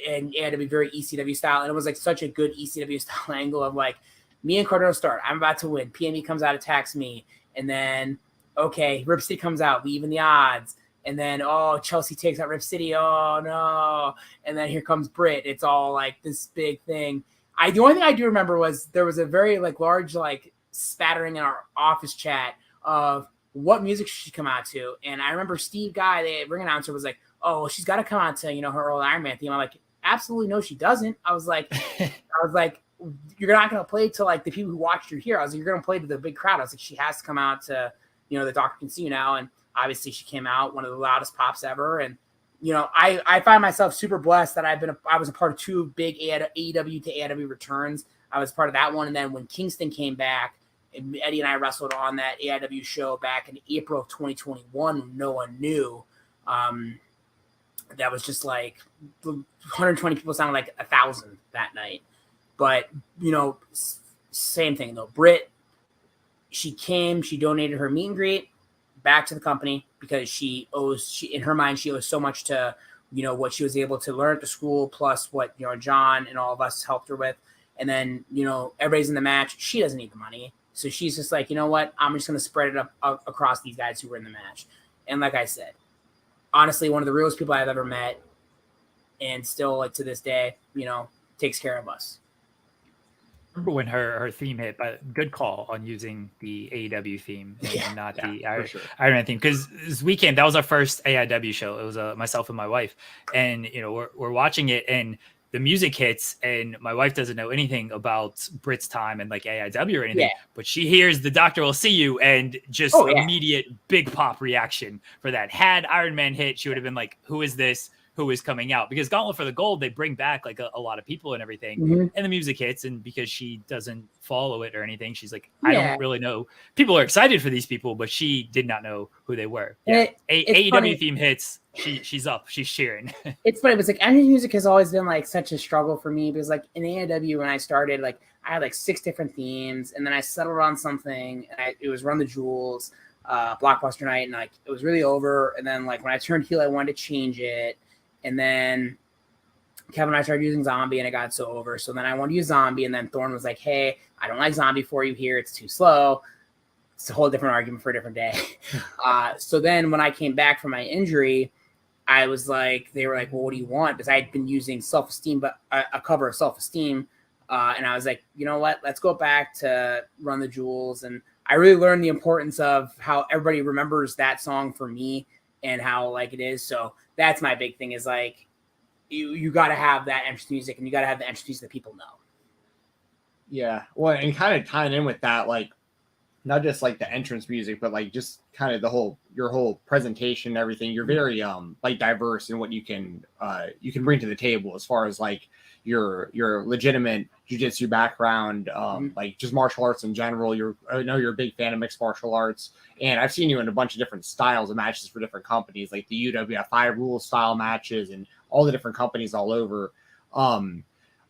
and to be very ECW style. And it was like such a good ECW style angle of like me and Cardona start. I'm about to win. PME comes out, attacks me. And then, okay, Rip City comes out. We even the odds. And then, Chelsea takes out Rip City. Oh, no. And then here comes Britt. It's all like this big thing. The only thing I do remember was there was a very like large like spattering in our office chat of what music should she come out to. And I remember Steve Guy, the ring announcer, was like, oh, she's got to come out to, you know, her old Iron Man theme. I'm like, absolutely no, she doesn't. I was like, you're not going to play to like the people who watched you here. I was like, you're going to play to the big crowd. I was like, she has to come out to, you know, the Doctor Can See You Now. And obviously she came out, one of the loudest pops ever. And, you know, I find myself super blessed that I was a part of two big AEW to AEW returns. I was part of that one. And then when Kingston came back, Eddie and I wrestled on that AEW show back in April of 2021 when no one knew. That was just like 120 people sounded like 1,000 that night. But, you know, same thing though. Britt, she donated her meet and greet back to the company because in her mind, she owes so much to, you know, what she was able to learn at the school, plus what, you know, John and all of us helped her with. And then, you know, everybody's in the match. She doesn't need the money. So she's just like, you know what? I'm just going to spread it up across these guys who were in the match. And like I said, honestly, one of the realest people I've ever met, and still, like, to this day, you know, takes care of us. Remember when her theme hit, but good call on using the AEW theme and not the Iron Man theme. Because this weekend, that was our first AEW show. It was myself and my wife. And, you know, we're watching it, and the music hits, and my wife doesn't know anything about Britt's time and like AIW or anything, but she hears the Doctor Will See You, and just immediate big pop reaction for that. Had Iron Man hit, she would have been like, who is this? Who is coming out? Because Gauntlet for the Gold, they bring back like a lot of people and everything, and the music hits, and because she doesn't follow it or anything, she's like, I don't really know. People are excited for these people, but she did not know who they were. AEW theme hits, she's up, she's cheering. It's funny, but it's like entrance music has always been like such a struggle for me, because like in AEW when I started, like I had like 6 different themes, and then I settled on something, and it was Run the Jewels, Blockbuster Night, and like it was really over. And then like when I turned heel, I wanted to change it. And then Kevin and I started using Zombie, and it got so over. So then I wanted to use Zombie, and then Thorne was like, hey, I don't like Zombie for you here. It's too slow. It's a whole different argument for a different day. So then when I came back from my injury, I was like, they were like, well, what do you want? Because I had been using Self-Esteem, but a cover of Self-Esteem. And I was like, you know what? Let's go back to Run the Jewels. And I really learned the importance of how everybody remembers that song for me. and how like it is. So that's my big thing is like you got to have that entrance music, and you got to have the entrance music that people know. Yeah. Well, and kind of tying in with that, like not just like the entrance music, but like just kind of your whole presentation and everything. You're very like diverse in what you can bring to the table as far as like your legitimate jiu-jitsu background, like just martial arts in general. I know you're a big fan of mixed martial arts, and I've seen you in a bunch of different styles of matches for different companies, like the UWF 5 Rules style matches and all the different companies all over.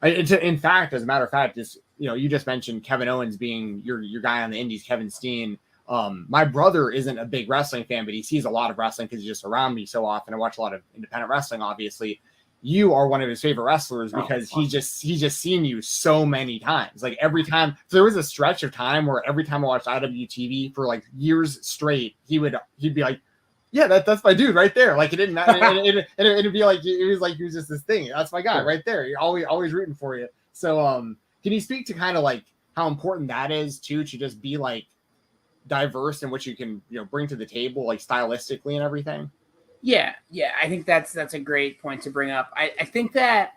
In fact, as a matter of fact, you just mentioned Kevin Owens being your guy on the indies, Kevin Steen. My brother isn't a big wrestling fan, but he sees a lot of wrestling because he's just around me so often. I watch a lot of independent wrestling, obviously. You are one of his favorite wrestlers because he's just seen you so many times. Like every time, so there was a stretch of time where every time I watched IWTV for like years straight, he'd be like, yeah, that's my dude right there. Like it didn't matter. It'd be like it was like he was just this thing. That's my guy right there. You're always rooting for you. So can you speak to kind of like how important that is too, to just be like diverse in what you can bring to the table, like stylistically and everything? Yeah. I think that's a great point to bring up. I think that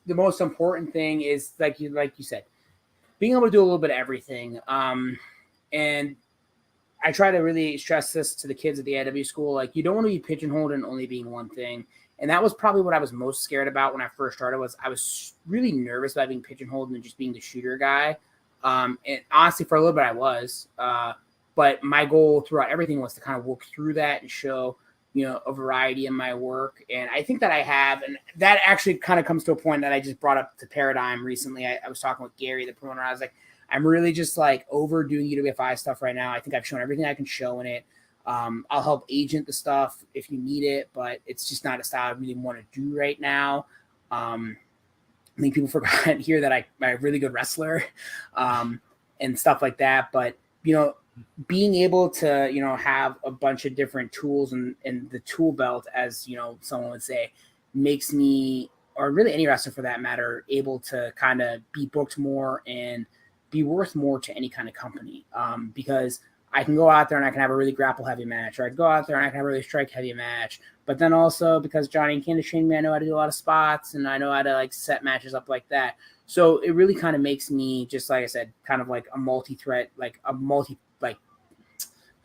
the most important thing is like you said, being able to do a little bit of everything. And I try to really stress this to the kids at the AEW school. Like, you don't want to be pigeonholed in only being one thing. And that was probably what I was most scared about when I first started. I was really nervous about being pigeonholed and just being the shooter guy. And honestly, for a little bit, I was. But my goal throughout everything was to kind of work through that and show, a variety in my work. And I think that I have. And that actually kind of comes to a point that I just brought up to Paradigm recently. I was talking with Gary, the promoter. I was like, I'm really just like overdoing UWFI stuff right now. I think I've shown everything I can show in it. I'll help agent the stuff if you need it, but it's just not a style I really want to do right now. I think people forgot here that I'm a really good wrestler and stuff like that. But, being able to, have a bunch of different tools and the tool belt, as, someone would say, makes me, or really any wrestler for that matter, able to kind of be booked more and be worth more to any kind of company, because I can go out there and I can have a really grapple heavy match, or I can go out there and I can have a really strike heavy match. But then also because Johnny and Candace trained me, I know how to do a lot of spots and I know how to like set matches up like that. So it really kind of makes me, just like I said, kind of like a multi-threat, like a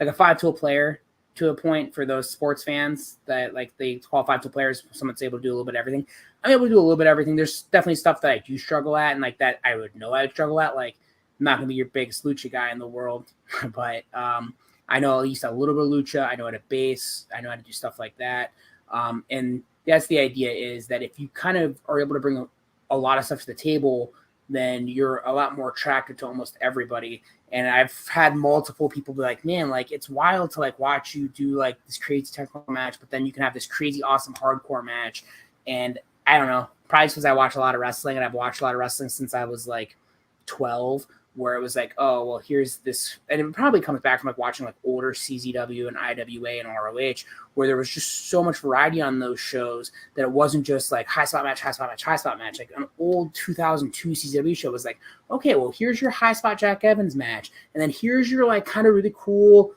5-tool player to a point for those sports fans that like they call 5-tool players. Someone's able to do a little bit of everything. I'm able to do a little bit of everything. There's definitely stuff that I do struggle at, and like that I would know I would struggle at. Like, I'm not going to be your biggest lucha guy in the world, but I know at least a little bit of lucha. I know how to base. I know how to do stuff like that. And that's the idea, is that if you kind of are able to bring a lot of stuff to the table, then you're a lot more attractive to almost everybody. And I've had multiple people be like, man, like it's wild to like watch you do like this crazy technical match, but then you can have this crazy, awesome hardcore match. And I don't know, probably because I watch a lot of wrestling, and I've watched a lot of wrestling since I was like 12, where it was like, oh, well, here's this. And it probably comes back from like watching like older CZW and IWA and ROH, where there was just so much variety on those shows that it wasn't just like high spot match. Like an old 2002 CZW show was like, okay, well, here's your high spot Jack Evans match. And then here's your like kind of really cool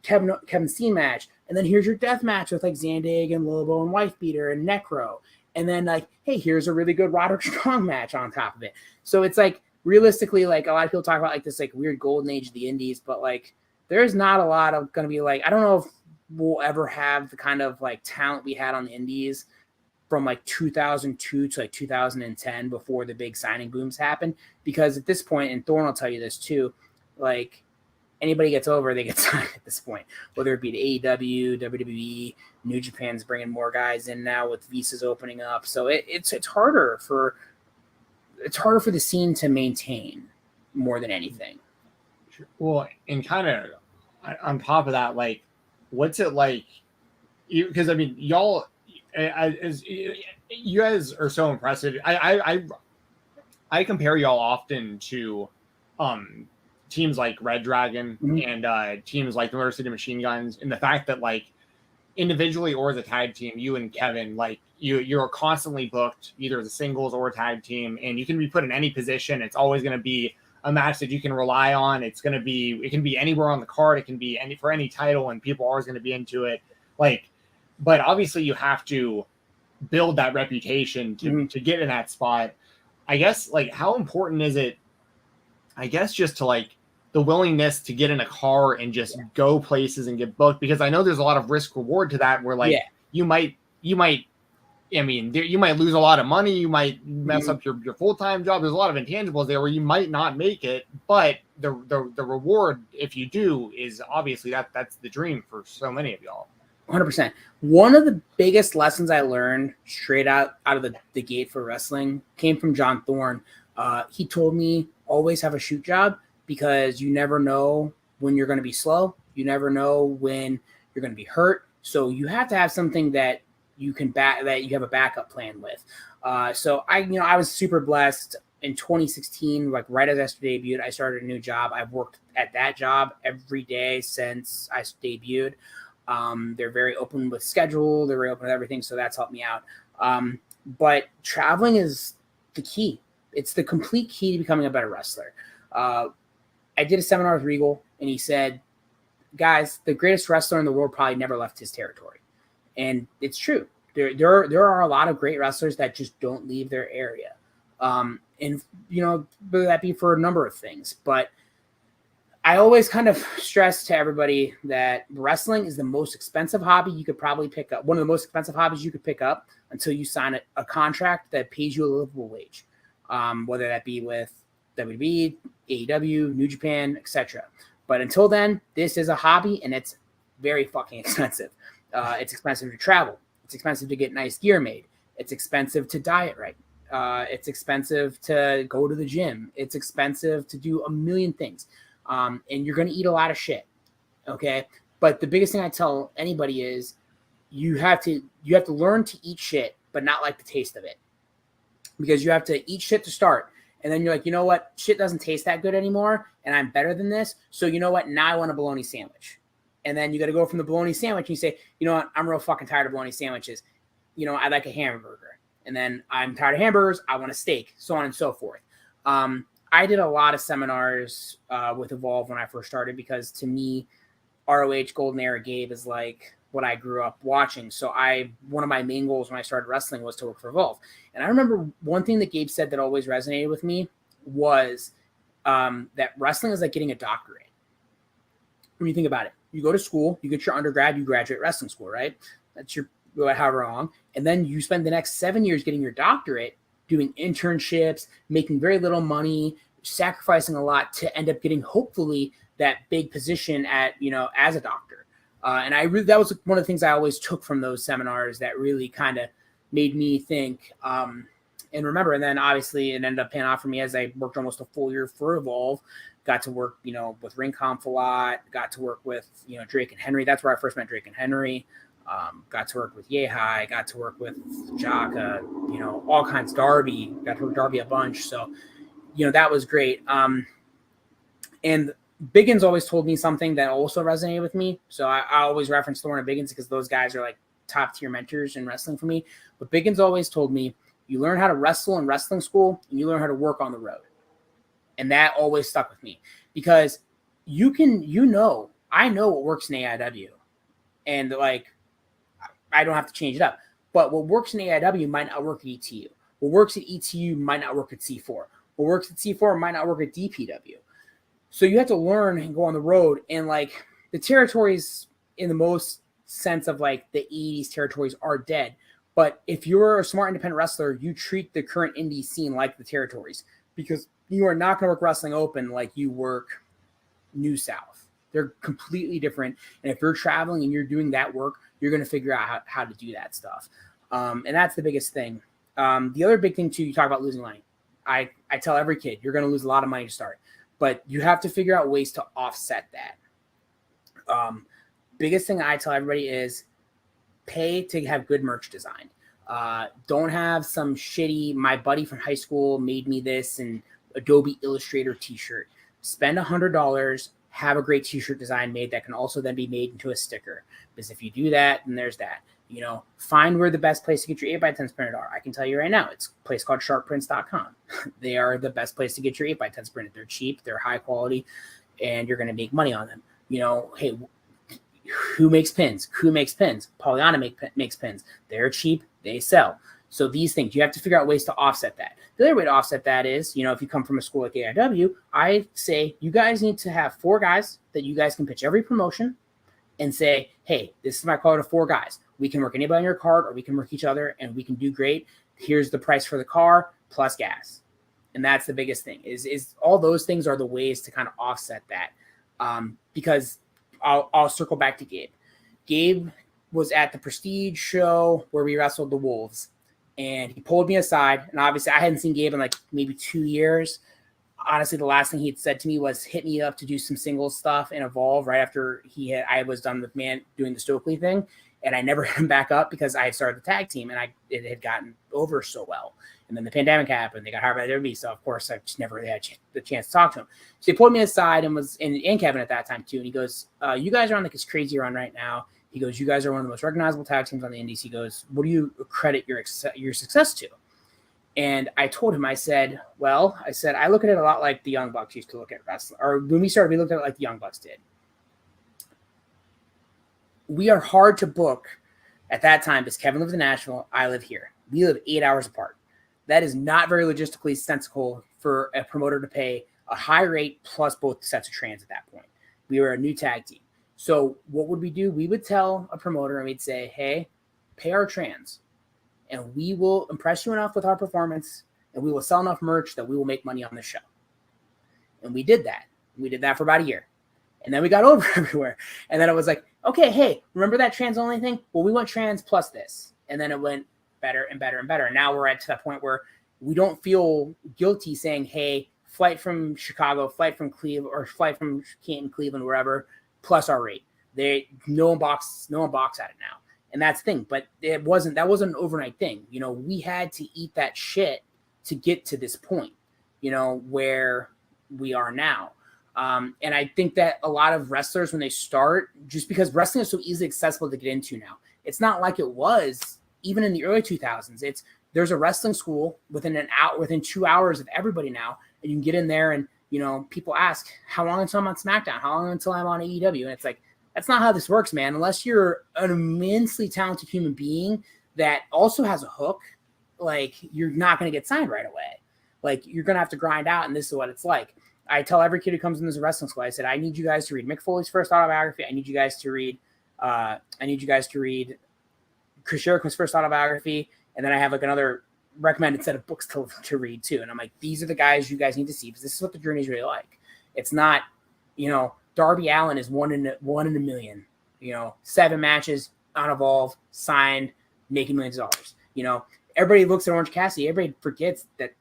Kevin Steen match. And then here's your death match with like Zandig and Lobo and Wife Beater and Necro. And then like, hey, here's a really good Roderick Strong match on top of it. So it's like, realistically, like a lot of people talk about like this like weird golden age of the indies, but like there's not a lot of going to be like, I don't know if we'll ever have the kind of like talent we had on the indies from like 2002 to like 2010 before the big signing booms happened. Because at this point, and Thorne will tell you this too, like anybody gets over, they get signed at this point, whether it be the AEW, WWE, New Japan's bringing more guys in now with visas opening up. So it's harder for the scene to maintain more than anything. Well, and kind of on top of that, like, what's it like? Because I mean, y'all, as you guys are so impressive. I compare y'all often to teams like Red Dragon and teams like the Motor City Machine Guns, and the fact that like individually or as a tag team, you and Kevin, like you're constantly booked either as a singles or a tag team, and you can be put in any position. It's always going to be a match that you can rely on. It can be anywhere on the card. It can be for any title, and people are always going to be into it. But obviously you have to build that reputation to get in that spot. I guess, how important is it, I guess, just to the willingness to get in a car and just go places and get booked? Because I know there's a lot of risk reward to that, where you might you might lose a lot of money. You might mess up your full-time job. There's a lot of intangibles there where you might not make it, but the reward, if you do, is obviously that's the dream for so many of y'all. 100%. One of the biggest lessons I learned straight out of the gate for wrestling came from John Thorne. He told me, always have a shoot job, because you never know when you're going to be slow. You never know when you're going to be hurt. So you have to have something that you have a backup plan with. So I was super blessed in 2016, right as I debuted. I started a new job. I've worked at that job every day since I debuted. They're very open with schedule. They're very open with everything. So that's helped me out. But traveling is the key. It's the complete key to becoming a better wrestler. I did a seminar with Regal, and he said, guys, the greatest wrestler in the world probably never left his territory. And it's true. There are a lot of great wrestlers that just don't leave their area. And, whether that be for a number of things. But I always kind of stress to everybody that wrestling is the most expensive hobby you could probably pick up. One of the most expensive hobbies you could pick up until you sign a contract that pays you a livable wage, whether that be with WWE, AEW, New Japan, etc. But until then, this is a hobby, and it's very fucking expensive. It's expensive to travel. It's expensive to get nice gear made. It's expensive to diet right. It's expensive to go to the gym. It's expensive to do a million things. And you're going to eat a lot of shit. Okay. But the biggest thing I tell anybody is you have to learn to eat shit, but not like the taste of it, because you have to eat shit to start. And then you're like, you know what? Shit doesn't taste that good anymore, and I'm better than this. So you know what? Now I want a bologna sandwich. And then you got to go from the bologna sandwich and you say, you know what? I'm real fucking tired of bologna sandwiches. I like a hamburger. And then I'm tired of hamburgers. I want a steak, so on and so forth. I did a lot of seminars with Evolve when I first started, because to me, ROH Golden Era Gabe is like what I grew up watching. So one of my main goals when I started wrestling was to work for Evolve. And I remember one thing that Gabe said that always resonated with me was that wrestling is like getting a doctorate. When you think about it, you go to school, you get your undergrad, you graduate wrestling school, right? That's your however long. And then you spend the next 7 years getting your doctorate, doing internships, making very little money, sacrificing a lot to end up getting hopefully that big position at, as a doctor. And that was one of the things I always took from those seminars that really kind of made me think and remember. And then obviously it ended up paying off for me as I worked almost a full year for Evolve. Got to work, with Ring Conf a lot. Got to work with, Drake and Henry. That's where I first met Drake and Henry. Got to work with Yehai. Got to work with Jaka. All kinds. Darby. Got to work with Darby a bunch. So, that was great. And Biggins always told me something that also resonated with me. So I always reference Thorne and Biggins because those guys are like top tier mentors in wrestling for me. But Biggins always told me, you learn how to wrestle in wrestling school and you learn how to work on the road. And that always stuck with me because I know what works in AEW, and I don't have to change it up. But what works in AEW might not work at ETU. What works at ETU might not work at C4. What works at C4 might not work at DPW. So you have to learn and go on the road. And the territories in the most sense of the 80s territories are dead. But if you're a smart independent wrestler, you treat the current indie scene like the territories, because you are not going to work wrestling open like you work New South. They're completely different. And if you're traveling and you're doing that work, you're going to figure out how to do that stuff. And that's the biggest thing. The other big thing too, you talk about losing money. I tell every kid, you're going to lose a lot of money to start, but you have to figure out ways to offset that. Biggest thing I tell everybody is pay to have good merch designed. Don't have some shitty, my buddy from high school made me this and Adobe Illustrator t-shirt. Spend $100, have a great t-shirt design made that can also then be made into a sticker. Because if you do that, then there's that. You know, find where the best place to get your 8x10s printed are. I can tell you right now, it's a place called sharpprints.com. They are the best place to get your 8x10s printed. They're cheap, they're high quality, and you're going to make money on them. You know, hey, who makes pins? Who makes pins? Pollyanna makes pins. They're cheap, they sell. So these things, you have to figure out ways to offset that. The other way to offset that is, you know, if you come from a school like AEW, I say you guys need to have 4 guys that you guys can pitch every promotion and say, hey, this is my card of 4 guys. We can work anybody on your card or we can work each other and we can do great. Here's the price for the car plus gas. And that's the biggest thing is all those things are the ways to kind of offset that. Because I'll circle back to Gabe. Gabe was at the Prestige show where we wrestled the Wolves. And he pulled me aside. And obviously, I hadn't seen Gabe in like maybe 2 years. Honestly, the last thing he'd said to me was hit me up to do some singles stuff and Evolve right after I was done with doing the Stokely thing. And I never hit him back up because I had started the tag team and it had gotten over so well. And then the pandemic happened. They got hired by the WWE. So, of course, I just never really had the chance to talk to him. So he pulled me aside and Kevin at that time, too. And he goes, you guys are on like this crazy run right now. He goes, you guys are one of the most recognizable tag teams on the indies. He goes, what do you credit your success to? And I told him, I said, I look at it a lot like the Young Bucks used to look at wrestling. Or when we started, we looked at it like the Young Bucks did. We are hard to book at that time because Kevin lives in Nashville. I live here. We live 8 hours apart. That is not very logistically sensible for a promoter to pay a high rate plus both sets of trans at that point. We were a new tag team. So what would we do? We would tell a promoter and we'd say, hey, pay our trans and we will impress you enough with our performance and we will sell enough merch that we will make money on the show. And we did that. We did that for about a year. And then we got over everywhere. And then it was like, okay, hey, remember that trans only thing? Well, we want trans plus this. And then it went better and better and better. And now we're at to that point where we don't feel guilty saying, hey, flight from Chicago, flight from Cleveland, or flight from Canton, Cleveland, wherever, plus our rate. No one balks at it now. And that's the thing. But that wasn't an overnight thing. You know, we had to eat that shit to get to this point, you know, where we are now. And I think that a lot of wrestlers, when they start, just because wrestling is so easily accessible to get into now, it's not like it was even in the early 2000s. There's a wrestling school within 2 hours of everybody now, and you can get in there and, you know, people ask, how long until I'm on SmackDown? How long until I'm on AEW? And it's like, that's not how this works, man. Unless you're an immensely talented human being that also has a hook, like, you're not going to get signed right away. Like, you're going to have to grind out, and this is what it's like. I tell every kid who comes in this wrestling school, I said, I need you guys to read Mick Foley's first autobiography. I need you guys to read Chris Jericho's first autobiography. And then I have like another recommended set of books to read too. And I'm like, these are the guys you guys need to see because this is what the journey is really like. It's not, you know, Darby Allin is one in a million, you know, 7 matches on Evolve, signed, making millions of dollars. You know, everybody looks at Orange Cassidy. Everybody forgets that,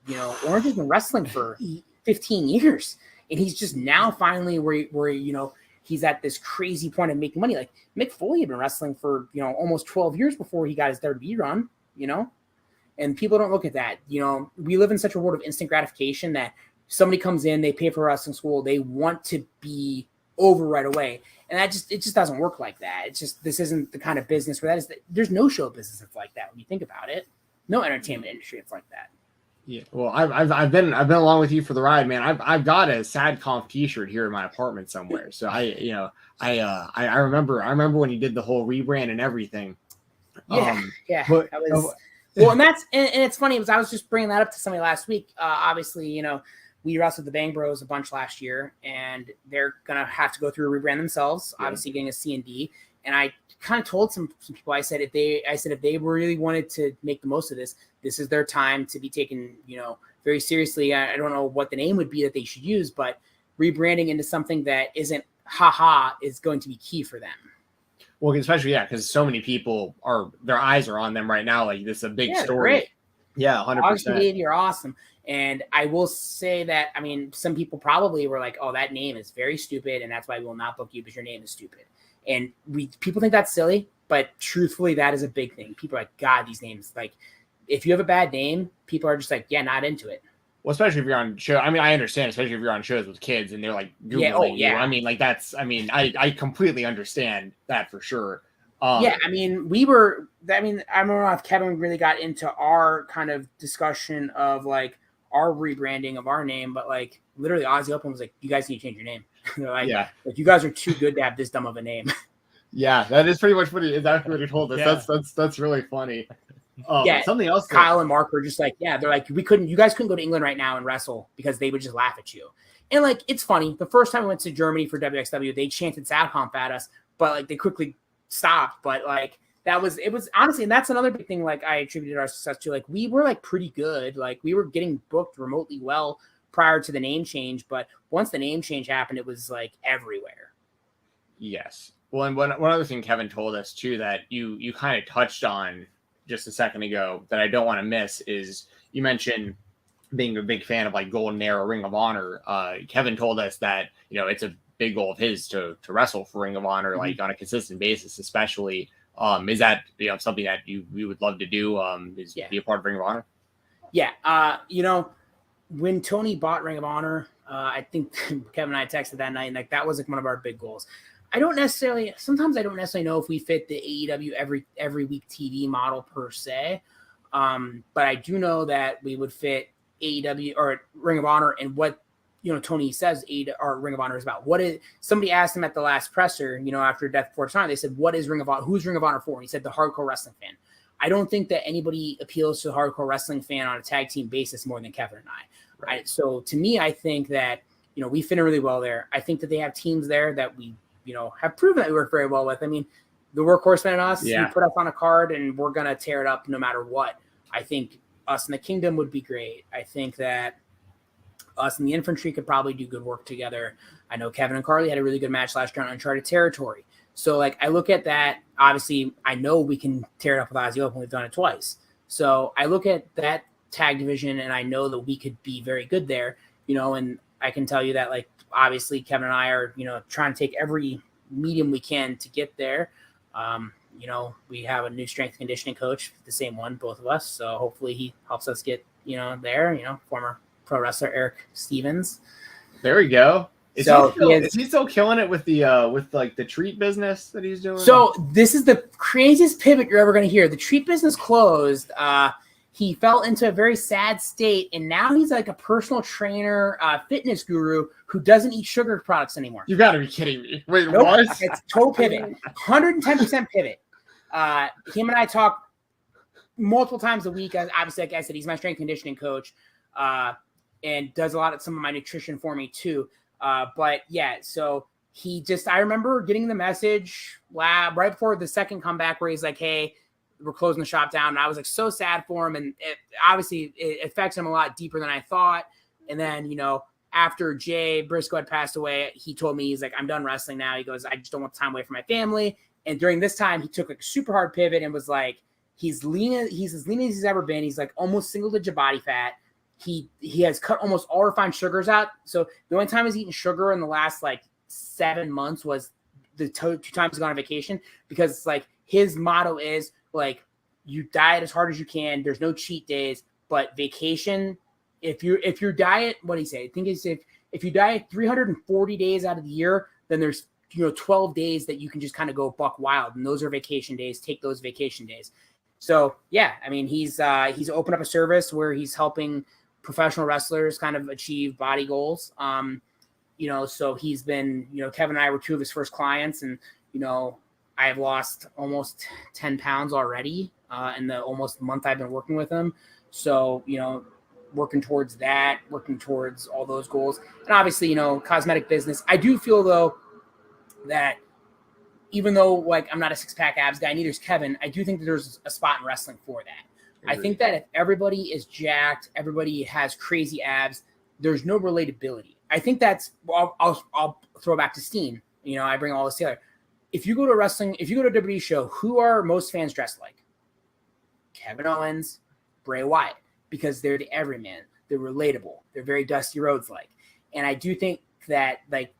you know, Orange has been wrestling for 15 years. And he's just now finally where you know, he's at this crazy point of making money. Like Mick Foley had been wrestling for, you know, almost 12 years before he got his WWE run, you know, and people don't look at that. You know, we live in such a world of instant gratification that somebody comes in, they pay for wrestling school, they want to be over right away. And it just doesn't work like that. It's just, this isn't the kind of business where there's no show business that's like that when you think about it. No entertainment industry it's like that. Yeah, well, I've been along with you for the ride, man. I've got a Sad Conf T-shirt here in my apartment somewhere. So I remember when you did the whole rebrand and everything. Yeah. But, that was, well, and it's funny because I was just bringing that up to somebody last week. Obviously, you know, we wrestled the Bang Bros a bunch last year, and they're gonna have to go through a rebrand themselves. Yeah. Obviously, getting a C&D. And I kind of told some people, I said if they really wanted to make the most of this, this is their time to be taken, you know, very seriously. I don't know what the name would be that they should use, but rebranding into something that isn't is going to be key for them. Well, especially, because so many people their eyes are on them right now. Like, this is a big story. Great. Yeah, 100%. You're awesome. And I will say that, I mean, some people probably were like, oh, that name is very stupid, and that's why we will not book you because your name is stupid. And people think that's silly, but truthfully, that is a big thing. People are like, God, these names, like, if you have a bad name, people are just like, yeah, not into it. Well, especially if you're on show. I mean, I understand, especially if you're on shows with kids and they're like Googling you. I mean, like I completely understand that for sure. Yeah, I mean, I don't know if Kevin really got into our kind of discussion of like our rebranding of our name, but like literally Ozzy Open was like, you guys need to change your name. They're like, like, you guys are too good to have this dumb of a name. Yeah, that is pretty much exactly what he told us. Yeah. That's really funny. Something else. Kyle and Mark were just like, they're like, you guys couldn't go to England right now and wrestle because they would just laugh at you. And like, it's funny. The first time we went to Germany for WXW, they chanted Sad Hump at us, but like they quickly stopped. But like, it was honestly, and that's another big thing. Like I attributed our success to, like, we were like pretty good. Like we were getting booked remotely well prior to the name change. But once the name change happened, it was like everywhere. Yes. Well, and one other thing Kevin told us too that you kind of touched on just a second ago that I don't want to miss is you mentioned being a big fan of like Golden Era, Ring of Honor. Kevin told us that, you know, it's a big goal of his to wrestle for Ring of Honor, like on a consistent basis, especially. Is that, you know, something that we would love to do? Be a part of Ring of Honor? Yeah. You know, when Tony bought Ring of Honor, I think Kevin and I texted that night, and like that was like one of our big goals. Sometimes I don't necessarily know if we fit the AEW every week TV model per se. But I do know that we would fit AEW or Ring of Honor and what, you know, Tony says or Ring of Honor is about. Somebody asked him at the last presser, you know, after Death Before Time, they said, what is Ring of Honor? Who's Ring of Honor for? And he said, the hardcore wrestling fan. I don't think that anybody appeals to the hardcore wrestling fan on a tag team basis more than Kevin and I. Right. So to me, I think that, you know, we fit in really well there. I think that they have teams there that we, you know, have proven that we work very well with. I mean, the Workhorsemen and us, we put us on a card and we're going to tear it up no matter what. I think us in the Kingdom would be great. I think that us in the Infantry could probably do good work together. I know Kevin and Carly had a really good match last year on Uncharted Territory. So, like, I look at that. Obviously, I know we can tear it up with Ozzy Open. We've done it twice. So I look at that tag division and I know that we could be very good there, you know, and I can tell you that, like, obviously Kevin and I are, you know, trying to take every medium we can to get there. You know, we have a new strength and conditioning coach, the same one, both of us. So hopefully he helps us get, you know, there, you know, former pro wrestler Eric Stevens. There we go. Is he still killing it with the with like the treat business that he's doing? So this is the craziest pivot you're ever going to hear. The treat business closed. He fell into a very sad state, and now he's like a personal trainer, fitness guru who doesn't eat sugar products anymore. You got to be kidding me. Wait, nope, what? It's total pivot. 110% pivot. Him and I talk multiple times a week. Obviously, like I said, he's my strength conditioning coach and does some of my nutrition for me too. But yeah, so I remember getting the message right before the second comeback where he's like, hey, we're closing the shop down. And I was like so sad for him. And it affects him a lot deeper than I thought. And then, you know, after Jay Briscoe had passed away, he told me, he's like, I'm done wrestling now. He goes, I just don't want time away from my family. And during this time, he took a super hard pivot and was like, he's as lean as he's ever been. He's like almost single-digit body fat. He has cut almost all refined sugars out. So the only time he's eaten sugar in the last like 7 months was the two times he's gone on vacation, because it's like his motto is like, you diet as hard as you can. There's no cheat days, but vacation. If your diet, what do you say? I think it's if you diet 340 days out of the year, then there's, you know, 12 days that you can just kind of go buck wild, and those are vacation days. Take those vacation days. So yeah, I mean, he's opened up a service where he's helping professional wrestlers kind of achieve body goals. You know, so he's been, you know, Kevin and I were two of his first clients, and, you know, I've lost almost 10 pounds already in the almost month I've been working with him. So, you know, working towards all those goals. And obviously, you know, cosmetic business. I do feel though that even though like I'm not a six-pack abs guy, neither is Kevin, I do think that there's a spot in wrestling for that. I think that if everybody is jacked, everybody has crazy abs, there's no relatability. I think that's, I'll throw back to Steen. You know, I bring all this together. If you go to a WWE show, who are most fans dressed like? Kevin Owens, Bray Wyatt, because they're the everyman. They're relatable. They're very Dusty Rhodes-like. And I do think that like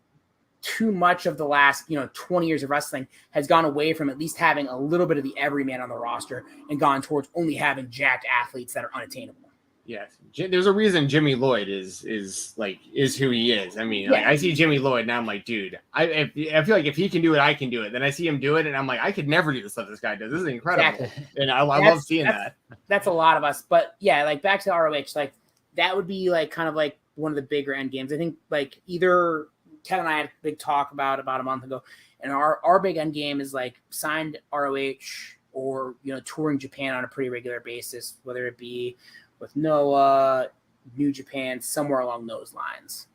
too much of the last, you know, 20 years of wrestling has gone away from at least having a little bit of the everyman on the roster and gone towards only having jacked athletes that are unattainable. Yes, there's a reason Jimmy Lloyd is who he is. I mean, like, I see Jimmy Lloyd and I'm like, dude, I feel like if he can do it, I can do it. Then I see him do it, and I'm like, I could never do the stuff this guy does. This is incredible, and I love seeing that. That's a lot of us, but yeah, like back to ROH, like that would be like kind of like one of the bigger end games. I think like either Kevin and I had a big talk about a month ago, and our big end game is like signed ROH or touring Japan on a pretty regular basis, whether it be with Noah, New Japan, somewhere along those lines.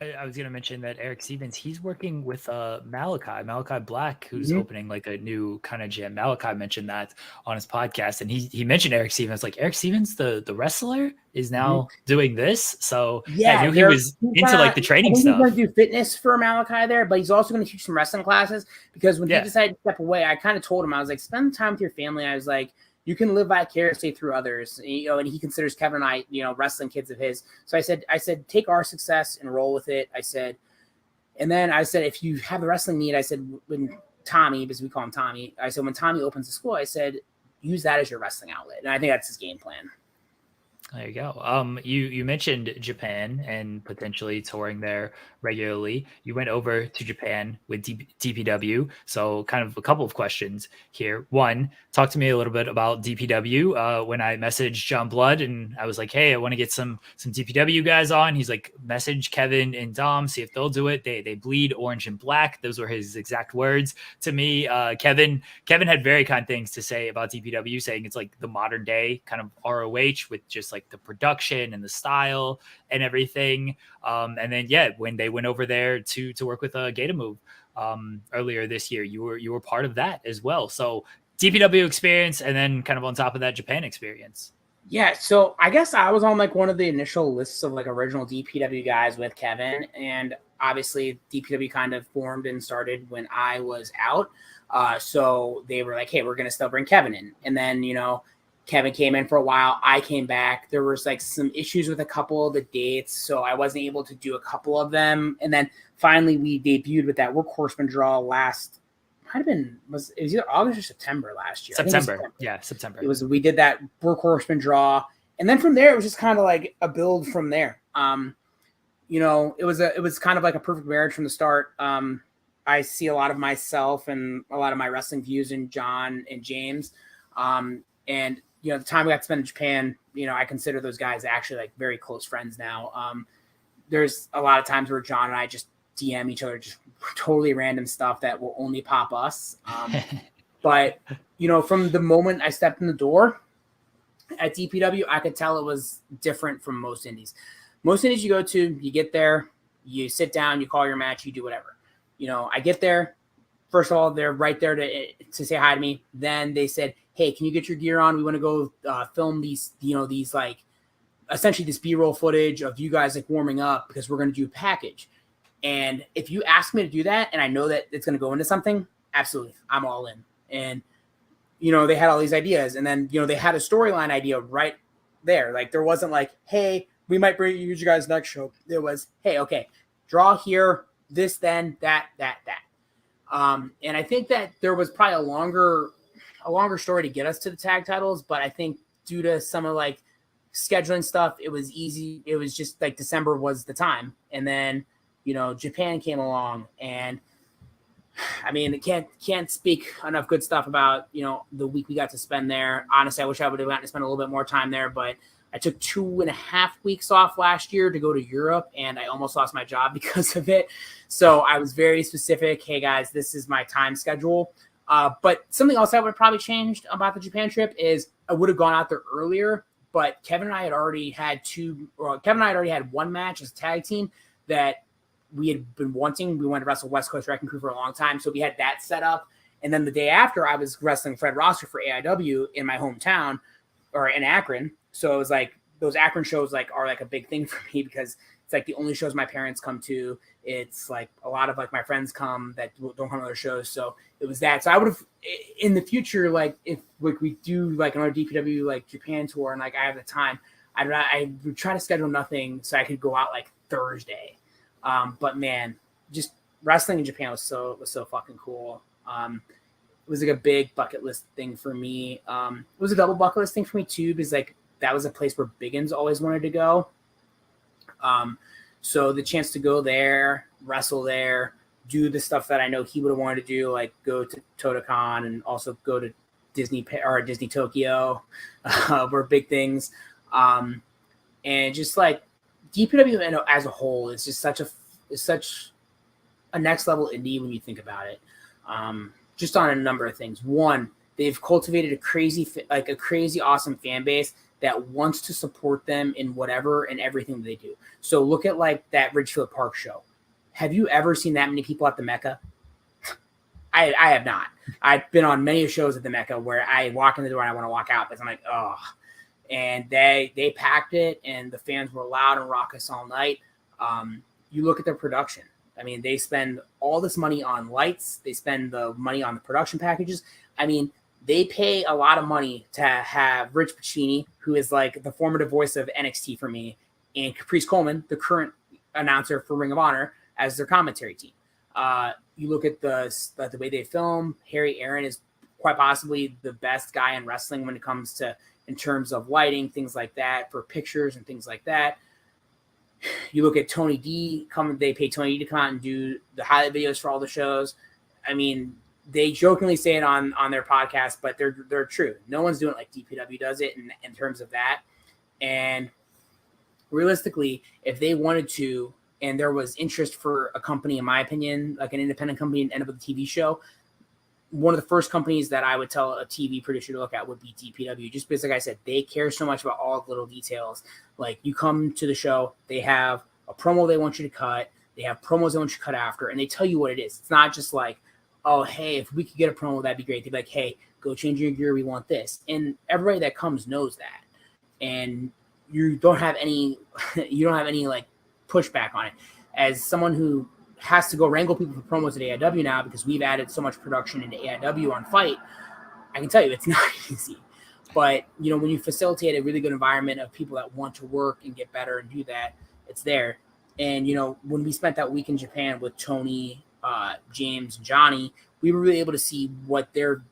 I was going to mention that Eric Stevens, he's working with Malachi Black, who's opening like a new kind of gym. Malachi mentioned that on his podcast, and he mentioned Eric Stevens. Like, Eric Stevens, the wrestler, is now doing this. So I knew he was into like the training stuff. He's going to do fitness for Malachi there, but he's also going to teach some wrestling classes, because when he decided to step away, I kind of told him, I was like, spend time with your family. I was like, you can live vicariously through others, and he considers Kevin and I, wrestling kids of his. So I said, take our success and roll with it. I said, if you have a wrestling need, I said, when Tommy, because we call him Tommy, I said, when Tommy opens the school, I said, use that as your wrestling outlet. And I think that's his game plan. There you go. You mentioned Japan and potentially touring there regularly. You went over to Japan with DPW. So kind of a couple of questions here. One, talk to me a little bit about DPW. When I messaged John Blood and I was like, hey, I want to get some DPW guys on. He's like, message Kevin and Dom, see if they'll do it. They bleed orange and black. Those were his exact words to me. Kevin had very kind things to say about DPW, saying it's like the modern day kind of ROH with just like the production and the style and everything. And then when they went over there to work with Gata Move earlier this year, you were part of that as well. So DPW experience, and then kind of on top of that, Japan experience. Yeah, so I guess I was on like one of the initial lists of like original DPW guys with Kevin, and obviously DPW kind of formed and started when I was out. So they were like, hey, we're gonna still bring Kevin in, and then Kevin came in for a while. I came back. There was like some issues with a couple of the dates, so I wasn't able to do a couple of them. And then finally we debuted with that Workhorseman draw it was either August or September last year. September. We did that Workhorseman draw. And then from there, it was just kind of like a build from there. It was kind of like a perfect marriage from the start. I see a lot of myself and a lot of my wrestling views in John and James. And the time we got to spend in Japan, I consider those guys actually like very close friends now. There's a lot of times where John and I just DM each other just totally random stuff that will only pop us. But from the moment I stepped in the door at DPW, I could tell it was different from most indies. Most indies you go to, you get there, you sit down, you call your match, you do whatever. I get there. First of all, they're right there to say hi to me. Then they said, hey, can you get your gear on? We want to go film these, these like essentially this B-roll footage of you guys like warming up, because we're going to do a package. And if you ask me to do that and I know that it's going to go into something, absolutely, I'm all in. And, they had all these ideas, and then, they had a storyline idea right there. Like, there wasn't like, hey, we might bring you guys next show. There was, hey, okay, draw here, this, then, that. And I think that there was probably a longer story to get us to the tag titles, but I think due to some of like scheduling stuff, it was easy. It was just like December was the time. And then, Japan came along, and I mean, can't speak enough good stuff about, the week we got to spend there. Honestly, I wish I would have gotten to spend a little bit more time there, but I took 2.5 weeks off last year to go to Europe, and I almost lost my job because of it. So I was very specific. Hey guys, this is my time schedule. But something else I would have probably changed about the Japan trip is I would have gone out there earlier, but Kevin and I had already had one match as a tag team that we had been wanting. We wanted to wrestle West Coast Wrecking Crew for a long time. So we had that set up. And then the day after, I was wrestling Fred Rosser for AIW in my hometown, or in Akron. So it was like those Akron shows like are like a big thing for me, because it's like the only shows my parents come to. It's like a lot of like my friends come that don't come to other shows. So it was that. So I would have in the future, like if like we do like another DPW like Japan tour and like I have the time, I would try to schedule nothing so I could go out like Thursday. But man, just wrestling in Japan was so fucking cool. It was like a big bucket list thing for me. It was a double bucket list thing for me too, because like that was a place where Biggins always wanted to go. So the chance to go there, wrestle there, do the stuff that I know he would have wanted to do, like go to Totocon and also go to Disney Tokyo, were big things. And just like DPW as a whole is just such a next level indie when you think about it. Just on a number of things. One, they've cultivated a crazy awesome fan base that wants to support them in whatever and everything they do. So look at like that Ridgefield Park show. Have you ever seen that many people at the Mecca? I have not. I've been on many shows at the Mecca where I walk in the door and I want to walk out because I'm like, oh. And they packed it, and the fans were loud and raucous all night. You look at their production. I mean, they spend all this money on lights. They spend the money on the production packages. I mean, they pay a lot of money to have Rich Pacini, who is like the formative voice of NXT for me, and Caprice Coleman, the current announcer for Ring of Honor, as their commentary team. You look at the way they film. Harry Aaron is quite possibly the best guy in wrestling when it comes to in terms of lighting, things like that, for pictures and things like that. You look at Tony D. They pay Tony D to come out and do the highlight videos for all the shows. I mean, they jokingly say it on their podcast, but they're true. No one's doing it like DPW does it in terms of that. And realistically, if they wanted to, and there was interest for a company, in my opinion, like an independent company and end up with a TV show, one of the first companies that I would tell a TV producer to look at would be DPW, just because, like I said, they care so much about all the little details. Like, you come to the show, they have a promo they want you to cut, they have promos they want you to cut after, and they tell you what it is. It's not just like, oh, hey, if we could get a promo, that'd be great. They'd be like, hey, go change your gear, we want this. And everybody that comes knows that. And you don't have any like pushback on it. As someone who has to go wrangle people for promos at AEW now because we've added so much production into AEW on Fight, I can tell you it's not easy. But, you know, when you facilitate a really good environment of people that want to work and get better and do that, it's there. And, you know, when we spent that week in Japan with Tony, James, and Johnny, we were really able to see what their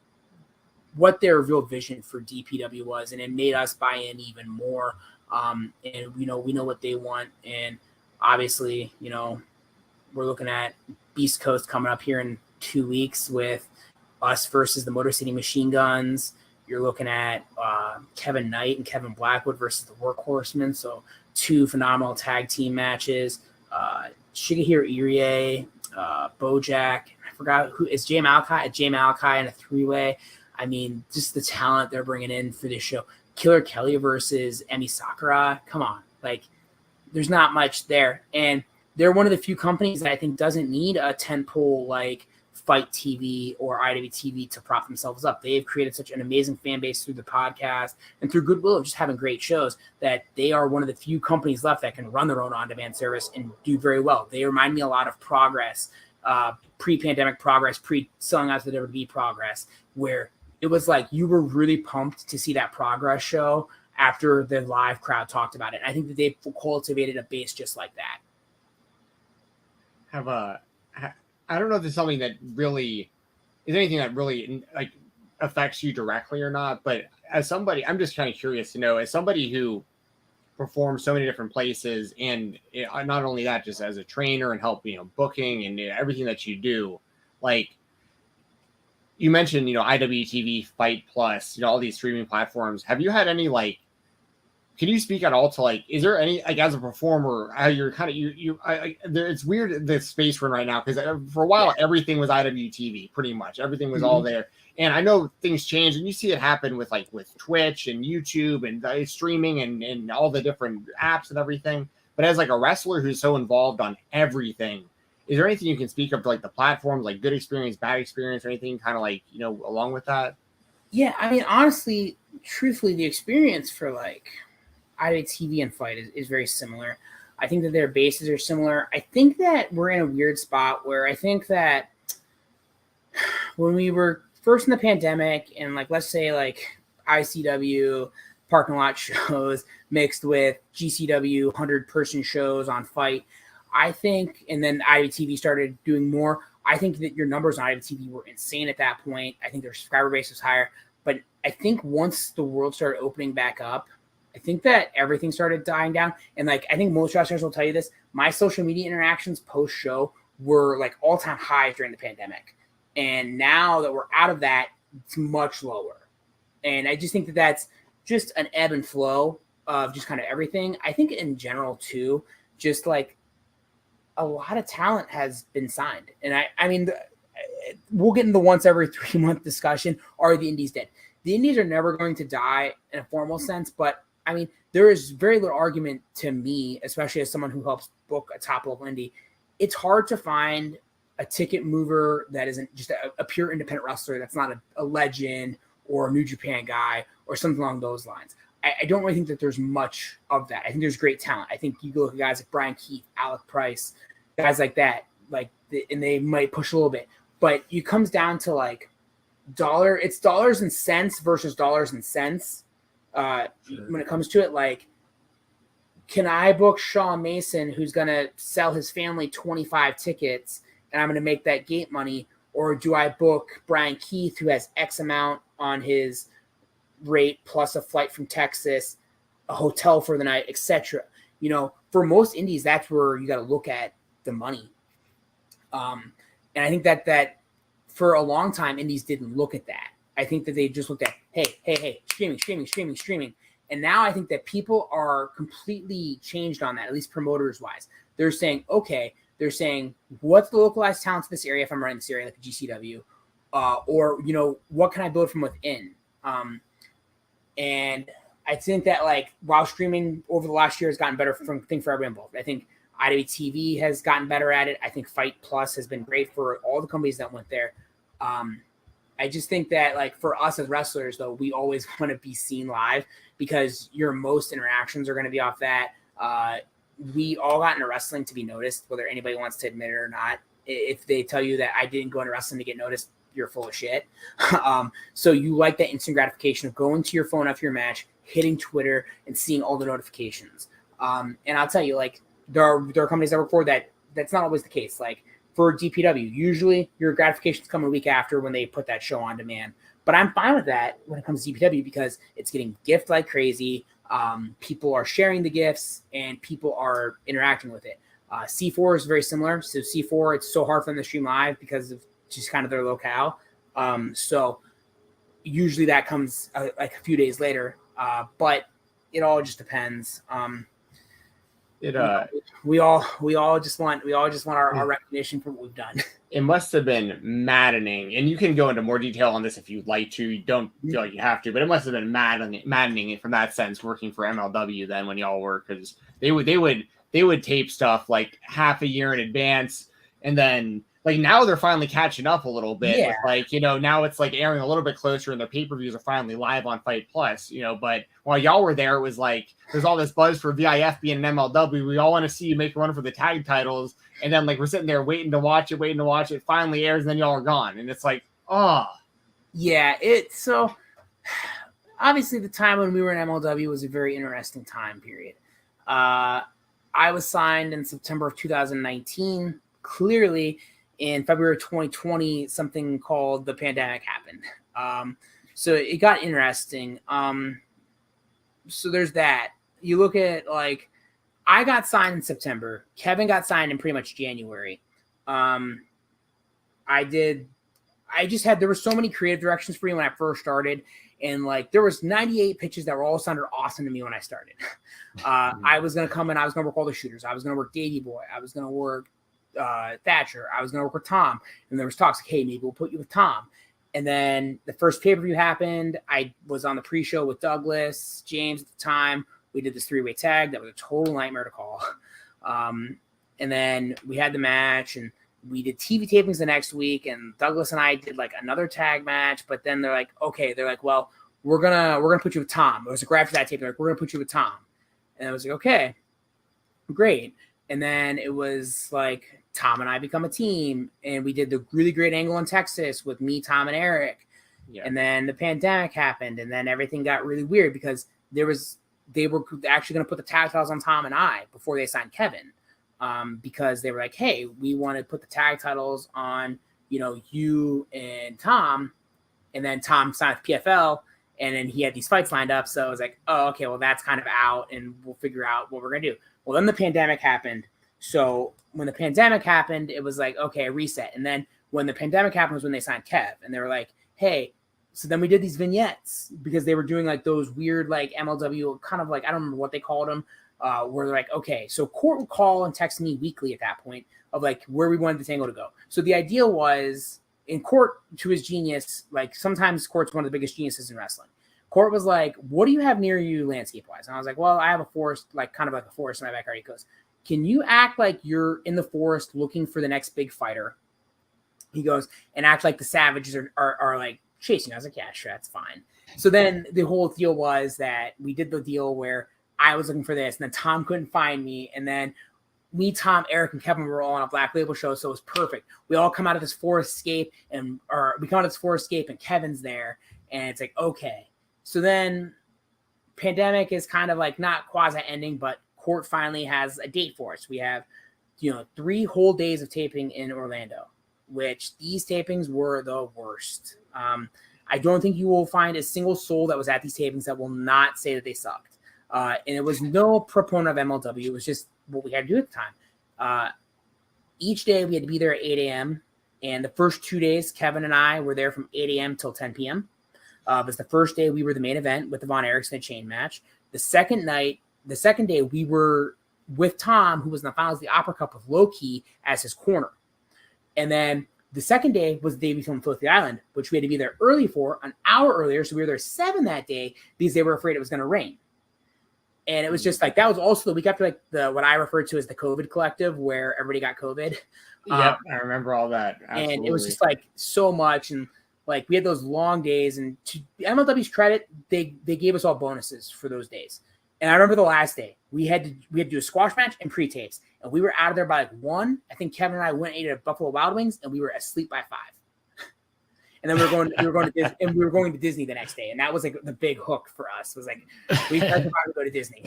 real vision for DPW was, and it made us buy in even more. And, you know, we know what they want. And obviously, you know, we're looking at Beast Coast coming up here in 2 weeks with us versus the Motor City Machine Guns. You're looking at Kevin Knight and Kevin Blackwood versus the Workhorsemen. So 2 phenomenal tag team matches. Shigehiro Irie, Bojack. I forgot who is Jay Malachi in a 3-way. I mean, just the talent they're bringing in for this show. Killer Kelly versus Emi Sakura. Come on. Like, there's not much there. And they're one of the few companies that I think doesn't need a tentpole like Fight TV or IWTV to prop themselves up. They've created such an amazing fan base through the podcast and through goodwill of just having great shows that they are one of the few companies left that can run their own on-demand service and do very well. They remind me a lot of Progress, pre-pandemic Progress, pre-selling out to the WWE Progress, where it was like you were really pumped to see that Progress show after the live crowd talked about it. I think that they've cultivated a base just like that. I don't know if there's something that really is anything that really like affects you directly or not, but as somebody, I'm just kind of curious to know, as somebody who performs so many different places, and not only that, just as a trainer and help, you know, booking and everything that you do, like you mentioned, you know, IWTV, Fight Plus, you know, all these streaming platforms. Have you had any like? Can you speak at all to like, is there any, like as a performer, how you're kind of, it's weird the space we're in right now, because for a while, everything was IWTV, pretty much. Everything was all there. And I know things change, and you see it happen with like with Twitch and YouTube and streaming and all the different apps and everything. But as like a wrestler who's so involved on everything, is there anything you can speak of, like the platforms, like good experience, bad experience, or anything kind of like, you know, along with that? Yeah, I mean, honestly, truthfully, the experience for like IWTV and Fight is very similar. I think that their bases are similar. I think that we're in a weird spot where I think that when we were first in the pandemic and like, let's say like ICW parking lot shows mixed with GCW 100-person shows on Fight, I think, and then IWTV started doing more. I think that your numbers on IWTV were insane at that point. I think their subscriber base was higher. But I think once the world started opening back up, I think that everything started dying down. And like, I think most wrestlers will tell you this. My social media interactions post show were like all-time highs during the pandemic. And now that we're out of that, it's much lower. And I just think that that's just an ebb and flow of just kind of everything. I think in general too, just like a lot of talent has been signed. And I mean, we'll get into the once every 3 month discussion. Are the indies dead? The indies are never going to die in a formal sense, but I mean, there is very little argument to me, especially as someone who helps book a top level indie. It's hard to find a ticket mover that isn't just a pure independent wrestler that's not a legend or a New Japan guy or something along those lines. I don't really think that there's much of that. I think there's great talent. I think you go look at guys like Brian Keith, Alec Price, guys like that, and they might push a little bit. But it comes down to like it's dollars and cents versus dollars and cents. When it comes to it, like, can I book Shawn Mason, who's going to sell his family 25 tickets, and I'm going to make that gate money? Or do I book Brian Keith, who has X amount on his rate, plus a flight from Texas, a hotel for the night, etc.? You know, for most indies, that's where you got to look at the money. And I think that for a long time, indies didn't look at that. I think that they just looked at, hey, streaming. And now I think that people are completely changed on that, at least promoters wise. They're saying, what's the localized talent to this area if I'm running this area, like a GCW? Or, you know, what can I build from within? And I think that, like, while streaming over the last year has gotten better for everyone involved. I think IWTV has gotten better at it. I think Fight Plus has been great for all the companies that went there. I just think that, like, for us as wrestlers, though, we always want to be seen live because your most interactions are going to be off that. We all got into wrestling to be noticed, whether anybody wants to admit it or not. If they tell you that I didn't go into wrestling to get noticed, you're full of shit. So you like that instant gratification of going to your phone after your match, hitting Twitter, and seeing all the notifications. And I'll tell you, like, there are companies I work for that's not always the case. Like, for DPW, usually your gratifications come a week after when they put that show on demand. But I'm fine with that when it comes to DPW because it's getting gift like crazy. People are sharing the gifts and people are interacting with it. C4 is very similar. So C4, it's so hard for them to stream live because of just kind of their locale. So usually that comes like a few days later. But it all just depends. We all just want our recognition for what we've done. It must have been maddening, and you can go into more detail on this if you'd like to. You don't feel like you have to, but it must have been maddening from that sense working for MLW then when y'all were, because they would tape stuff like half a year in advance, and then like now they're finally catching up a little bit. Yeah. With, like, you know, now it's like airing a little bit closer, and their pay-per-views are finally live on Fight Plus. You know, but while y'all were there, it was like there's all this buzz for VIF being an MLW. We all want to see you make a run for the tag titles. And then, like, we're sitting there waiting to watch it. Finally airs, and then y'all are gone. And it's like, oh. Yeah, so obviously the time when we were in MLW was a very interesting time period. I was signed in September of 2019. Clearly, in February 2020, something called the pandemic happened. So it got interesting. So there's that. You look at, like, I got signed in September. Kevin got signed in pretty much January. There were so many creative directions for me when I first started. And like, there was 98 pitches that were all sounded awesome to me when I started. I was going to come in. I was going to work all the shooters. I was going to work Davey Boy. I was going to work Thatcher. I was going to work with Tom. And there was talks like, hey, maybe we'll put you with Tom. And then the first pay-per-view happened. I was on the pre-show with Douglas, James at the time. We did this three-way tag. That was a total nightmare to call. And then we had the match, and we did TV tapings the next week, and Douglas and I did like another tag match. But then they're like, okay, well, we're gonna put you with Tom. It was like right after that tape, they're like, we're gonna put you with Tom. And I was like, okay, great. And then it was like Tom and I become a team, and we did the really great angle in Texas with me, Tom, and Eric. Yeah. And then the pandemic happened, and then everything got really weird because they were actually going to put the tag titles on Tom and I before they signed Kevin, because they were like, hey, we want to put the tag titles on, you know, you and Tom. And then Tom signed with PFL, And then he had these fights lined up. So I was like, oh, okay, well, that's kind of out, and we'll figure out what we're going to do. Well, then the pandemic happened. So when the pandemic happened, it was like, okay, reset. And then when the pandemic happened was when they signed Kev. And they were like, hey, so then we did these vignettes because they were doing like those weird like MLW kind of like, I don't remember what they called them, where they're like, okay, so Court would call and text me weekly at that point of like where we wanted this angle to go. So the idea was, in Court, to his genius, like sometimes Court's one of the biggest geniuses in wrestling. Court was like, what do you have near you landscape-wise? And I was like, well, I have a forest, like kind of like a forest in my backyard. He goes, can you act like you're in the forest looking for the next big fighter? He goes, and act like the savages are like chasing. I was like, yeah, sure, that's fine. So then the whole deal was that we did the deal where I was looking for this, and then Tom couldn't find me, and then me, Tom, Eric, and Kevin were all on a Black Label show, so it was perfect. We all come out of this forest scape, and Kevin's there, and it's like, okay. So then pandemic is kind of like not quasi-ending, but Court finally has a date for us. We have, 3 whole days of taping in Orlando, which these tapings were the worst. I don't think you will find a single soul that was at these tapings that will not say that they sucked. And it was no proponent of MLW. It was just what we had to do at the time. Each day we had to be there at 8 a.m. And the first 2 days, Kevin and I were there from 8 a.m. till 10 p.m. It was the first day we were the main event with the Von Erichsen and chain match. The second day we were with Tom, who was in the finals of the Opera Cup with Low-Key as his corner. And then the second day was the day we filmed Filthy Island, which we had to be there early for, an hour earlier. So we were there 7 that day because they were afraid it was going to rain. And it was just like, that was also the week after like what I refer to as the COVID collective, where everybody got COVID. Yep, I remember all that. Absolutely. And it was just like so much. And like we had those long days, and to MLW's credit, they gave us all bonuses for those days. And I remember the last day we had to do a squash match and pre-tapes, and we were out of there by like 1. I think Kevin and I went and ate at Buffalo Wild Wings, and we were asleep by 5. And then we were going to Disney the next day, and that was like the big hook for us. Was like we tried to go to Disney.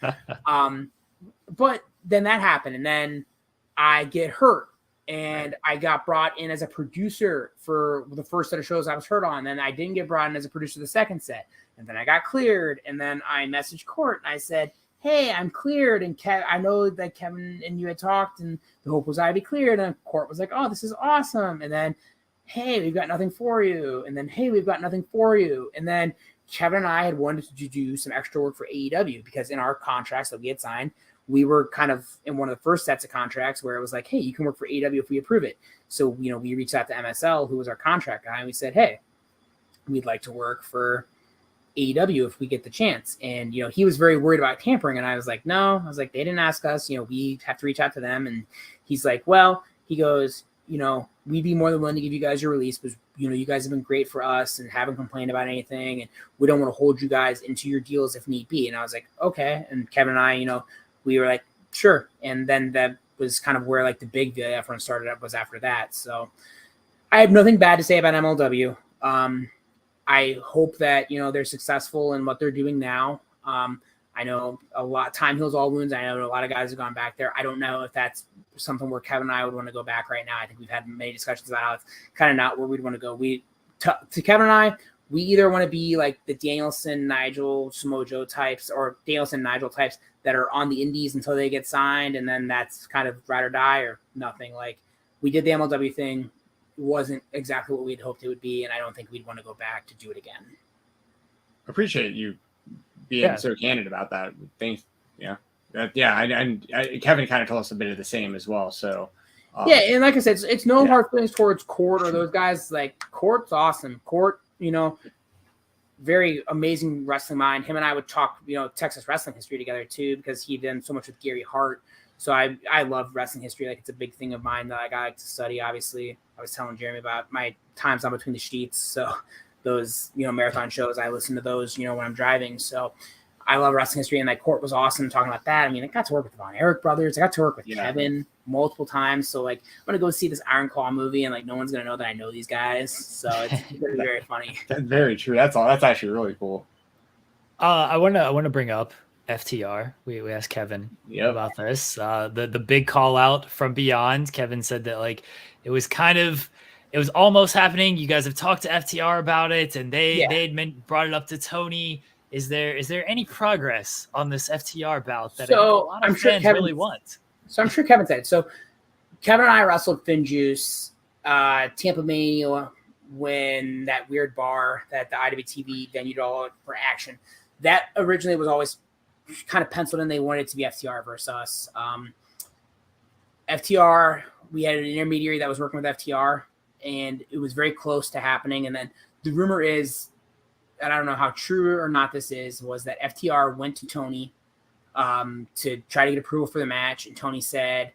But then that happened, and then I get hurt, and I got brought in as a producer for the first set of shows I was hurt on. Then I didn't get brought in as a producer the second set, and then I got cleared. And then I messaged Court and I said, hey, I'm cleared. And I know that Kevin and you had talked, and the hope was I'd be cleared. And Court was like, oh, this is awesome. And then, hey, we've got nothing for you. And then, hey, we've got nothing for you. And then Kevin and I had wanted to do some extra work for AEW because in our contracts that we had signed, we were kind of in one of the first sets of contracts where it was like, hey, you can work for AEW if we approve it. So, we reached out to MSL, who was our contract guy, and we said, hey, we'd like to work for AEW if we get the chance. And, he was very worried about tampering. And I was like, no, they didn't ask us, we have to reach out to them. And he's like, well, he goes, we'd be more than willing to give you guys your release because, you guys have been great for us and haven't complained about anything. And we don't want to hold you guys into your deals if need be. And I was like, okay. And Kevin and I, we were like, sure. And then that was kind of where like the big deal everyone started up was after that. So I have nothing bad to say about MLW. I hope that, they're successful in what they're doing now. I know a lot time heals all wounds. I know a lot of guys have gone back there. I don't know if that's something where Kevin and I would want to go back right now. I think we've had many discussions about how it's kind of not where we'd want to go. To Kevin and I, we either want to be like the Danielson, Nigel, Samoa Joe types, or Danielson, Nigel types that are on the indies until they get signed. And then that's kind of ride or die or nothing. Like we did the MLW thing. It wasn't exactly what we'd hoped it would be. And I don't think we'd want to go back to do it again. Appreciate you being so candid about that. Thanks. Yeah. And Kevin kind of told us a bit of the same as well. So, and like I said, it's no hard feelings towards Court or those guys. Like Court's awesome. Court, very amazing wrestling mind. Him and I would talk, Texas wrestling history together too, because he did so much with Gary Hart. So I love wrestling history. Like it's a big thing of mine that I like to study. Obviously, I was telling Jeremy about my times on Between the Sheets. So those, marathon shows, I listen to those, when I'm driving. So I love wrestling history, and like Court was awesome talking about that. I mean, I got to work with the Von Erich brothers. I got to work with Kevin multiple times. So like, I'm going to go see this Iron Claw movie, and like, no one's going to know that I know these guys. So it's very, very funny. That's very true. That's actually really cool. I want to bring up FTR. We asked Kevin about this. The big call out from Beyond. Kevin said that like, it was kind of it was almost happening. You guys have talked to FTR about it, and they had brought it up to Tony. Is there any progress on this FTR bout that I think a lot of fans really want? So I'm sure Kevin said. So Kevin and I wrestled FinJuice, Tampa Mania, when that weird bar that the IWTV venued all for Action. That originally was always kind of penciled in. They wanted it to be FTR versus us. FTR, we had an intermediary that was working with FTR, and it was very close to happening. And then the rumor is, and I don't know how true or not this is, was that FTR went to Tony to try to get approval for the match, and Tony said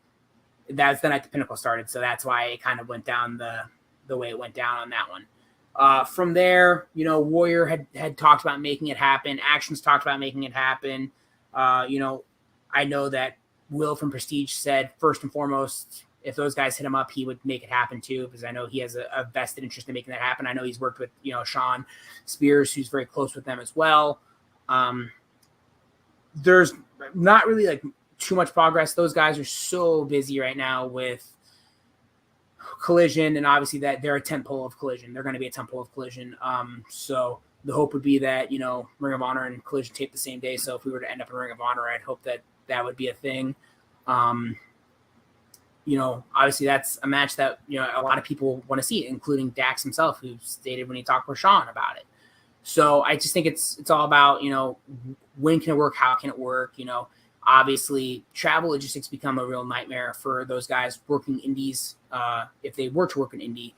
that's the night the Pinnacle started, so that's why it kind of went down the way it went down on that one. From there, Warrior had talked about making it happen. Action's talked about making it happen. I know that Will from Prestige said first and foremost, if those guys hit him up, he would make it happen too, because I know he has a vested interest in making that happen. I know he's worked with, Sean Spears, who's very close with them as well. There's not really like too much progress. Those guys are so busy right now with Collision, and obviously that they're a tentpole of Collision. They're going to be a tentpole of Collision. So the hope would be that, Ring of Honor and Collision tape the same day. So if we were to end up in Ring of Honor, I'd hope that would be a thing. Obviously that's a match that, a lot of people want to see, including Dax himself, who stated when he talked with Sean about it. So I just think it's all about, when can it work? How can it work? Obviously travel logistics become a real nightmare for those guys working indies. If they were to work an indie,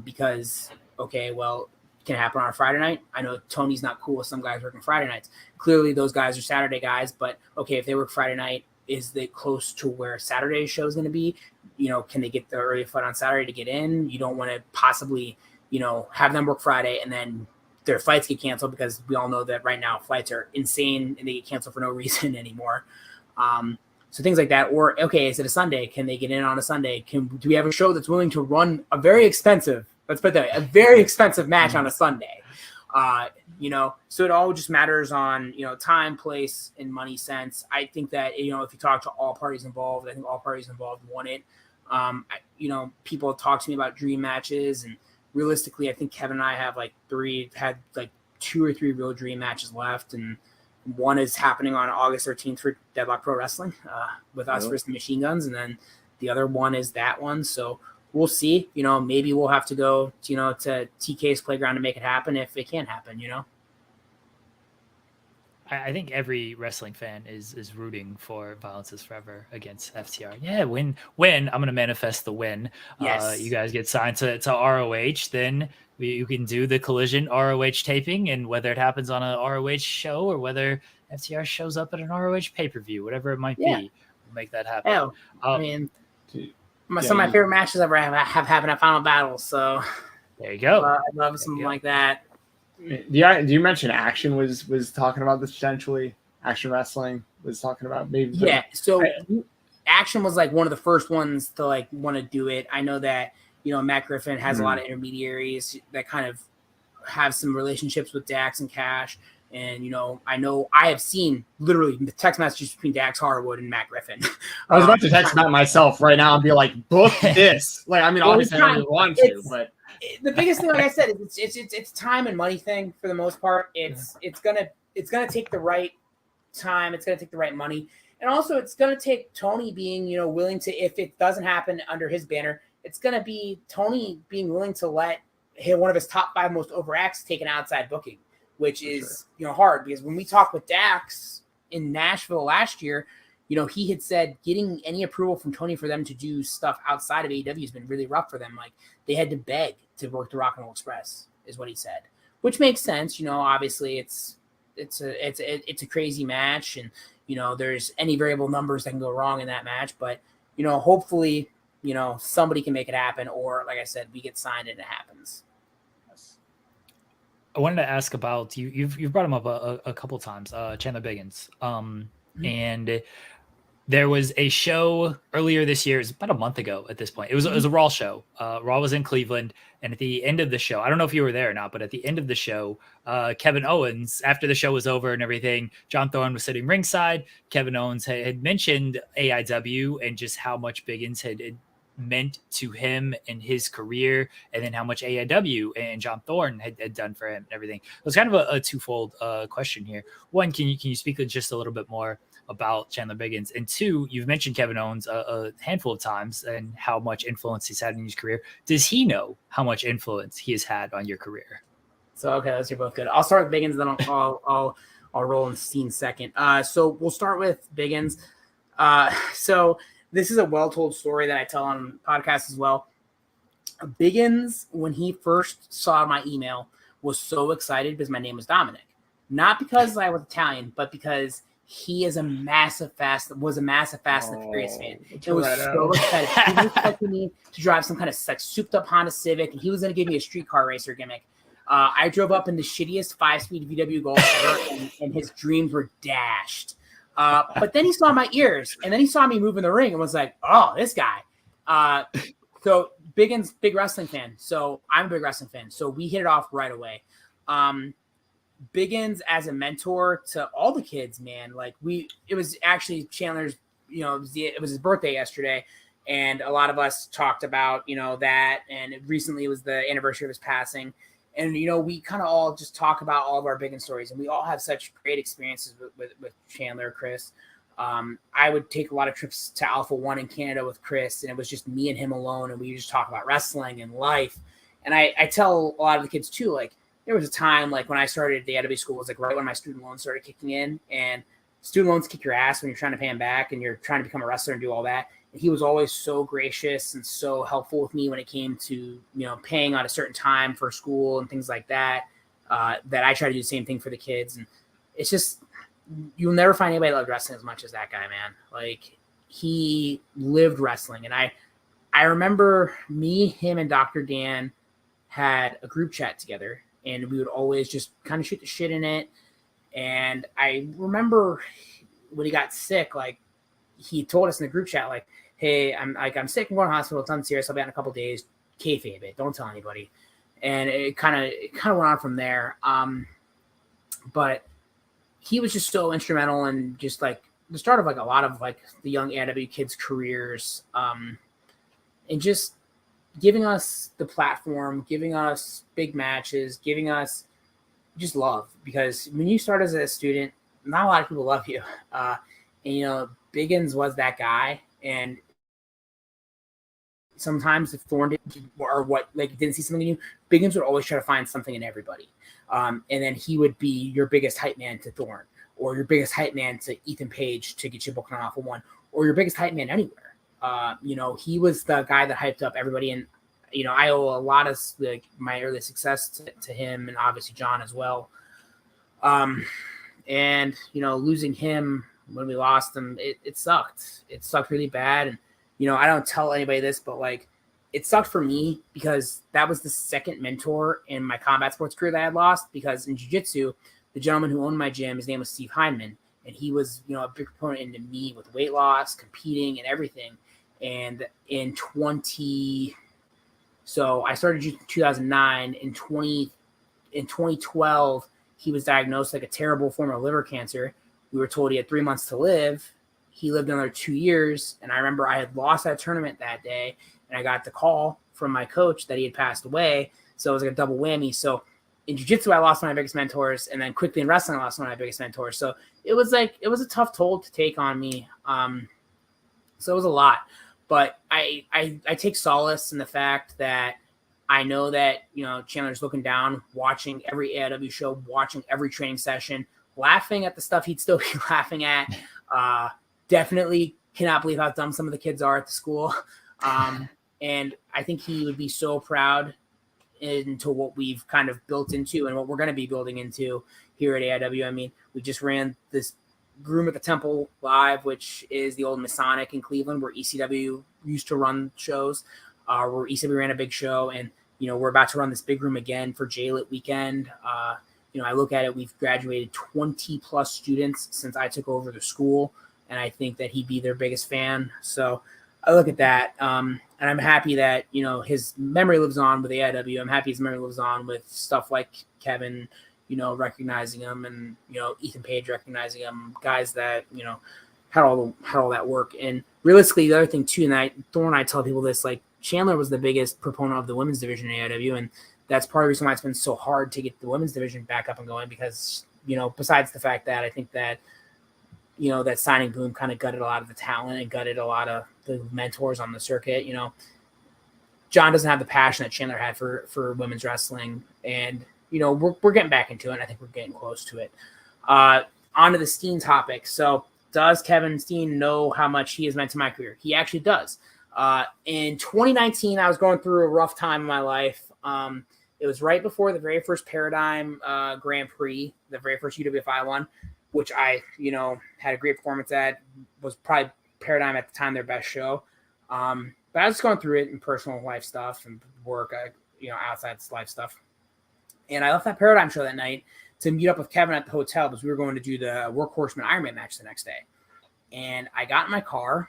because, okay, well, can it happen on a Friday night? I know Tony's not cool with some guys working Friday nights. Clearly those guys are Saturday guys, but okay, if they work Friday night, is they close to where Saturday show is going to be? Can they get the early flight on Saturday to get in? You don't want to possibly, have them work Friday and then their flights get canceled, because we all know that right now flights are insane and they get canceled for no reason anymore. So things like that. Or, okay, is it a Sunday? Can they get in on a Sunday? Do we have a show that's willing to run a very expensive match on a Sunday? So it all just matters on, time, place, and money sense. I think that, if you talk to all parties involved, I think all parties involved want it. People talk to me about dream matches, and realistically, I think Kevin and I have had 2 or 3 real dream matches left. And one is happening on August 13th for Deadlock Pro Wrestling with us versus the Machine Guns. And then the other one is that one. So we'll see, maybe we'll have to go, to TK's Playground to make it happen if it can happen, I think every wrestling fan is rooting for Violence is Forever against FTR. Yeah, when I'm going to manifest the win. Yes. You guys get signed to ROH, then you can do the Collision ROH taping, and whether it happens on a ROH show or whether FTR shows up at an ROH pay-per-view, whatever it might be, we'll make that happen. Hell, some of my favorite matches ever have happened at Final Battle, so there you go. I love something like that. Do you mention Action was talking about this potentially? Action Wrestling was talking about maybe. Yeah, so Action was one of the first ones to want to do it. I know that Matt Griffin has a lot of intermediaries that kind of have some relationships with Dax and Cash, and I know I have seen literally the text messages between Dax Harwood and Matt Griffin. I was about to text Matt myself right now and be like, book this. Obviously I don't want to, but. The biggest thing, like I said, it's time and money thing for the most part. It's gonna take the right time. It's gonna take the right money, and also it's gonna take Tony being willing to, if it doesn't happen under his banner, it's gonna be Tony being willing to let one of his top 5 most over acts take an outside booking, which is hard, because when we talked with Dax in Nashville last year, he had said getting any approval from Tony for them to do stuff outside of AEW has been really rough for them. They had to beg to work the Rock and Roll Express, is what he said, which makes sense. Obviously it's a crazy match, and there's any variable numbers that can go wrong in that match, but hopefully somebody can make it happen, or like I said, we get signed and it happens. I wanted to ask about you've brought him up a couple times, Chandler Biggins, and there was a show earlier this year. It was about a month ago at this point. It was a Raw show. Raw was in Cleveland. And at the end of the show, I don't know if you were there or not, but at the end of the show, Kevin Owens, after the show was over and everything, John Thorne was sitting ringside. Kevin Owens had mentioned AEW and just how much Biggins had meant to him and his career, and then how much AEW and John Thorne had done for him and everything. It was kind of a twofold question here. One, can you speak just a little bit more about Chandler Biggins? And two, you've mentioned Kevin Owens a handful of times and how much influence he's had in his career. Does he know how much influence he has had on your career? So, okay, those are both good. I'll start with Biggins, then I'll roll in Steen second. So we'll start with Biggins. So this is a well-told story that I tell on podcasts as well. Biggins, when he first saw my email, was so excited because my name was Dominic. Not because I was Italian, but because he is was a massive Fast and the Furious fan. It was so excited. He was expecting me to drive some kind of like souped-up Honda Civic, and he was going to give me a streetcar racer gimmick. I drove up in the shittiest 5-speed VW Golf ever, and his dreams were dashed. But then he saw my ears, and then he saw me move in the ring and was like, oh, this guy. So Biggins, big wrestling fan. So I'm a big wrestling fan. So we hit it off right away. Biggins as a mentor to all the kids, man. Like it was actually Chandler's, it was his birthday yesterday. And a lot of us talked about, that. And recently it was the anniversary of his passing. And, we kind of all just talk about all of our Biggins stories, and we all have such great experiences with Chandler, Chris. I would take a lot of trips to Alpha One in Canada with Chris, and it was just me and him alone, and we just talk about wrestling and life. And I tell a lot of the kids too, like there was a time like when I started at the AEW school, it was like right when my student loans started kicking in, and student loans kick your ass when you're trying to pay them back and you're trying to become a wrestler and do all that. And he was always so gracious and so helpful with me when it came to, paying on a certain time for school and things like that, that I try to do the same thing for the kids. And it's just, you'll never find anybody that loved wrestling as much as that guy, man. Like he lived wrestling. And I remember me, him, and Dr. Dan had a group chat together, and we would always just kind of shoot the shit in it. And I remember when he got sick, like he told us in the group chat, like, hey, I'm sick. I'm going to the hospital. It's unserious. I'll be out in a couple of days. Kayfabe it. Don't tell anybody. And it kind of went on from there. But he was just so instrumental in just like the start of like a lot of like the young AEW kids' careers, and just giving us the platform, giving us big matches, giving us just love. Because when you start as a student, not a lot of people love you. And Biggins was that guy, and sometimes if Thorne didn't see something in you, Biggins would always try to find something in everybody. And then he would be your biggest hype man to Thorne, or your biggest hype man to Ethan Page to get you booked on Alpha One, or your biggest hype man anywhere. He was the guy that hyped up everybody. And, I owe a lot of like my early success to him, and obviously John as well. And, losing him when we lost him, it sucked. It sucked really bad. And, I don't tell anybody this, but like it sucked for me because that was the second mentor in my combat sports career that I had lost, because in jiu-jitsu, the gentleman who owned my gym, his name was Steve Heineman, and he was, a big proponent into me with weight loss, competing and everything. And so I started in 2009. In 2012, he was diagnosed like a terrible form of liver cancer. We were told he had 3 months to live. He lived another 2 years. And I remember I had lost that tournament that day, and I got the call from my coach that he had passed away. So it was like a double whammy. So in jiu-jitsu, I lost one of my biggest mentors, and then quickly in wrestling, I lost one of my biggest mentors. So it was a tough toll to take on me. So it was a lot, but I take solace in the fact that I know that, Chandler's looking down, watching every AEW show, watching every training session, laughing at the stuff he'd still be laughing at. Definitely cannot believe how dumb some of the kids are at the school. And I think he would be so proud into what we've kind of built into and what we're going to be building into here at AEW. I mean, we just ran this Groom at the Temple live, which is the old Masonic in Cleveland, where ECW used to run shows, where ECW ran a big show. And, we're about to run this big room again for J-Lit weekend. I look at it, we've graduated 20 plus students since I took over the school, and I think that he'd be their biggest fan. So I look at that, and I'm happy that, his memory lives on with AEW. I'm happy his memory lives on with stuff like Kevin, recognizing him, and, Ethan Page recognizing him, guys that, had all that work. And realistically, the other thing too, and Thor and I tell people this, like Chandler was the biggest proponent of the women's division in AEW, and that's part of the reason why it's been so hard to get the women's division back up and going because, besides the fact that I think that, that signing boom kind of gutted a lot of the talent and gutted a lot of the mentors on the circuit. John doesn't have the passion that Chandler had for women's wrestling, and we're getting back into it. And I think we're getting close to it. On to the Steen topic. So, does Kevin Steen know how much he has meant to my career? He actually does. In 2019, I was going through a rough time in my life. It was right before the very first Paradigm Grand Prix, the very first UWFI one, which I, had a great performance at. Was probably Paradigm at the time their best show. But I was going through it in personal life stuff and work, outside life stuff. And I left that Paradigm show that night to meet up with Kevin at the hotel because we were going to do the Workhorseman Ironman match the next day. And I got in my car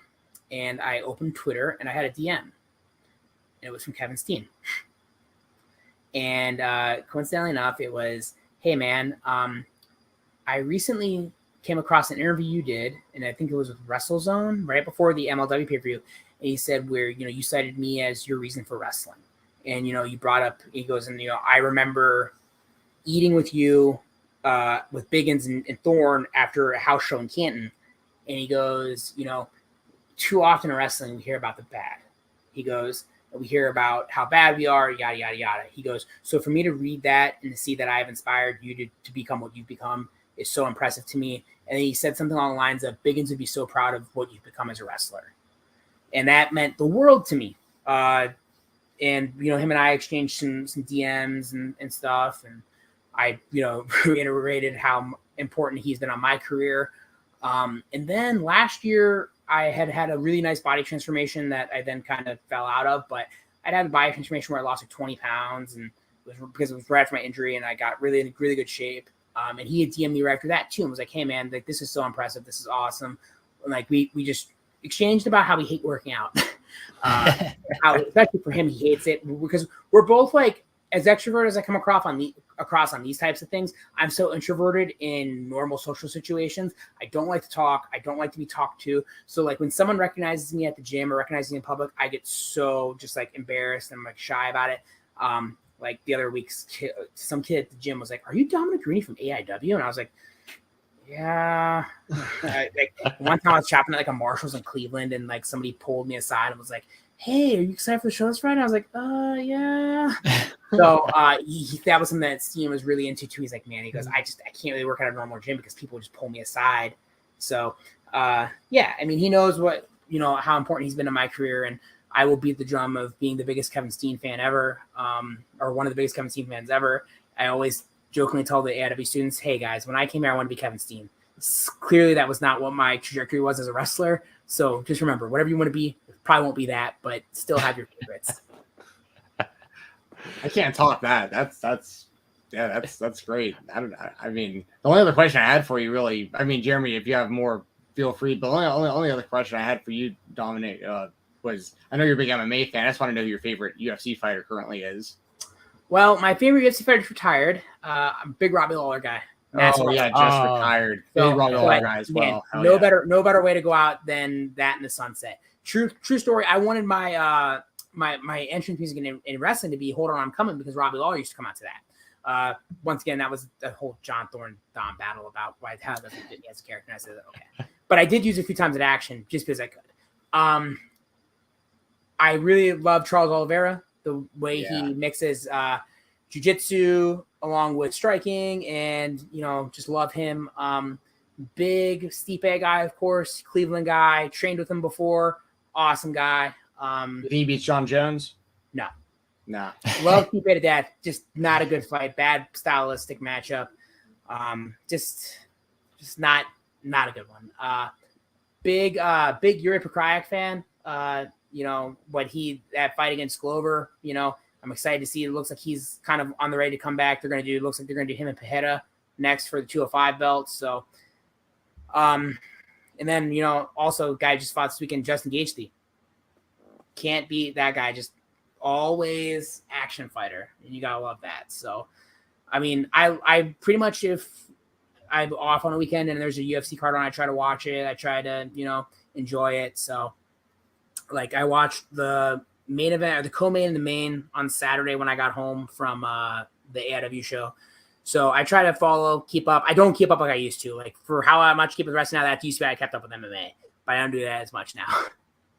and I opened Twitter and I had a DM. And it was from Kevin Steen. And coincidentally enough, it was, hey, man, I recently came across an interview you did, and I think it was with WrestleZone right before the MLW pay-per-view. And he said where, you cited me as your reason for wrestling. And, you brought up, he goes, and, I remember eating with you with Biggins and Thorne after a house show in Canton. And he goes, too often in wrestling, we hear about the bad. He goes, we hear about how bad we are, yada, yada, yada. He goes, so for me to read that and to see that I've inspired you to become what you've become is so impressive to me. And then he said something along the lines of Biggins would be so proud of what you've become as a wrestler. And that meant the world to me. And, him and I exchanged some DMs and stuff. And I, reiterated how important he's been on my career. And then last year I had a really nice body transformation that I then kind of fell out of, but I'd had a body transformation where I lost like 20 pounds and because it was right after my injury and I got really in really good shape. And he had DM'd me right after that too and was like, hey man, like this is so impressive. This is awesome. And like we just exchanged about how we hate working out. How, especially for him, he hates it because we're both like, as extroverted as I come across on these types of things, I'm so introverted in normal social situations. I don't like to talk. I don't like to be talked to. So like when someone recognizes me at the gym or recognizes me in public, I get so just like embarrassed and I'm like shy about it. Like the other week, some kid at the gym was like, "Are you Dominic Garrini from AEW?" And I was like, "Yeah." Like one time I was shopping at like a Marshalls in Cleveland, and like somebody pulled me aside and was like, "Hey, are you excited for the show this Friday?" I was like, "Yeah." So that was something that Steen was really into too. He's like, "Man," he goes, I can't really work at a normal gym because people just pull me aside." So yeah, I mean, he knows what how important he's been in my career, and I will beat the drum of being the biggest Kevin Steen fan ever, or one of the biggest Kevin Steen fans ever. I always jokingly tell the AEW students, hey guys, when I came here, I wanted to be Kevin Steen. Clearly that was not what my trajectory was as a wrestler. So just remember, whatever you want to be, it probably won't be that, but still have your favorites. I can't talk that. That's great. I mean, the only other question I had for you really, I mean, Jeremy, if you have more, feel free. But the only other question I had for you, Dominic, was I know you're a big MMA fan. I just want to know who your favorite UFC fighter currently is. Well, my favorite UFC fighter is retired. I'm a big Robbie Lawler guy. Just retired. So, big Robbie Lawler guy as well. Man, no better way to go out than that in the sunset. True story. I wanted my my entrance music in wrestling to be "Hold On, I'm Coming" because Robbie Lawler used to come out to that. Once again, that was the whole John Thorne Dom battle about how it doesn't fit me as a character. And I said, okay, but I did use it a few times in action just because I could. I really love Charles Oliveira, the way he mixes jiu-jitsu along with striking, and just love him. Big Stipe guy, of course, Cleveland guy, trained with him before, awesome guy. Did he beat John Jones? No. Love Stipe to death, just not a good fight, bad stylistic matchup. Just not a good one. Big Yuri Prokhorov fan. That fight against Glover, I'm excited to see. It looks like he's kind of on the way to come back. Looks like they're going to do him and Pajeda next for the 205 belt. So, and then, also guy just fought this weekend, Justin Gaethje. Can't beat that guy. Just always action fighter. And you got to love that. So, I mean, I pretty much, if I'm off on a weekend and there's a UFC card on, I try to watch it. I try to, enjoy it. So Like I watched the main event or the co-main and the main on Saturday when I got home from the AEW show. So I try to keep up. I don't keep up like I used to. Like for how much keep with wrestling now, that used to be I kept up with MMA, but I don't do that as much now.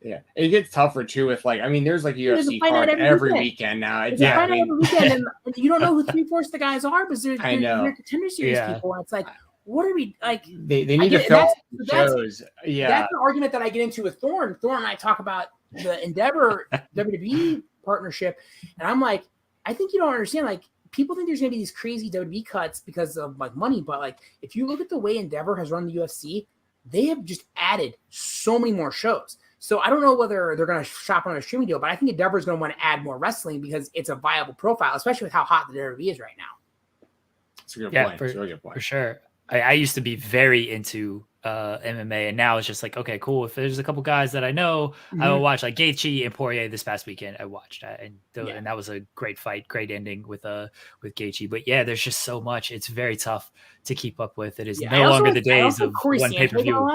Yeah, it gets tougher too. With like, I mean, there's like UFC card every weekend now. It's a fight every weekend, and you don't know who 3/4 the guys are, but they're contender series people. And it's like, what are we like? They need to fill shows. That's the argument that I get into with Thorne. Thorne and I talk about the Endeavor WWE partnership, and I'm like, I think you don't understand. Like, people think there's gonna be these crazy WWE cuts because of like money, but like, if you look at the way Endeavor has run the UFC, they have just added so many more shows. So I don't know whether they're going to shop on a streaming deal, but I think Endeavor is going to want to add more wrestling because it's a viable profile, especially with how hot the WWE is right now. That's a good point. That's a really good point. For sure. I used to be very into MMA, and now it's just like, okay, cool. If there's a couple guys that I know, I will watch. Like Gaethje and Poirier this past weekend, I watched that, and that was a great fight, great ending with Gaethje. But yeah, there's just so much. It's very tough to keep up with. It is no longer the days of one pay-per-view.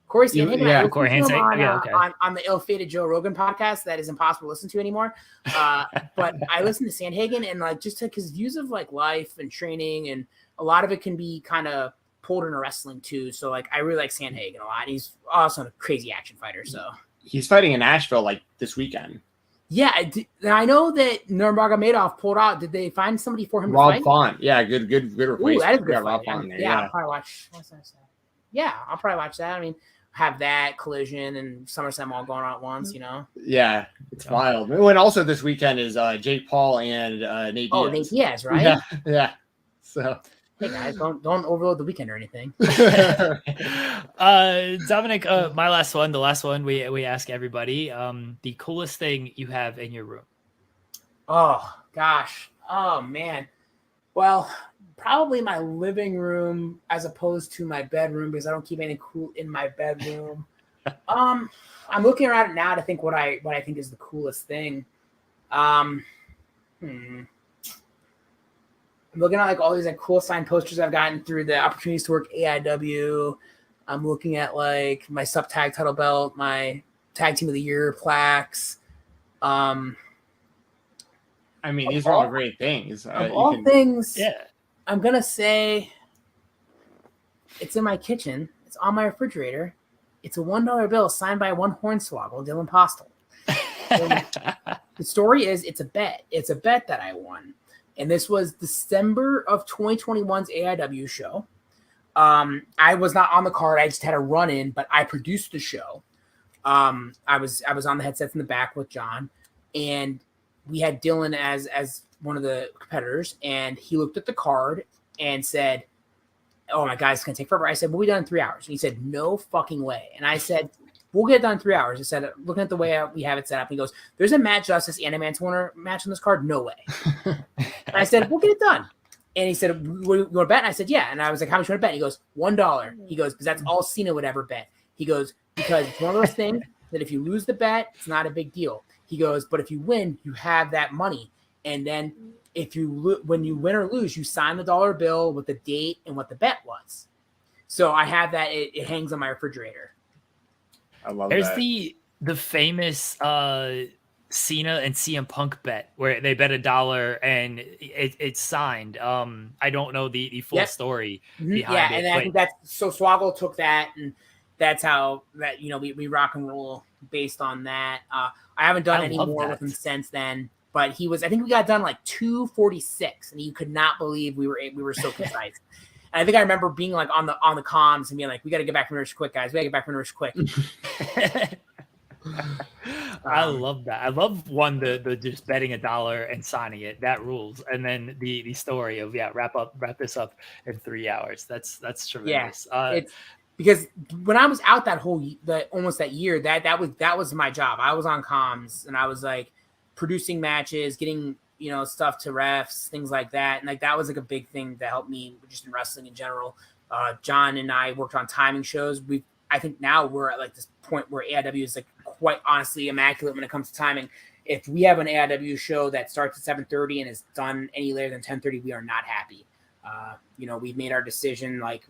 Corey Sandhagen, Corey Sandhagen, on the ill-fated Joe Rogan podcast that is impossible to listen to anymore. But I listen to Sandhagen, and like just his views of like life and training, and a lot of it can be kind of pulled into wrestling too. So like I really like Sandhagen a lot. He's also a crazy action fighter. So he's fighting in Nashville like this weekend. Yeah, I know that Nurmagomedov pulled out. Did they find somebody for him Rob to fight? Font. Yeah, good replacement. Ooh, that is good. Rob Font there. Yeah, I'll probably watch. Yeah, I'll probably watch that. I mean, have that Collision and SummerSlam all going on at once, you know? Yeah, it's wild. And also this weekend is Jake Paul and Nate Diaz. Oh, Nate Diaz, right? Yeah. So hey guys, don't overload the weekend or anything. Dominic, my last one, the last one we ask everybody, the coolest thing you have in your room. Oh gosh. Oh man. Well, probably my living room as opposed to my bedroom because I don't keep anything cool in my bedroom. I'm looking around it now to think what I think is the coolest thing. I'm looking at like all these like cool signed posters I've gotten through the opportunities to work AEW. I'm looking at like my sub tag title belt, my tag team of the year plaques. I mean, these are all great things. Things, yeah. I'm gonna say it's in my kitchen. It's on my refrigerator. It's a $1 bill signed by one hornswoggle, Dylan Postel. The story is it's a bet. It's a bet that I won. And this was December of 2021's AEW show. I was not on the card. I just had a run in, but I produced the show. I was on the headsets in the back with John, and we had Dylan as one of the competitors, and he looked at the card and said, "Oh my God, it's gonna take forever." I said, "We'll be done in 3 hours." And he said, "No fucking way." And I said, "We'll get it done in 3 hours." I said, looking at the way we have it set up, he goes, "There's a Matt Justice and a Mantor match on this card." No way. And I said, "We'll get it done." And he said, "You want to bet?" And I said, "Yeah." And I was like, "How much you want to bet?" And he goes, $1. He goes, "Because that's all Cena would ever bet." He goes, "Because it's one of those things that if you lose the bet, it's not a big deal." He goes, "But if you win, you have that money. And then if when you win or lose, you sign the dollar bill with the date and what the bet was." So I have that. It hangs on my refrigerator. I love There's that. the famous Cena and CM Punk bet where they bet $1 and it's signed. I don't know the full story behind it. And I think that's so Swoggle took that, and that's how that we rock and roll based on that. I haven't done any more with him since then, but I think we got done like 2:46, and you could not believe we were so precise. And I think I remember being like on the comms and being like, "We got to get back from nurse quick, guys. We got to get back from nurse quick." I love that. I love the just betting $1 and signing it. That rules. And then the story of wrap this up in 3 hours. That's tremendous. Yeah, it's because when I was out almost that year, that was my job. I was on comms and I was like producing matches, getting stuff to refs, things like that. And like that was like a big thing that helped me just in wrestling in general. John and I worked on timing shows. I think now we're at like this point where AEW is like quite honestly immaculate when it comes to timing. If we have an AEW show that starts at 7:30 and is done any later than 10:30, we are not happy. We've made our decision. Like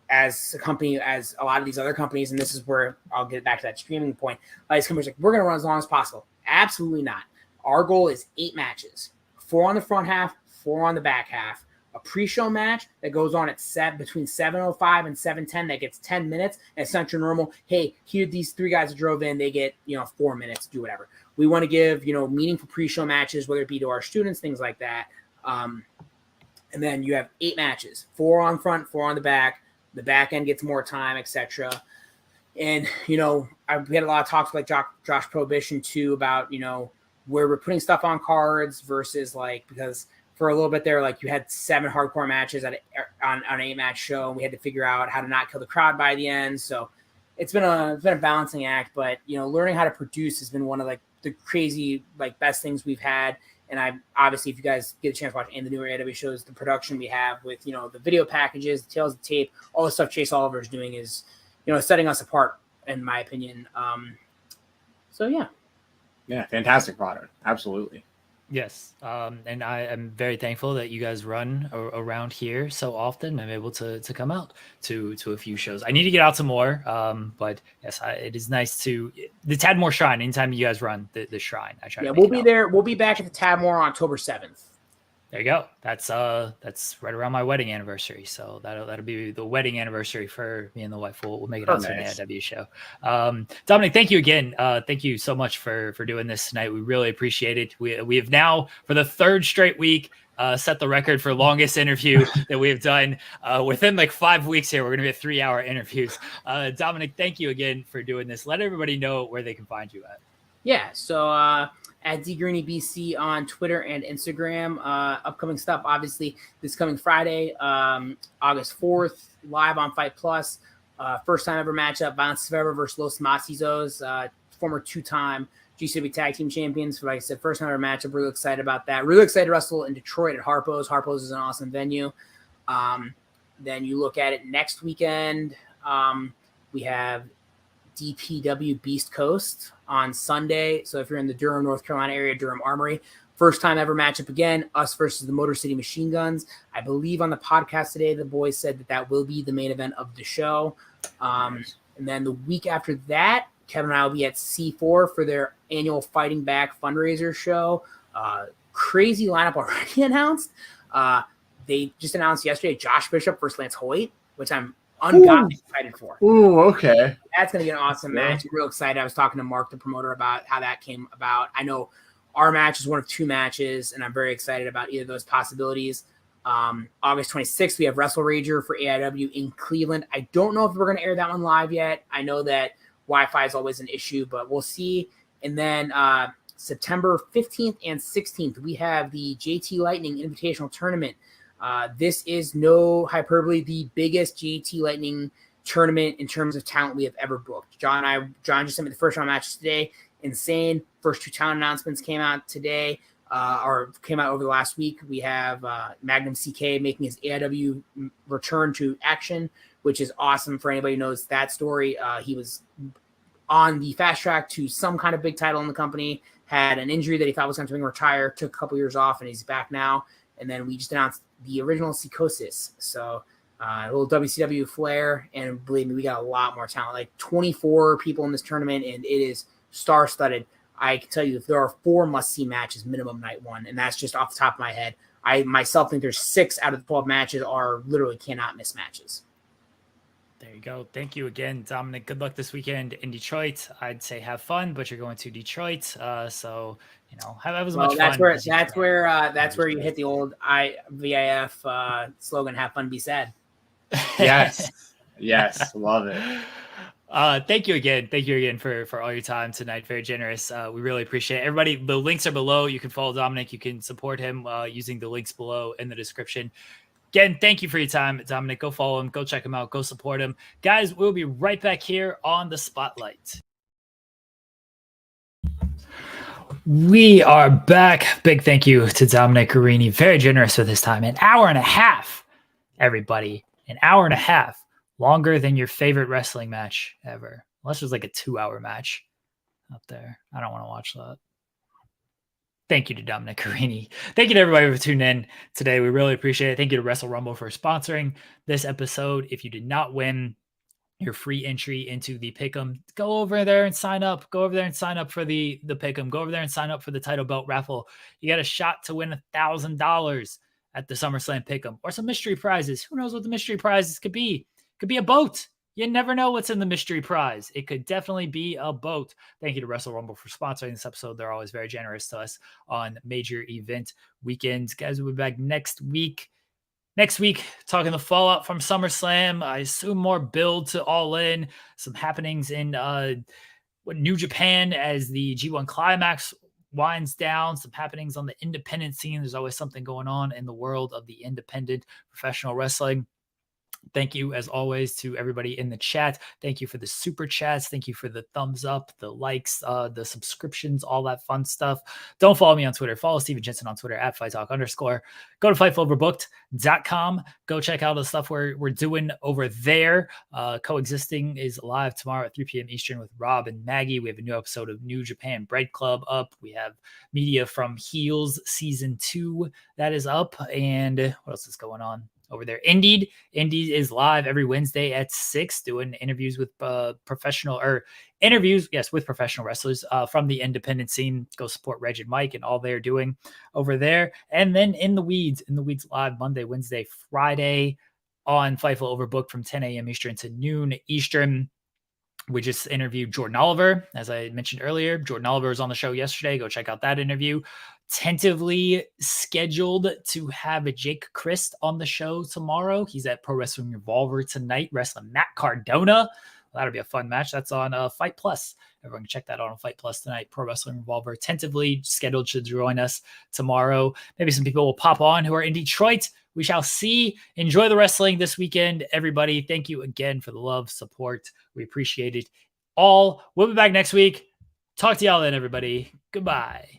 as a company, as a lot of these other companies, and this is where I'll get back to that streaming point. These companies like, we're going to run as long as possible. Absolutely not. Our goal is 8 matches, 4 on the front half, 4 on the back half. A pre-show match that goes on at between 7:05 and 7:10 that gets 10 minutes. And it's not your normal, hey, here these 3 guys that drove in, they get 4 minutes, do whatever. We want to give meaningful pre-show matches, whether it be to our students, things like that. And then you have 8 matches, 4 on front, 4 on the back. The back end gets more time, etc. And we had a lot of talks with like Josh Prohibition too about where we're putting stuff on cards versus because for a little bit there, like you had 7 hardcore matches on an 8-match show, and we had to figure out how to not kill the crowd by the end. So it's been a balancing act, but learning how to produce has been one of the crazy best things we've had. And I obviously, if you guys get a chance to watch any of the newer AEW shows, the production we have with the video packages, the tales of tape, all the stuff Chase Oliver is doing is setting us apart, in my opinion. So yeah, fantastic product, absolutely. Yes, and I am very thankful that you guys run around here so often. I'm able to come out to a few shows. I need to get out some more, but yes, it is nice to the Tadmore Shrine. Anytime you guys run the Shrine, I try. Yeah, to we'll be there. We'll be back at the Tadmore on October 7th. There you go. That's right around my wedding anniversary. So that'll be the wedding anniversary for me and the wife. We'll make it out to an AEW show. Dominic, thank you again. Thank you so much for doing this tonight. We really appreciate it. We have now for the 3rd straight week set the record for longest interview that we have done within 5 weeks here. We're going to be at 3-hour interviews. Dominic, thank you again for doing this. Let everybody know where they can find you at. Yeah. So, at DGreeny on Twitter and Instagram. Upcoming stuff, obviously, this coming Friday, August 4th, live on Fight Plus. First time ever matchup, Violence Survivor versus Los Macizos, former 2-time GCW Tag Team Champions. Like I said, first time ever matchup. Really excited about that. Really excited to wrestle in Detroit at Harpo's. Harpo's is an awesome venue. Then you look at it next weekend. We have DPW Beast Coast on Sunday. So if you're in the Durham, North Carolina area, Durham Armory, first time ever matchup again, us versus the Motor City Machine Guns. I believe on the podcast today, the boys said that will be the main event of the show. And then the week after that, Kevin and I will be at C4 for their annual Fighting Back fundraiser show. Crazy lineup already announced. They just announced yesterday Josh Bishop versus Lance Hoyt, which I'm ungodly excited for. Ooh, okay. That's going to be an awesome match. I'm real excited. I was talking to Mark, the promoter, about how that came about. I know our match is one of 2 matches, and I'm very excited about either of those possibilities. August 26th, we have Wrestle Rager for AIW in Cleveland. I don't know if we're going to air that one live yet. I know that Wi-Fi is always an issue, but we'll see. And then September 15th and 16th, we have the JT Lightning Invitational Tournament. This is no hyperbole, the biggest JT Lightning tournament in terms of talent we have ever booked. John just sent me the first round matches today. Insane. First 2 talent announcements came out today, or came out over the last week. We have Magnum CK making his AIW return to action, which is awesome for anybody who knows that story. He was on the fast track to some kind of big title in the company, had an injury that he thought was going to retire, took a couple years off, and he's back now. And then we just announced the original Psychosis. So a little WCW flair, and believe me, we got a lot more talent, like 24 people in this tournament, and it is star-studded. I can tell you if there are 4 must-see matches minimum night one, and that's just off the top of my head. I myself think there's 6 out of the 12 matches are literally cannot miss matches. There you go. Thank you again, Dominic. Good luck this weekend in Detroit. I'd say have fun, but you're going to Detroit, so have as much fun. That's where you hit the old VIF slogan: "Have fun, be sad." Yes, love it. Thank you again for all your time tonight. Very generous. We really appreciate it. Everybody, the links are below. You can follow Dominic. You can support him using the links below in the description. Again, thank you for your time, Dominic. Go follow him. Go check him out. Go support him. Guys, we'll be right back here on the Spotlight. We are back. Big thank you to Dominic Garrini. Very generous with his time. An hour and a half, everybody. An hour and a half. Longer than your favorite wrestling match ever. Unless it was like a 2-hour match up there. I don't want to watch that. Thank you to Dominic Garrini. Thank you to everybody for tuning in today. We really appreciate it. Thank you to Wrestle Rumble for sponsoring this episode. If you did not win your free entry into the Pick'em, go over there and sign up. Go over there and sign up for the Pick'em. Go over there and sign up for the title belt raffle. You got a shot to win $1,000 at the SummerSlam Pick'em, or some mystery prizes. Who knows what the mystery prizes could be? Could be a boat. You never know what's in the mystery prize. It could definitely be a boat. Thank you to Wrestle Rumble for sponsoring this episode. They're always very generous to us on major event weekends. Guys, we'll be back next week. Next week, talking the fallout from SummerSlam. I assume more build to All In. Some happenings in New Japan as the G1 Climax winds down. Some happenings on the independent scene. There's always something going on in the world of the independent professional wrestling. Thank you, as always, to everybody in the chat. Thank you for the super chats. Thank you for the thumbs up, the likes, the subscriptions, all that fun stuff. Don't follow me on Twitter. Follow Stephen Jensen on Twitter at @FightTalk_. Go to FightfulOverbooked.com. Go check out the stuff we're doing over there. Coexisting is live tomorrow at 3 p.m. Eastern with Rob and Maggie. We have a new episode of New Japan Bread Club up. We have media from Heels Season 2 that is up. And what else is going on over there? Indeed is live every Wednesday at 6, doing interviews with professional wrestlers from the independent scene. Go support Reg and Mike and all they're doing over there. And then in the Weeds live Monday, Wednesday, Friday on Fightful Overbooked from 10 a.m. Eastern to noon Eastern. We just interviewed Jordan Oliver, as I mentioned earlier. Jordan Oliver was on the show yesterday. Go check out that interview. Tentatively scheduled to have Jake Christ on the show tomorrow. He's at Pro Wrestling Revolver tonight, wrestling Matt Cardona. Well, that'll be a fun match. That's on Fight Plus. Everyone can check that out on Fight Plus tonight. Pro Wrestling Revolver tentatively scheduled to join us tomorrow. Maybe some people will pop on who are in Detroit. We shall see. Enjoy the wrestling this weekend, everybody. Thank you again for the love, support. We appreciate it all. We'll be back next week. Talk to y'all then, everybody. Goodbye.